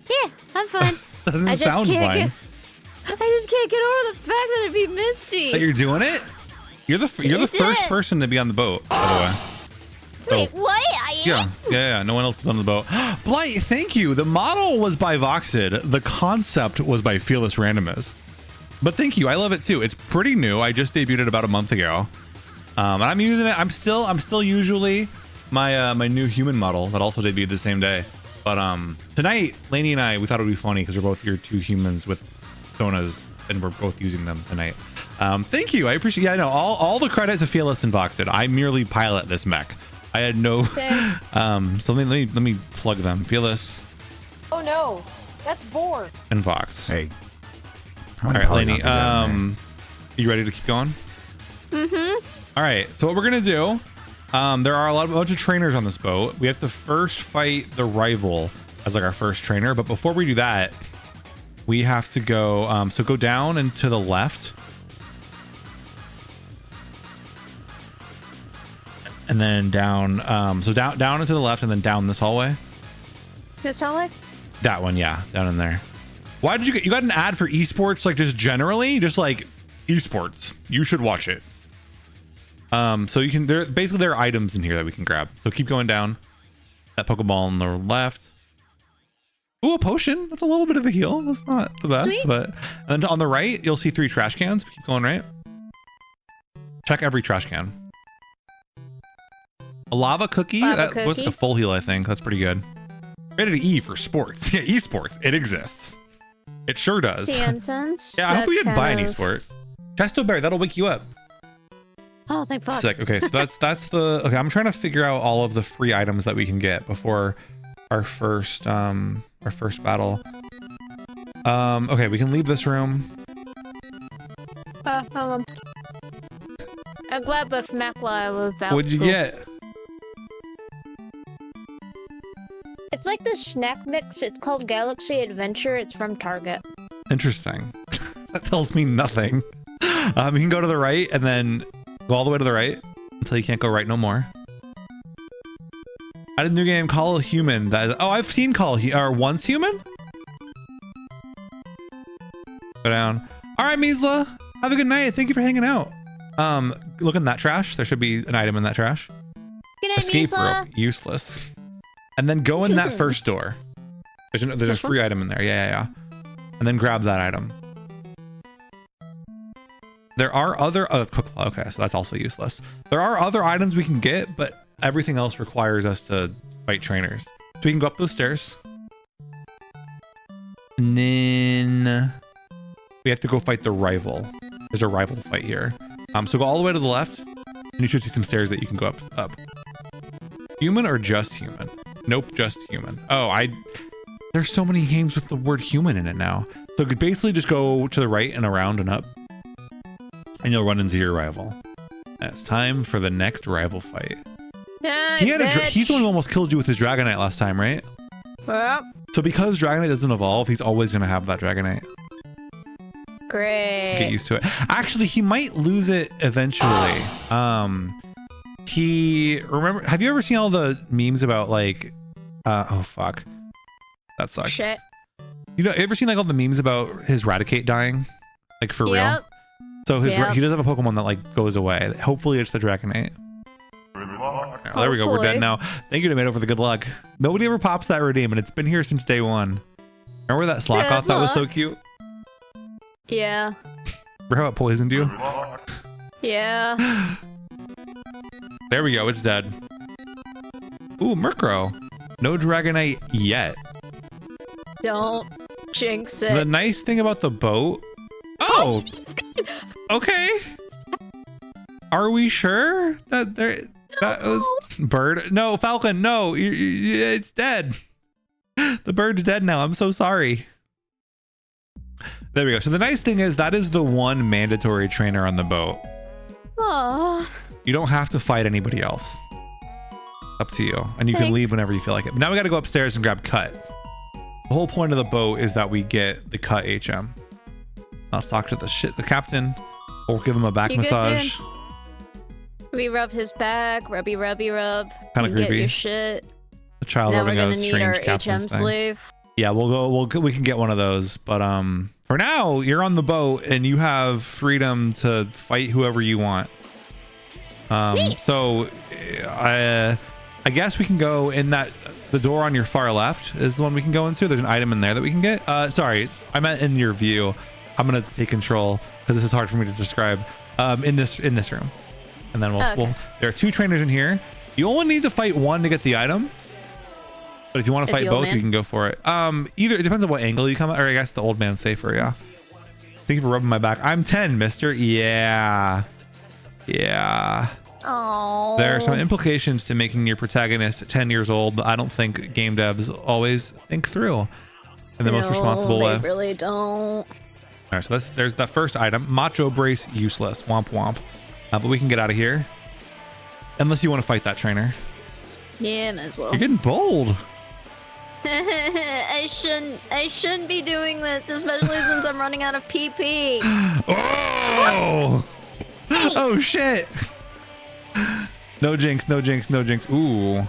Yeah, I'm fine. Doesn't sound fine. I just can't get over the fact that it'd be Misty. That you're doing it? You're the first person to be on the boat, by the way. Wait, what? Yeah. No one else is on the boat. Blight, thank you. The model was by Voxid. The concept was by Fearless Randomness. But thank you. I love it too. It's pretty new. I just debuted it about a month ago. And I'm using it. I'm still usually my new human model that also debuted the same day. But tonight, Lainey and I, we thought it would be funny because we're both your two humans with Sonas, and we're both using them tonight. Thank you. I appreciate. Yeah, I know all the credit to Fearless and Voxid. I merely pilot this mech. I had no. So let me plug them. Fearless. Oh no, that's Boar. And Vox. Hey. All right, Lainey. You ready to keep going? Mm-hmm. All right. So what we're gonna do? There are a bunch of trainers on this boat. We have to first fight the rival as like our first trainer. But before we do that, we have to go. So go down and to the left. And then down, so down and to the left, and then down this hallway. This hallway? That one, yeah, down in there. Why did you got an ad for esports, like just generally, just like esports? You should watch it. So you can there are items in here that we can grab. So keep going down. That Pokeball on the left. Ooh, a potion. That's a little bit of a heal. That's not the best, Sweet. but and then on the right, you'll see 3 trash cans. Keep going right. Check every trash can. A lava cookie. That was like a full heal, I think. That's pretty good. Rated E for sports. Yeah, esports. It exists. It sure does. Sense. Yeah, I hope we didn't buy an esport. Chesto Berry, that'll wake you up. Oh, thank fuck. Sick. Okay, so that's the. Okay, I'm trying to figure out all of the free items that we can get before our first battle. Okay, we can leave this room. Hold on. I'm glad with Makla was about. What'd you get? It's like the snack mix. It's called Galaxy Adventure. It's from Target. Interesting. That tells me nothing. You can go to the right and then go all the way to the right until you can't go right no more. Added a new game, Call a Human. Oh, I've seen Once Human. Go down. All right, Misla. Have a good night. Thank you for hanging out. Look in that trash. There should be an item in that trash. Good night, Escape Misla. rope. Useless. And then go in that first door. There's a free item in there. Yeah. And then grab that item. There are other. Oh, that's quick. Okay, so that's also useless. There are other items we can get, but everything else requires us to fight trainers. So we can go up those stairs. And then we have to go fight the rival. There's a rival fight here. So go all the way to the left, and you should see some stairs that you can go up. Human or just human? Nope, just human. Oh, there's so many games with the word human in it now. So you could basically just go to the right and around and up, and you'll run into your rival. And it's time for the next rival fight. He's the one who almost killed you with his Dragonite last time, right? Yep. So because Dragonite doesn't evolve, he's always going to have that Dragonite. Great. Get used to it. Actually, he might lose it eventually. Have you ever seen all the memes about like oh fuck, that sucks. Shit. Ever seen like all the memes about his Raticate dying, like for real? So he does have a Pokemon that like goes away. Hopefully it's the Dragonite. Oh, there we go. We're dead now. Thank you, Tomato, for the good luck. Nobody ever pops that redeem, and it's been here since day one. Remember that Slockoth that was so cute? Yeah. Remember how it poisoned you? Yeah. There we go. It's dead. Ooh, Murkrow. No Dragonite yet. Don't jinx it. The nice thing about the boat. Oh. Okay. Are we sure that that was bird? No, Falcon. No, it's dead. The bird's dead now. I'm so sorry. There we go. So the nice thing is that is the one mandatory trainer on the boat. Oh. You don't have to fight anybody else. Up to you. And you can leave whenever you feel like it. But now we got to go upstairs and grab Cut. The whole point of the boat is that we get the Cut HM. Let's talk to the captain. Or give him a back massage. We rub his back. Rubby, rubby, rub. Kind of creepy. Get your shit. The child now rubbing we're a gonna need strange our captain's HM thing. slave. Yeah, we can get one of those. But for now, you're on the boat and you have freedom to fight whoever you want. So I guess we can go in the door on your far left is the one we can go into. There's an item in there that we can get. Sorry, I meant in your view. I'm gonna take control because this is hard for me to describe. In this room, and then there are 2 trainers in here. You only need to fight one to get the item. But if you want to fight both, you can go for it. Either it depends on what angle you come at, or I guess the old man's safer. Yeah. Thank you for rubbing my back. I'm 10, mister. Yeah. Oh. There are some implications to making your protagonist 10 years old that I don't think game devs always think through in the most responsible way. They really don't. All right, so there's that first item. Macho Brace, useless. Womp womp. But we can get out of here. Unless you want to fight that trainer. Yeah, might as well. You're getting bold. I shouldn't be doing this, especially since I'm running out of PP. Oh! Oh shit! No jinx, no jinx, no jinx. Ooh.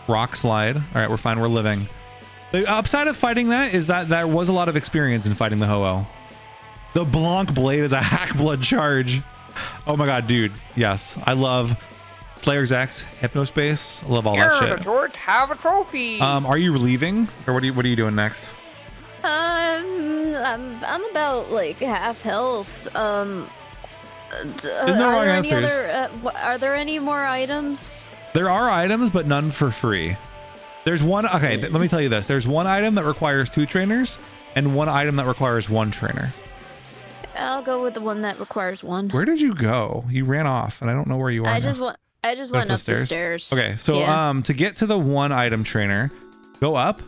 Rock slide. All right, we're fine. We're living. The upside of fighting that is that there was a lot of experience in fighting the Ho-Oh. The blawnk blade is a hack blood charge. Oh my god, dude. Yes, I love Slayer's X, Hypnospace. I love all that shit. The torch, have a trophy. Are you leaving, or what are you doing next? I'm about like half health. There's no wrong answers. Are there any more items? There are items, but none for free. There's one. Okay, let me tell you this. There's one item that requires 2 trainers, and one item that requires 1 trainer. I'll go with the one that requires 1. Where did you go? You ran off, and I don't know where you are. I just went up the stairs. Okay, so to get to the 1 item trainer, go up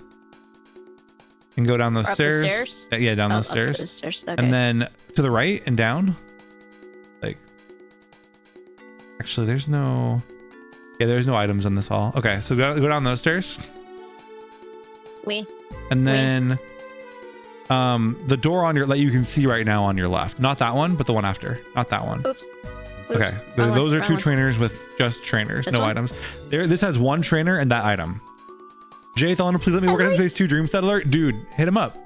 and go down those stairs. The stairs? Yeah, down those stairs. The stairs. Okay. And then to the right and down. Like, actually, there's no items in this hall. Okay, so go down those stairs. And then the door on that you can see right now on your left. Not that one, but the one after. Not that one. Oops. Okay, those are 2 trainers with just trainers, no items. This has 1 trainer and that item. Jay Thelon, please let me work on phase 2 Dream Settler. Dude, hit him up.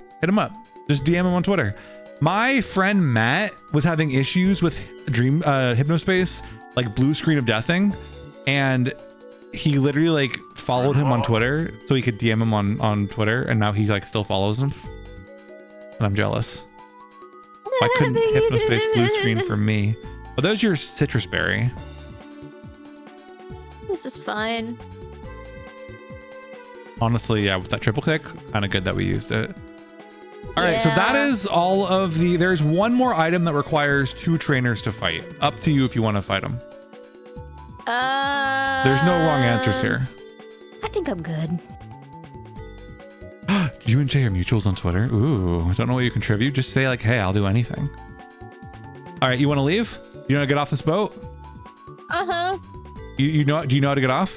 Just DM him on Twitter. My friend Matt was having issues with Hypnospace, like blue screen of deathing, and he literally like followed him on Twitter so he could DM him on Twitter, and now he like still follows him. And I'm jealous. Why couldn't Hypnospace blue screen for me? Oh, there's your citrus berry. This is fine. Honestly, yeah, with that triple kick, kind of good that we used it. All right, so that is all of the... There's one more item that requires 2 trainers to fight. Up to you if you want to fight them. There's no wrong answers here. I think I'm good. You and Jay are mutuals on Twitter? Ooh, don't know what you contribute. Just say like, hey, I'll do anything. All right, you want to leave? You want to get off this boat? Uh-huh. Do you know how to get off?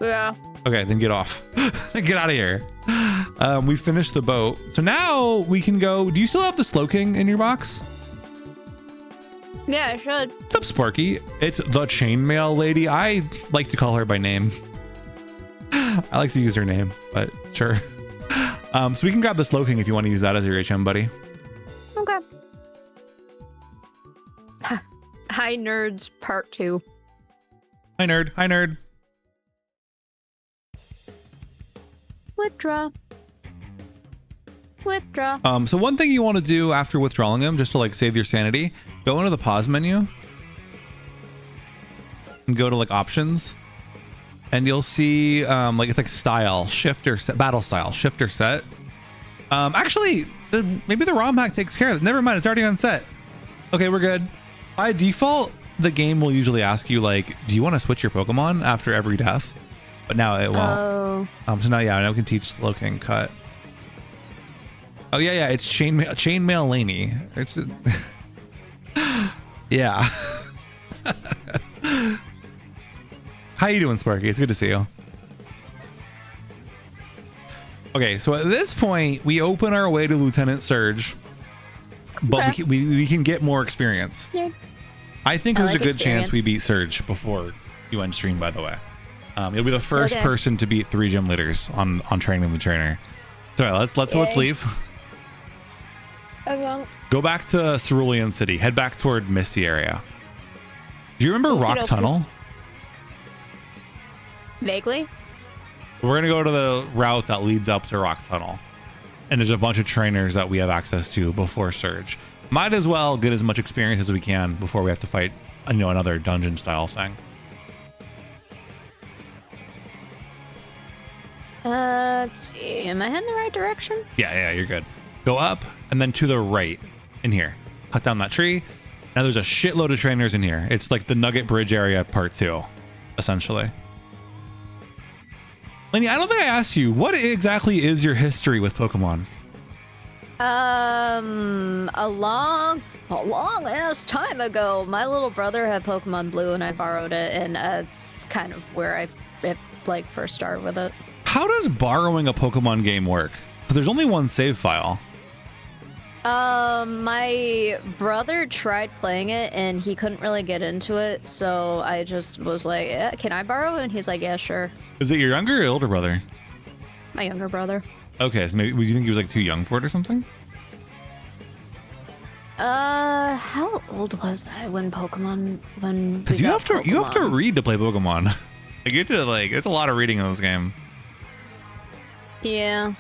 Yeah. Okay, then get off. Get out of here. We finished the boat. So now we can go. Do you still have the Slowking in your box? Yeah, I should. What's up, Sparky? It's the chainmail lady. I like to call her by name. I like to use her name, but sure. So we can grab the Slowking if you want to use that as your HM buddy. Okay. Hi, nerds, part 2. Hi, nerd. Hi, nerd. Withdraw. Withdraw. So one thing you want to do after withdrawing him, just to like save your sanity, go into the pause menu and go to like options, and you'll see like it's like style, shift or set, battle style, shift or set. Actually, maybe the ROM hack takes care of it. Never mind, it's already on set. Okay, we're good. By default, the game will usually ask you like, do you want to switch your Pokemon after every death? But now it won't. So now, yeah, now we can teach Slowking Cut. Oh yeah, it's chainmail Laney. It's just... yeah. How you doing, Sparky? It's good to see you. Okay, so at this point, we open our way to Lieutenant Surge, but we can get more experience. Yeah. I think there's a good chance we beat Surge before you end stream, by the way. You'll be the first person to beat 3 gym leaders on Training the Trainer. So let's leave. Go back to Cerulean City. Head back toward Misty area. Do you remember Rock Tunnel? Vaguely. We're gonna go to the route that leads up to Rock Tunnel, and there's a bunch of trainers that we have access to before Surge. Might as well get as much experience as we can before we have to fight, another dungeon style thing. Let's see. Am I heading the right direction? Yeah, you're good. Go up and then to the right in here. Cut down that tree. Now there's a shitload of trainers in here. It's like the Nugget Bridge area part 2, essentially. Lenny, I don't think I asked you, what exactly is your history with Pokemon? A long ass time ago, my little brother had Pokemon Blue and I borrowed it, and it's kind of where I first started with it. How does borrowing a Pokemon game work? So there's only one save file. My brother tried playing it and he couldn't really get into it, so I just was like, yeah, can I borrow it? And he's like, yeah, sure. Is it your younger or older brother? My younger brother. Okay, so maybe, do you think he was like too young for it or something? How old was I when Because you have to read to play Pokemon. Like you do, there's a lot of reading in this game. Yeah.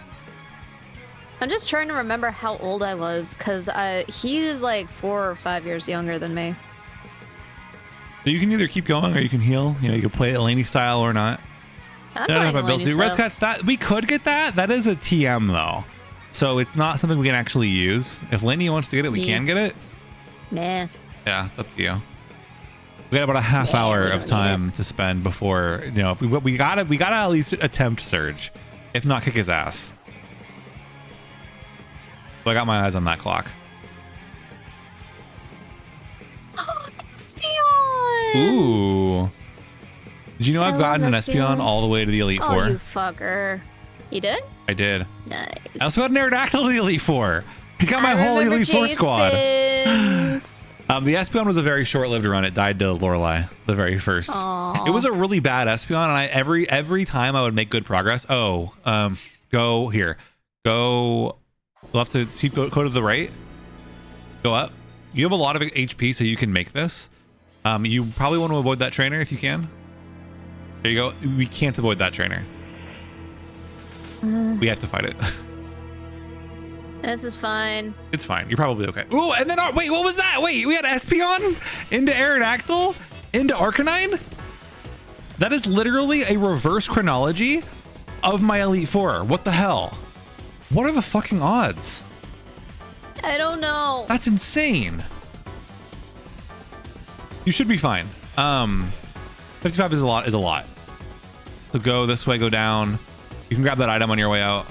I'm just trying to remember how old I was, because he's like 4 or 5 years younger than me. So you can either keep going or you can heal. You can play it Laney style or not. I'm playing Laney style. Rescats, we could get that. That is a TM though. So it's not something we can actually use. If Laney wants to get it, we can get it. Nah. Yeah, it's up to you. We got about a half hour of time to spend before, we gotta at least attempt Surge. If not, kick his ass. So I got my eyes on that clock. Espeon! Ooh. Did you know I've gotten an Espeon all the way to the Elite Four? Oh, you fucker. You did? I did. Nice. I also got an Aerodactyl to the Elite Four. He got my whole Elite Four squad. The Espeon was a very short-lived run. It died to Lorelei, the very first. Aww. It was a really bad Espeon, and every time I would make good progress. Go here. Go. You'll have to go to the right. Go up. You have a lot of HP, so you can make this. You probably want to avoid that trainer if you can. There you go. We can't avoid that trainer. We have to fight it. This is fine. It's fine. You're probably okay. Ooh, and then wait, what was that? Wait, we had Espeon into Aerodactyl into Arcanine? That is literally a reverse chronology of my Elite Four. What the hell? What are the fucking odds? I don't know. That's insane. You should be fine. 55 is a lot. So go this way, go down. You can grab that item on your way out.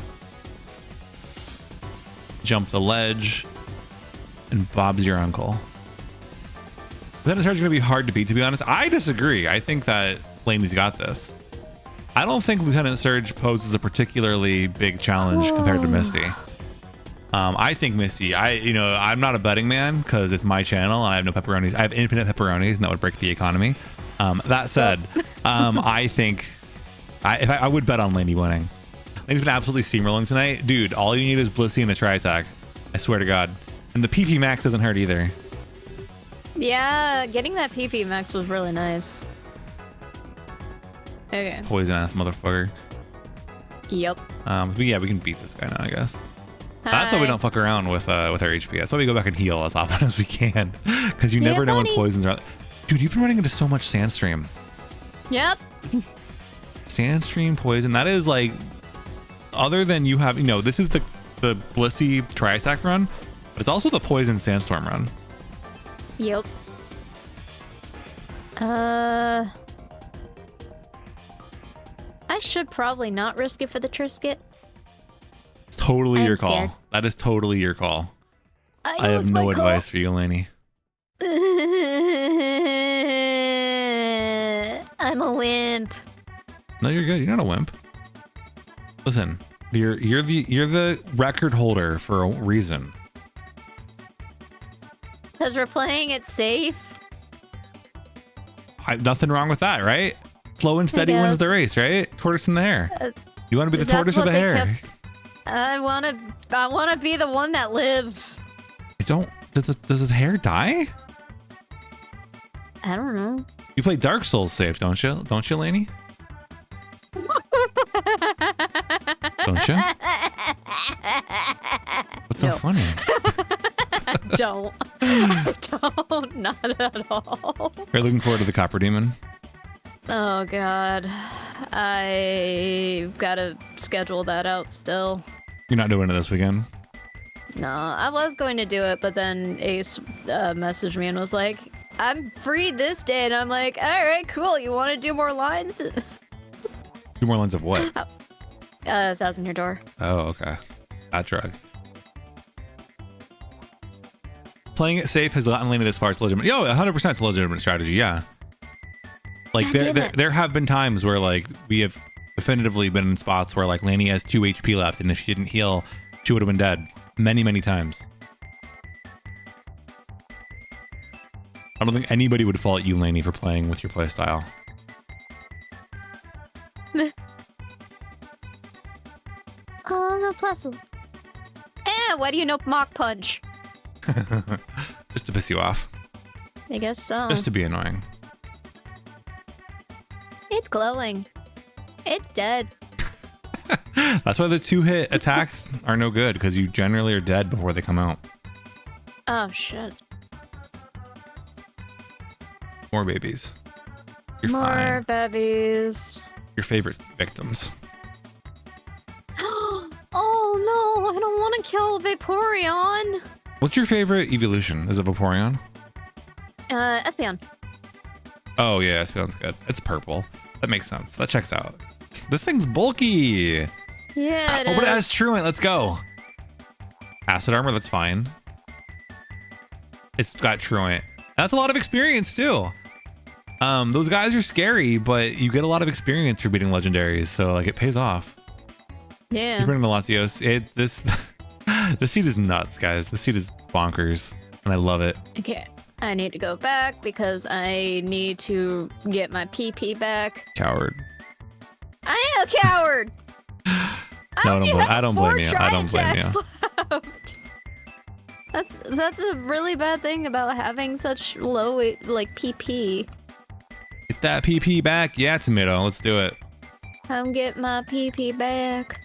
Jump the ledge. And Bob's your uncle. Lieutenant Surge is going to be hard to beat, to be honest. I disagree. I think that Laney's got this. I don't think Lieutenant Surge poses a particularly big challenge compared to Misty. I think Misty, I'm not a betting man because it's my channel and I have no pepperonis. I have infinite pepperonis and that would break the economy. That said, I think I would bet on Laney winning. Laney's been absolutely steamrolling tonight. Dude, all you need is Blissey and a Tri-Attack. I swear to God. And the PP max doesn't hurt either. Yeah, getting that PP max was really nice. Okay. Poison ass motherfucker. Yep. But yeah, we can beat this guy now, I guess. That's why we don't fuck around with our HP. That's why we go back and heal as often as we can, because you never know when poisons are. Dude, you've been running into so much Sandstream. Yep. Sandstream poison. That is like, other than you have, this is the Blissey Triattack run, but it's also the poison Sandstorm run. Yep. I should probably not risk it for the Trisket. It's totally your call. Scared. That is totally your call. I have no advice for you, Laney. I'm a wimp. No, you're good. You're not a wimp. Listen, you're the record holder for a reason. Because we're playing it safe. Nothing wrong with that, right? Slow and steady wins the race, right? Tortoise in the hare. You want to be the tortoise or the hare? I wanna be the one that lives. Does his hair die? I don't know. You play Dark Souls safe, don't you? Don't you, Laney? Don't you? What's so funny? Don't. I don't. Not at all. We're looking forward to the Copper Demon. Oh god. I've gotta schedule that out still. You're not doing it this weekend? No, I was going to do it, but then Ace messaged me and was like, I'm free this day, and I'm like, alright, cool, you want to do more lines? Do more lines of what? 1,000 Year Door. Oh, okay. That drug. Playing it safe has gotten Laney this far. It's legitimate. Yo, 100% it's a legitimate strategy, yeah. Like, there have been times where, like, we have definitively been in spots where, like, Laney has 2 HP left, and if she didn't heal, she would have been dead. Many, many times. I don't think anybody would fault you, Laney, for playing with your playstyle. Oh, the plus. Why do you know Mach Punch? Just to piss you off. I guess so. Just to be annoying. It's glowing. It's dead. That's why the 2-hit attacks are no good, because you generally are dead before they come out. Oh, shit. More babies. You're More fine. babies. Your favorite victims. Oh, no. I don't want to kill Vaporeon. What's your favorite evolution? Is it Vaporeon? Espeon. Oh, yeah, Espeon's good. It's purple. That makes sense. That checks out. This thing's bulky. Yeah, But it has Truant. Let's go. Acid armor, that's fine. It's got Truant. That's a lot of experience, too. Those guys are scary, but you get a lot of experience for beating legendaries, so, like, it pays off. Yeah. You're running the Latios. This seed is nuts, guys. This seed is bonkers, and I love it. Okay. I need to go back because I need to get my PP back. Coward. I am a coward. No, I don't blame you. I don't blame you. That's a really bad thing about having such low like PP. Get that PP back. Yeah, Tomato. Let's do it. Come get my PP back.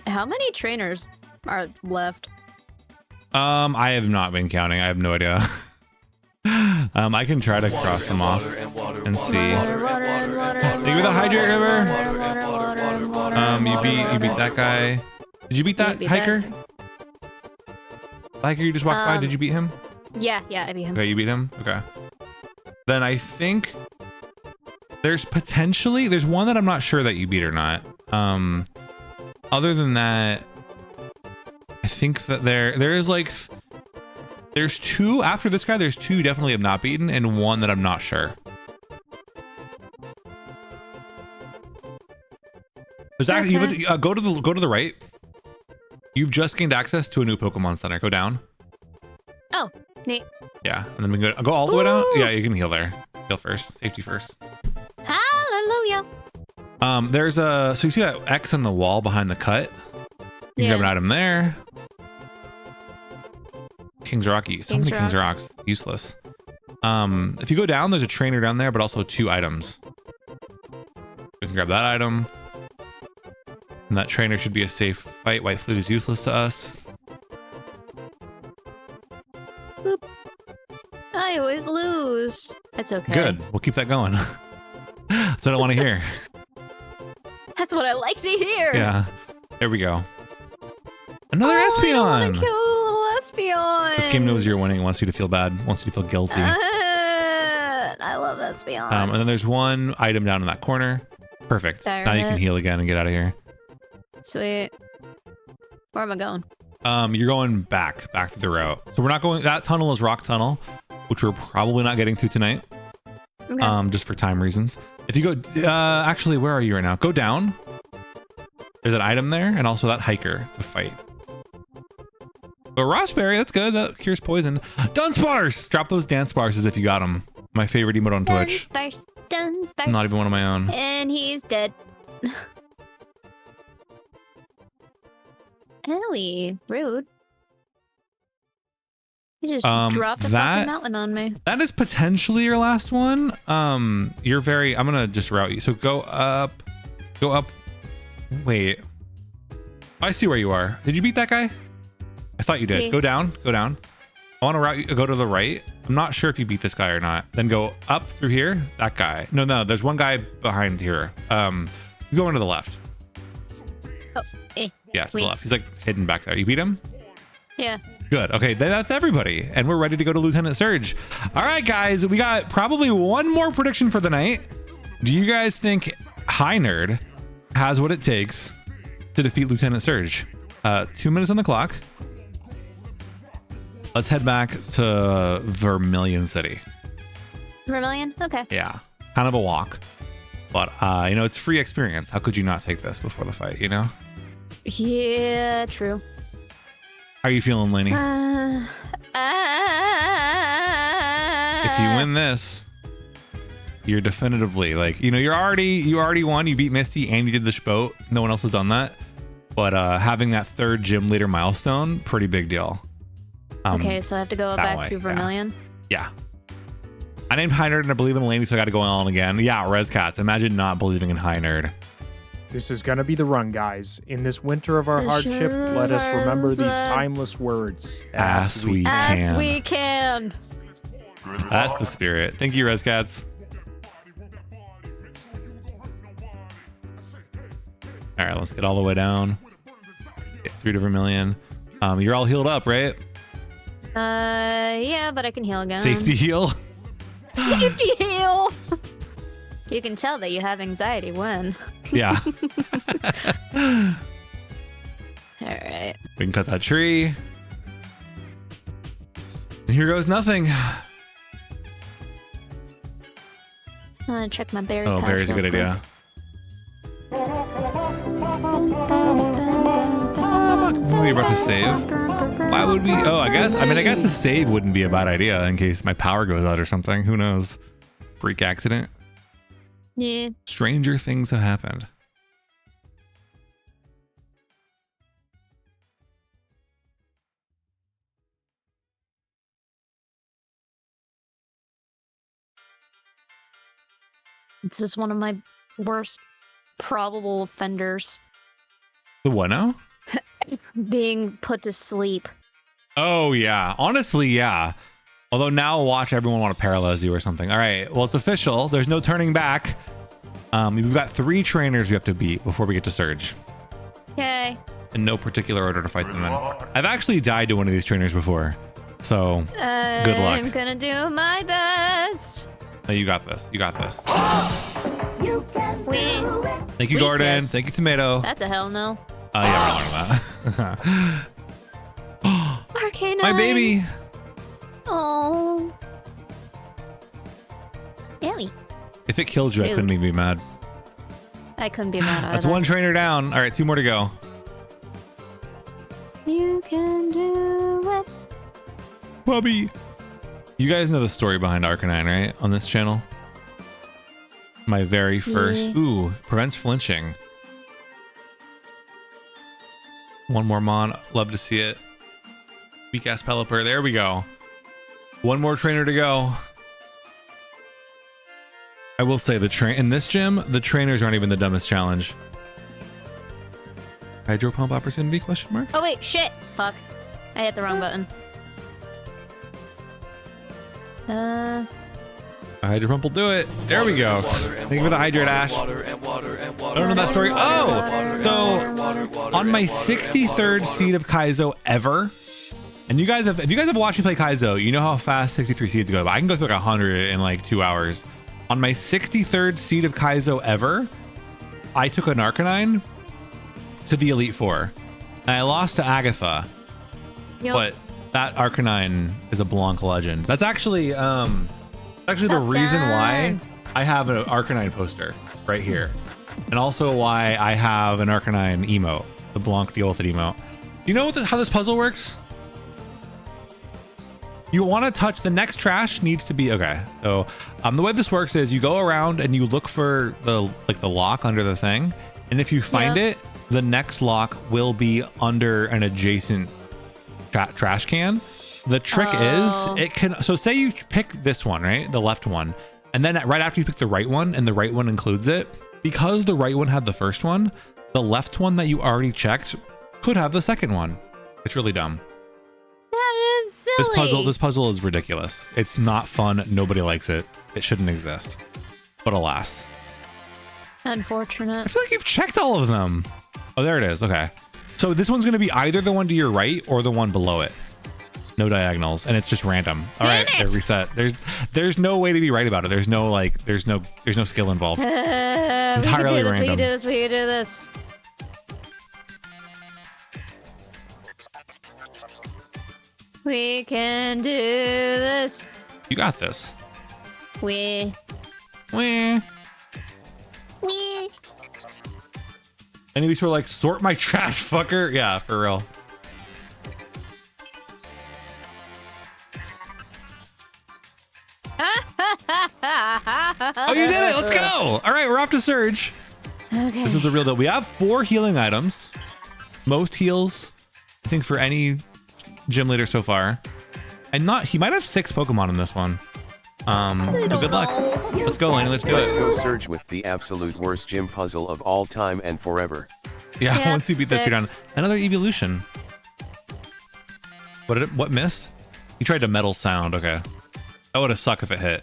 How many trainers are left? I have not been counting. I have no idea. I can try to cross them off and see. You with a hydrate river? You beat that guy. Did you beat that hiker? Hiker you just walked by. Did you beat him? Yeah, I beat him. Okay, you beat him. Okay. Then I think there's one that I'm not sure that you beat or not. Other than that, I think that there's two after this guy. There's two definitely I've not beaten, and one that I'm not sure. There's actually go to the right. You've just gained access to a new Pokemon Center. Go down. Oh, neat. Yeah, and then we can go all the way down. Yeah, you can heal there. Heal first. Safety first. Hallelujah. There's so you see that X on the wall behind the cut? You can grab an item there. King's Rocky. So many King's Rocks. Useless. If you go down, there's a trainer down there, but also 2 items. You can can grab that item. And that trainer should be a safe fight. White flute is useless to us. Boop. I always lose. It's okay. Good. We'll keep that going. That's what I want to hear. That's what I like to hear. Yeah. There we go. Another I Espeon. don't want to kill a little Espeon. This game knows you're winning. It wants you to feel bad. It wants you to feel guilty. I love Espeon. And then there's one item down in that corner. Perfect. Darn Now you can it. heal again and get out of here. Sweet. Where am I going? You're going back through the route. So we're not going. That tunnel is rock tunnel, which we're probably not getting to tonight. Okay. Just for time reasons. If you go, actually, where are you right now? Go down. There's an item there, and also that hiker to fight. But Rossberry, that's good. That cures poison. Dunsparce! Drop those dance sparses if you got them. My favorite emote on Twitch. Dunsparce. Not even one of my own. And he's dead. Ellie, rude. You just dropped a fucking mountain on me. That is potentially your last one. You're very. I'm gonna just route you. So go up. Go up. Wait. I see where you are. Did you beat that guy? I thought you did. Me. Go down. Go down. I want to route you. Go to the right. I'm not sure if you beat this guy or not. Then go up through here. That guy. No. There's one guy behind here. You go into the left. Oh, Yeah, to the left. He's like hidden back there. You beat him? Yeah. Good. Okay, that's everybody. And we're ready to go to Lieutenant Surge. All right, guys. We got probably one more prediction for the night. Do you guys think High Nerd has what it takes to defeat Lieutenant Surge? 2 minutes on the clock. Let's head back to Vermilion City. Vermilion? Okay. Yeah, kind of a walk. But, it's free experience. How could you not take this before the fight, you know? Yeah, true. How are you feeling, Lainey? If you win this, you're definitively you already won. You beat Misty and you did the Shboat. No one else has done that. But having that third gym leader milestone, pretty big deal. Okay, so I have to go back way, to Vermilion. Yeah. I named High Nerd and I believe in Lainey, so I got to go on again. Yeah, Rescats. Imagine not believing in High Nerd. This is going to be the run, guys. In this winter of our hardship, let us remember these timeless words. As we can. As we can. That's the spirit. Thank you, Rescats. All right, let's get all the way down. Get through to Vermilion. You're all healed up, right? Yeah, but I can heal again. Safety heal. Safety heal. You can tell that you have anxiety when. Yeah. All right. We can cut that tree. And here goes nothing. I'm gonna check my berry. Oh, patch berry's a real good quick. idea. We're about to save. Why would we? Oh, I guess a save wouldn't be a bad idea in case my power goes out or something. Who knows? Freak accident. Yeah. Stranger things have happened. This is one of my worst probable offenders. The what now? Being put to sleep. Oh, yeah. Honestly, yeah. Although now watch everyone want to paralyze you or something. All right. Well, it's official. There's no turning back. We've got 3 trainers we have to beat before we get to Surge. Okay. In no particular order to fight them in. I've actually died to one of these trainers before. So, good luck. I'm gonna do my best. No, you got this. You got this. Win. Thank you, Gordon. Thank you, Tomato. That's a hell no. Yeah, we're not that. Arcanine. My baby. Oh. Ellie. If it killed you, I couldn't even be mad. I couldn't be mad either. That's one trainer down. All right, 2 more to go. You can do it. Bubby. You guys know the story behind Arcanine, right? On this channel. My very first. Yeah. Ooh, prevents flinching. One more Mon. Love to see it. Weak ass Pelipper. There we go. One more trainer to go. I will say in this gym, the trainers aren't even the dumbest challenge. Hydro pump opportunity, question mark? Oh wait, shit. Fuck. I hit the wrong button. A hydro pump will do it. There we go. Thank you for the hydrate, Ash. I don't know that story. Oh, so on my 63rd seed of Kaizo ever, and if you guys have watched me play Kaizo, you know how fast 63 seeds go. But I can go through like 100 in like 2 hours. On my 63rd seed of Kaizo ever, I took an Arcanine to the Elite Four, and I lost to Agatha. Yep. But that Arcanine is a blawnk legend. That's actually the reason why I have an Arcanine poster right here, and also why I have an Arcanine emote, the blawnk deal with it emote. Do you know how this puzzle works? You want to touch the next trash needs to be okay. So the way this works is you go around and you look for the lock under the thing, and if you find it, the next lock will be under an adjacent trash can. The trick is it can, so say you pick this one, right, the left one, and then right after you pick the right one and the right one includes it, because the right one had the first one, the left one that you already checked could have the second one. It's really dumb. That is silly. This puzzle is ridiculous. It's not fun. Nobody likes it. It shouldn't exist. But alas. Unfortunate. I feel like you've checked all of them. Oh, there it is. Okay. So this one's going to be either the one to your right or the one below it. No diagonals, and it's just random. All right, they're reset. There's no way to be right about it. There's no skill involved. Entirely random. We can do this. We can do this. You got this. We. And we sort of like sort my trash, fucker. Yeah, for real. Oh, you did it! Let's go! All right, we're off to Surge. Okay. This is the real deal. We have 4 healing items. Most heals, I think, for any gym leader so far. And he might have 6 Pokemon in this one. So good luck. Let's go, Laney. Let's do it. Let's go Surge with the absolute worst gym puzzle of all time and forever. Yeah, Yep, once you beat this, you're done. Another evolution. What missed? He tried to metal sound. Okay. That would have sucked if it hit.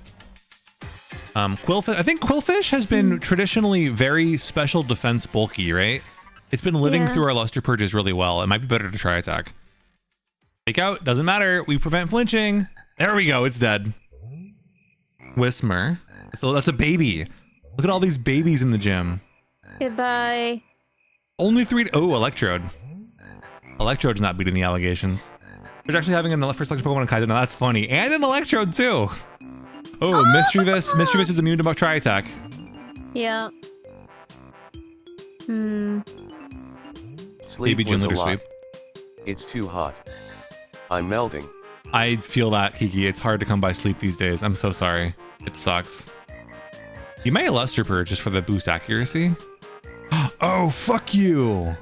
Quillfish. I think Quillfish has been traditionally very special defense bulky, right? It's been living through our Luster Purges really well. It might be better to try attack. Take out. Doesn't matter. We prevent flinching. There we go. It's dead. Whismer. So that's a baby. Look at all these babies in the gym. Goodbye. Only 3. Oh, Electrode. Electrode's not beating the allegations. They're actually having an first Electric Pokemon in Kaizo. Now that's funny. And an Electrode too. Oh, Mischievous. Mischievous is immune to Tri Attack. Yeah. Sleep Baby was gym a leader lot. sleep. It's too hot. I'm melting. I feel that, Kiki. It's hard to come by sleep these days. I'm so sorry. It sucks. You may Luster Purge just for the boost accuracy. Oh, fuck you.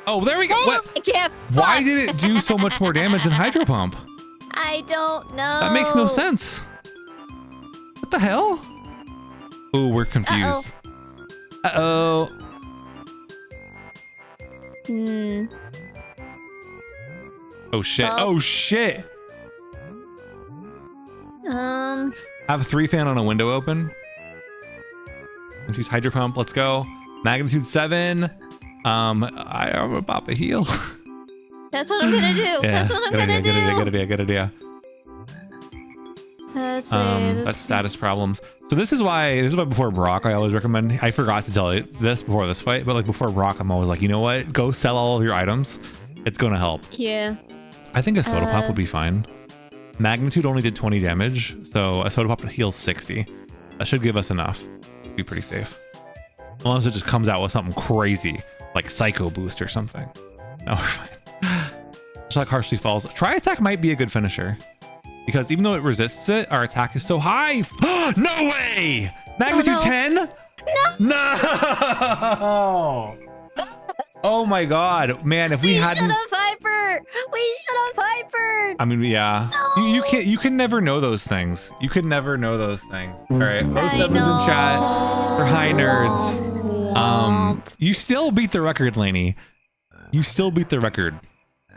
Oh, there we go. What? Why did it do so much more damage than Hydro Pump? I don't know. That makes no sense. What the hell? Oh, we're confused. Uh-oh. Oh, shit. False. Oh, shit. Have 3 fan on a window open. And choose Hydro Pump. Let's go. Magnitude 7. I'm about to heal. That's what I'm gonna do. Yeah, That's what I'm gonna do. Good idea. Let's see. That's status problems. So this is why before Brock I always recommend. I forgot to tell you this before this fight, but like before Brock I'm always like, you know what? Go sell all of your items. It's gonna help. Yeah. I think a Soda Pop would be fine. Magnitude only did 20 damage, so a Soda Pop heals 60. That should give us enough. Be pretty safe. Unless it just comes out with something crazy, like Psycho Boost or something. No, we're fine. Just like Harshly Falls. Tri Attack might be a good finisher. Because even though it resists it, our attack is so high. No way! Magnitude 10? No! Oh my god. Man, if we hadn't... We should have Hyper! Brightburn. I mean, yeah. No. You can never know those things. You can never know those things. All right. Most of us in chat for high nerds. You still beat the record, Lainey. You still beat the record.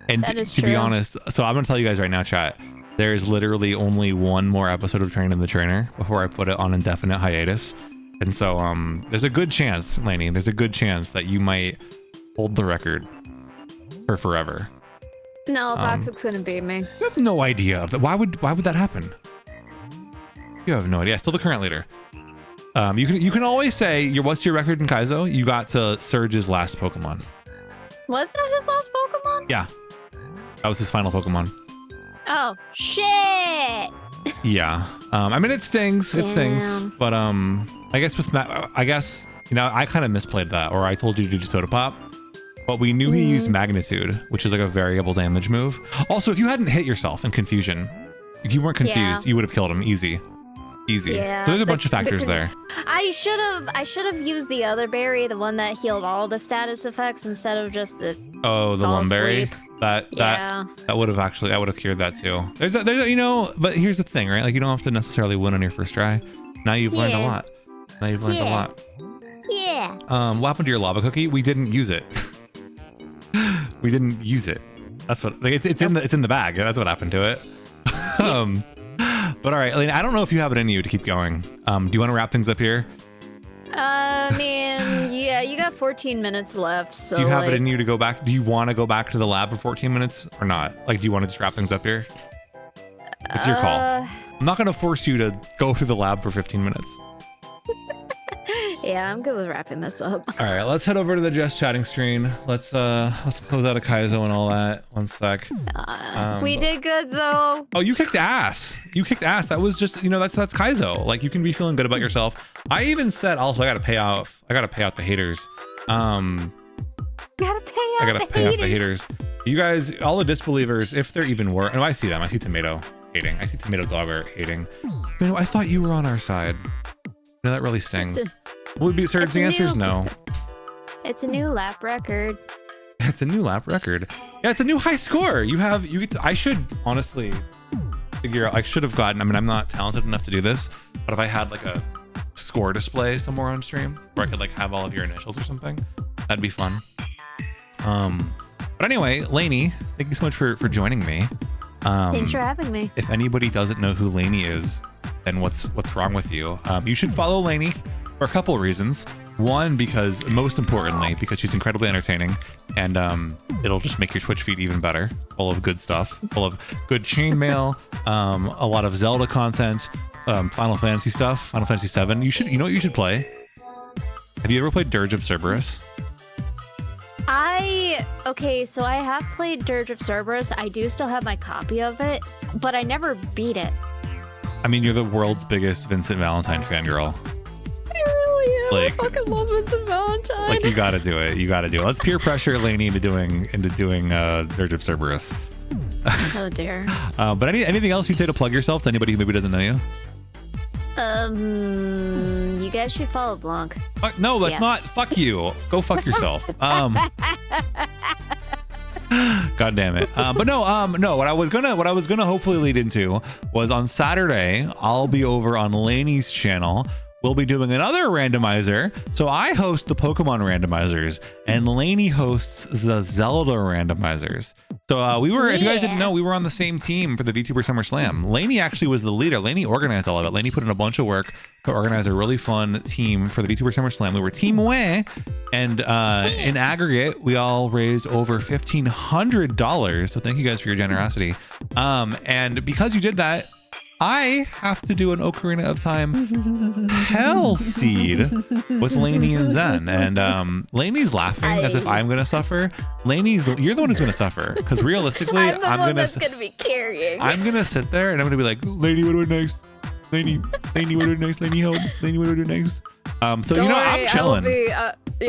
And to be honest, so I'm gonna tell you guys right now, chat. There's literally only one more episode of Train in the Trainer before I put it on indefinite hiatus. And so there's a good chance, Lainey, there's a good chance that you might hold the record for forever. No, Boxic's gonna beat me. You have no idea. Why would that happen? You have no idea. Still the current leader. You can always say what's your record in Kaizo? You got to Surge's last Pokemon. Was that his last Pokemon? Yeah. That was his final Pokemon. Oh shit! Yeah. I mean it stings. Damn. It stings. But I guess with I guess I kind of misplayed that, or I told you to do Soda Pop. But we knew he used Magnitude, which is like a variable damage move. Also, if you hadn't hit yourself in confusion, if you weren't confused, you would have killed him easy. Yeah, so there's a bunch of factors there. I should have used the other berry, the one that healed all the status effects instead of just the the Lumberry. Sleep. That would have cured that too. There's but here's the thing, right? Like you don't have to necessarily win on your first try. Now you've learned a lot. Yeah. What happened to your lava cookie? We didn't use it. We didn't use it. That's what it's in the bag. That's what happened to it. But all right, Elena, I don't know if you have it in you to keep going. Do you want to wrap things up here? I mean, yeah, you got 14 minutes left. So do you have it in you to go back? Do you want to go back to the lab for 14 minutes or not? Like, do you want to just wrap things up here? It's your call. I'm not going to force you to go through the lab for 15 minutes. Yeah, I'm good with wrapping this up. All right, let's head over to the just chatting screen. Let's close out of Kaizo and all that. One sec. We did good though. Oh, you kicked ass. You kicked ass. That was just that's Kaizo. Like you can be feeling good about yourself. I even said also I gotta pay out the haters. Gotta pay out the haters. You guys, all the disbelievers, if they're even worse. Oh, I see them. I see Tomato hating. I see Tomato Dogger hating. I thought you were on our side. That really stings. Would be Surge? The answer is no. It's a new lap record. It's a new lap record. Yeah, it's a new high score. I should honestly figure out. I should have gotten. I mean, I'm not talented enough to do this, but if I had like a score display somewhere on stream where I could like have all of your initials or something, that'd be fun. But anyway, Lainey, thank you so much for joining me. Thanks for having me. If anybody doesn't know who Lainey is, then what's wrong with you? You should follow Lainey for a couple of reasons. One, because most importantly, because she's incredibly entertaining, and it'll just make your Twitch feed even better. Full of good stuff, full of good chainmail, a lot of Zelda content, Final Fantasy stuff, Final Fantasy 7. You know what you should play? Have you ever played Dirge of Cerberus? Okay, so I have played Dirge of Cerberus. I do still have my copy of it, but I never beat it. I mean, you're the world's biggest Vincent Valentine fangirl. I really am. Like, I fucking love Vincent Valentine. Like, you gotta do it. You gotta do it. Let's peer pressure Lainey into doing Dirge of Cerberus. Oh dear. But anything else you'd say to plug yourself to anybody who maybe doesn't know you? You guys should follow blawnk. No, that's not. Fuck you. Go fuck yourself. God damn it. But no. What I was gonna hopefully lead into was on Saturday I'll be over on Lainey's channel. We'll be doing another randomizer. So I host the Pokemon randomizers, and Lainey hosts the Zelda randomizers. So we were, if you guys didn't know, we were on the same team for the VTuber Summer Slam. Lainey actually was the leader. Lainey organized all of it. Lainey put in a bunch of work to organize a really fun team for the VTuber Summer Slam. We were Team Way, and in aggregate, we all raised over $1,500. So thank you guys for your generosity. And because you did that, I have to do an Ocarina of Time Hell Seed with Lainey and Zen. And Lainey's laughing as if I'm going to suffer. You're the one who's going to suffer. Because realistically, I'm going to be carrying. I'm going to sit there and I'm going to be like, Lainey, what do I do next? Lainey, what do I do next? Lainey, help. Lainey, what do I do next? So, Don't worry, I'm chilling.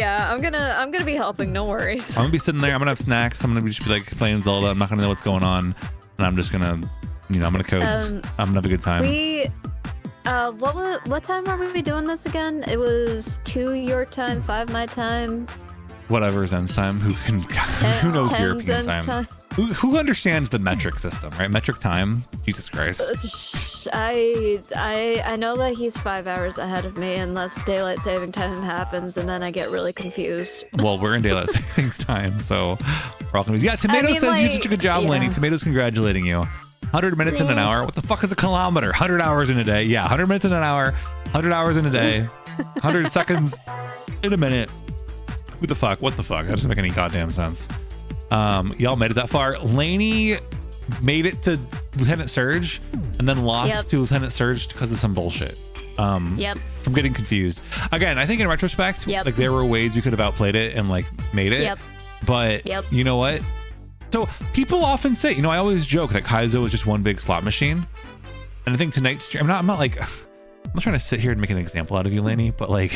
I'm gonna be helping. No worries. I'm going to be sitting there. I'm going to have snacks. I'm going to just be like playing Zelda. I'm not going to know what's going on. And I'm just going to... I'm gonna coast. I'm gonna have a good time. What time are we doing this again? It was 2 your time, 5 my time. Whatever Zen's time. Who knows European Zen's time? Who understands the metric system, right? Metric time. Jesus Christ. I know that he's 5 hours ahead of me unless daylight saving time happens, and then I get really confused. Well, we're in daylight savings time, so we're all confused. Yeah, Tomato says you did such a good job, Laney. Tomato's congratulating you. 100 minutes in an hour. What the fuck is a kilometer? 100 hours in a day. Yeah, 100 minutes in an hour. 100 hours in a day. 100 seconds in a minute. Who the fuck? What the fuck? That doesn't make any goddamn sense. Y'all made it that far. Laney made it to Lieutenant Surge and then lost to Lieutenant Surge because of some bullshit. From getting confused. Again, I think in retrospect, like there were ways we could have outplayed it and like made it. But you know what? So people often say, you know, I always joke that Kaizo is just one big slot machine. And I think tonight's stream, I'm not trying to sit here and make an example out of you, Laney, but like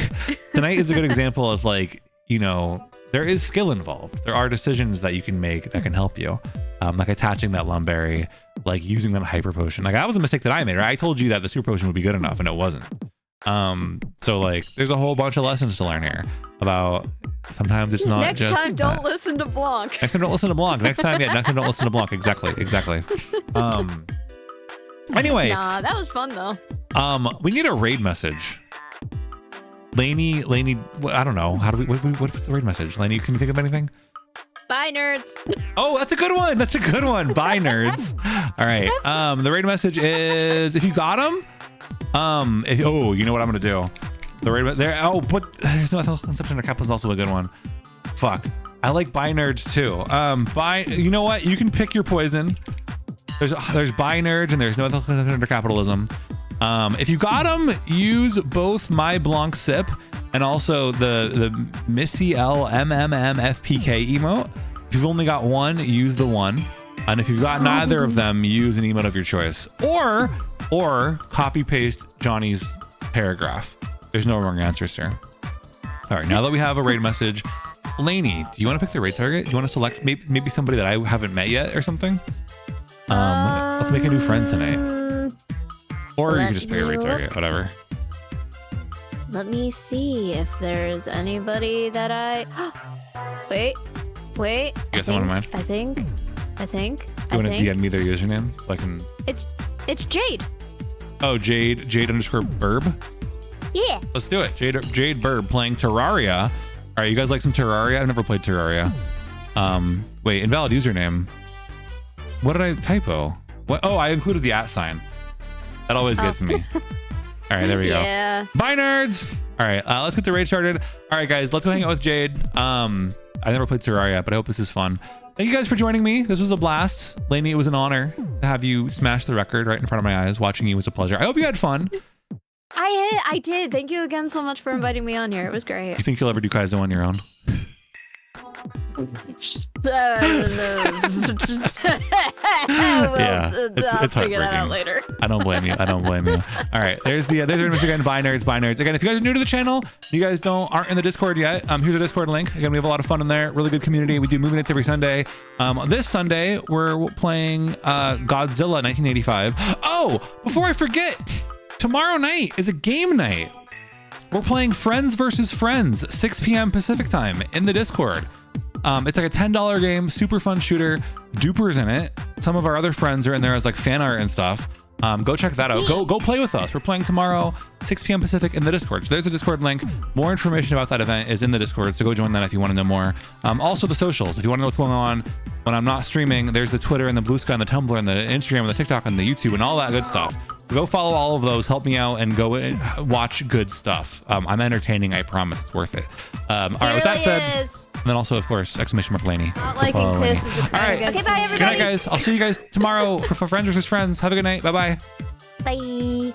tonight is a good example of like, you know, there is skill involved. There are decisions that you can make that can help you. Like attaching that lumberry, like using that hyper potion. Like that was a mistake that I made, right? I told you that the super potion would be good enough and it wasn't. So like there's a whole bunch of lessons to learn here about sometimes it's not next just time don't listen to blawnk. Next time don't listen to blawnk. Next time don't listen to blawnk. Exactly. Anyway. Nah, that was fun though. We need a raid message. Laney, I don't know. How do we, what's the raid message? Laney, can you think of anything? Bye, nerds. Oh, that's a good one. Bye, nerds. All right. The raid message is if you got them. You know what I'm gonna do. The raid there. Oh, but there's no ethical consumption. Cap is also a good one. Fuck. I like bye nerds too. You know what? You can pick your poison. There's buy nerds and there's no ethical consumption under capitalism. If you got them, use both my blawnk sip and also the missyLANIous emote. If you've only got one, use the one. And if you've got neither of them, use an emote of your choice. Or copy paste Johnny's paragraph. There's no wrong answers, sir. All right, now that we have a raid message, Laney, do you want to pick the raid target? Do you want to select maybe somebody that I haven't met yet or something? Let's make a new friend tonight. Or you can just pick a raid target, whatever. Let me see if there's anybody that I... Wait. You got someone in mind? I think. You want to DM me their username so I can... It's Jade. Oh, Jade _Burb? Yeah. Let's do it. Jade Burb playing Terraria. All right, you guys like some Terraria? I've never played Terraria. Wait, invalid username. What did I typo? What? Oh, I included the @ sign. That always gets me. All right, there we go. Yeah. Bye, nerds. All right, let's get the raid started. All right, guys, let's go hang out with Jade. I never played Terraria, but I hope this is fun. Thank you guys for joining me. This was a blast. Laney, it was an honor to have you smash the record right in front of my eyes. Watching you was a pleasure. I hope you had fun. I did. Thank you again so much for inviting me on here. It was great. You think you'll ever do Kaizo on your own? Yeah, it's figure that out heartbreaking. later. I don't blame you. All right, there's the image again. Bye nerds. Again, if you guys are new to the channel, you guys aren't in the Discord yet. Here's the Discord link. Again, we have a lot of fun in there. Really good community. We do movie nights every Sunday. This Sunday we're playing Godzilla 1985. Oh, before I forget, tomorrow night is a game night. We're playing Friends versus Friends, 6 p.m. Pacific time in the Discord. It's like a $10 game, super fun shooter. Duper's in it. Some of our other friends are in there as like fan art and stuff. Go check that out. Go play with us. We're playing tomorrow, 6 p.m. Pacific in the Discord. So there's a Discord link. More information about that event is in the Discord. So go join that if you want to know more. Also the socials. If you want to know what's going on when I'm not streaming, there's the Twitter and the Blue Sky and the Tumblr and the Instagram and the TikTok and the YouTube and all that good stuff. Go follow all of those. Help me out and go watch good stuff. I'm entertaining. I promise it's worth it. All right. With that said, and then also, of course, !Laney. Not liking this is a crime. All right. Okay, bye, everybody. Good night, guys. I'll see you guys tomorrow for Friends versus Friends. Have a good night. Bye-bye. Bye.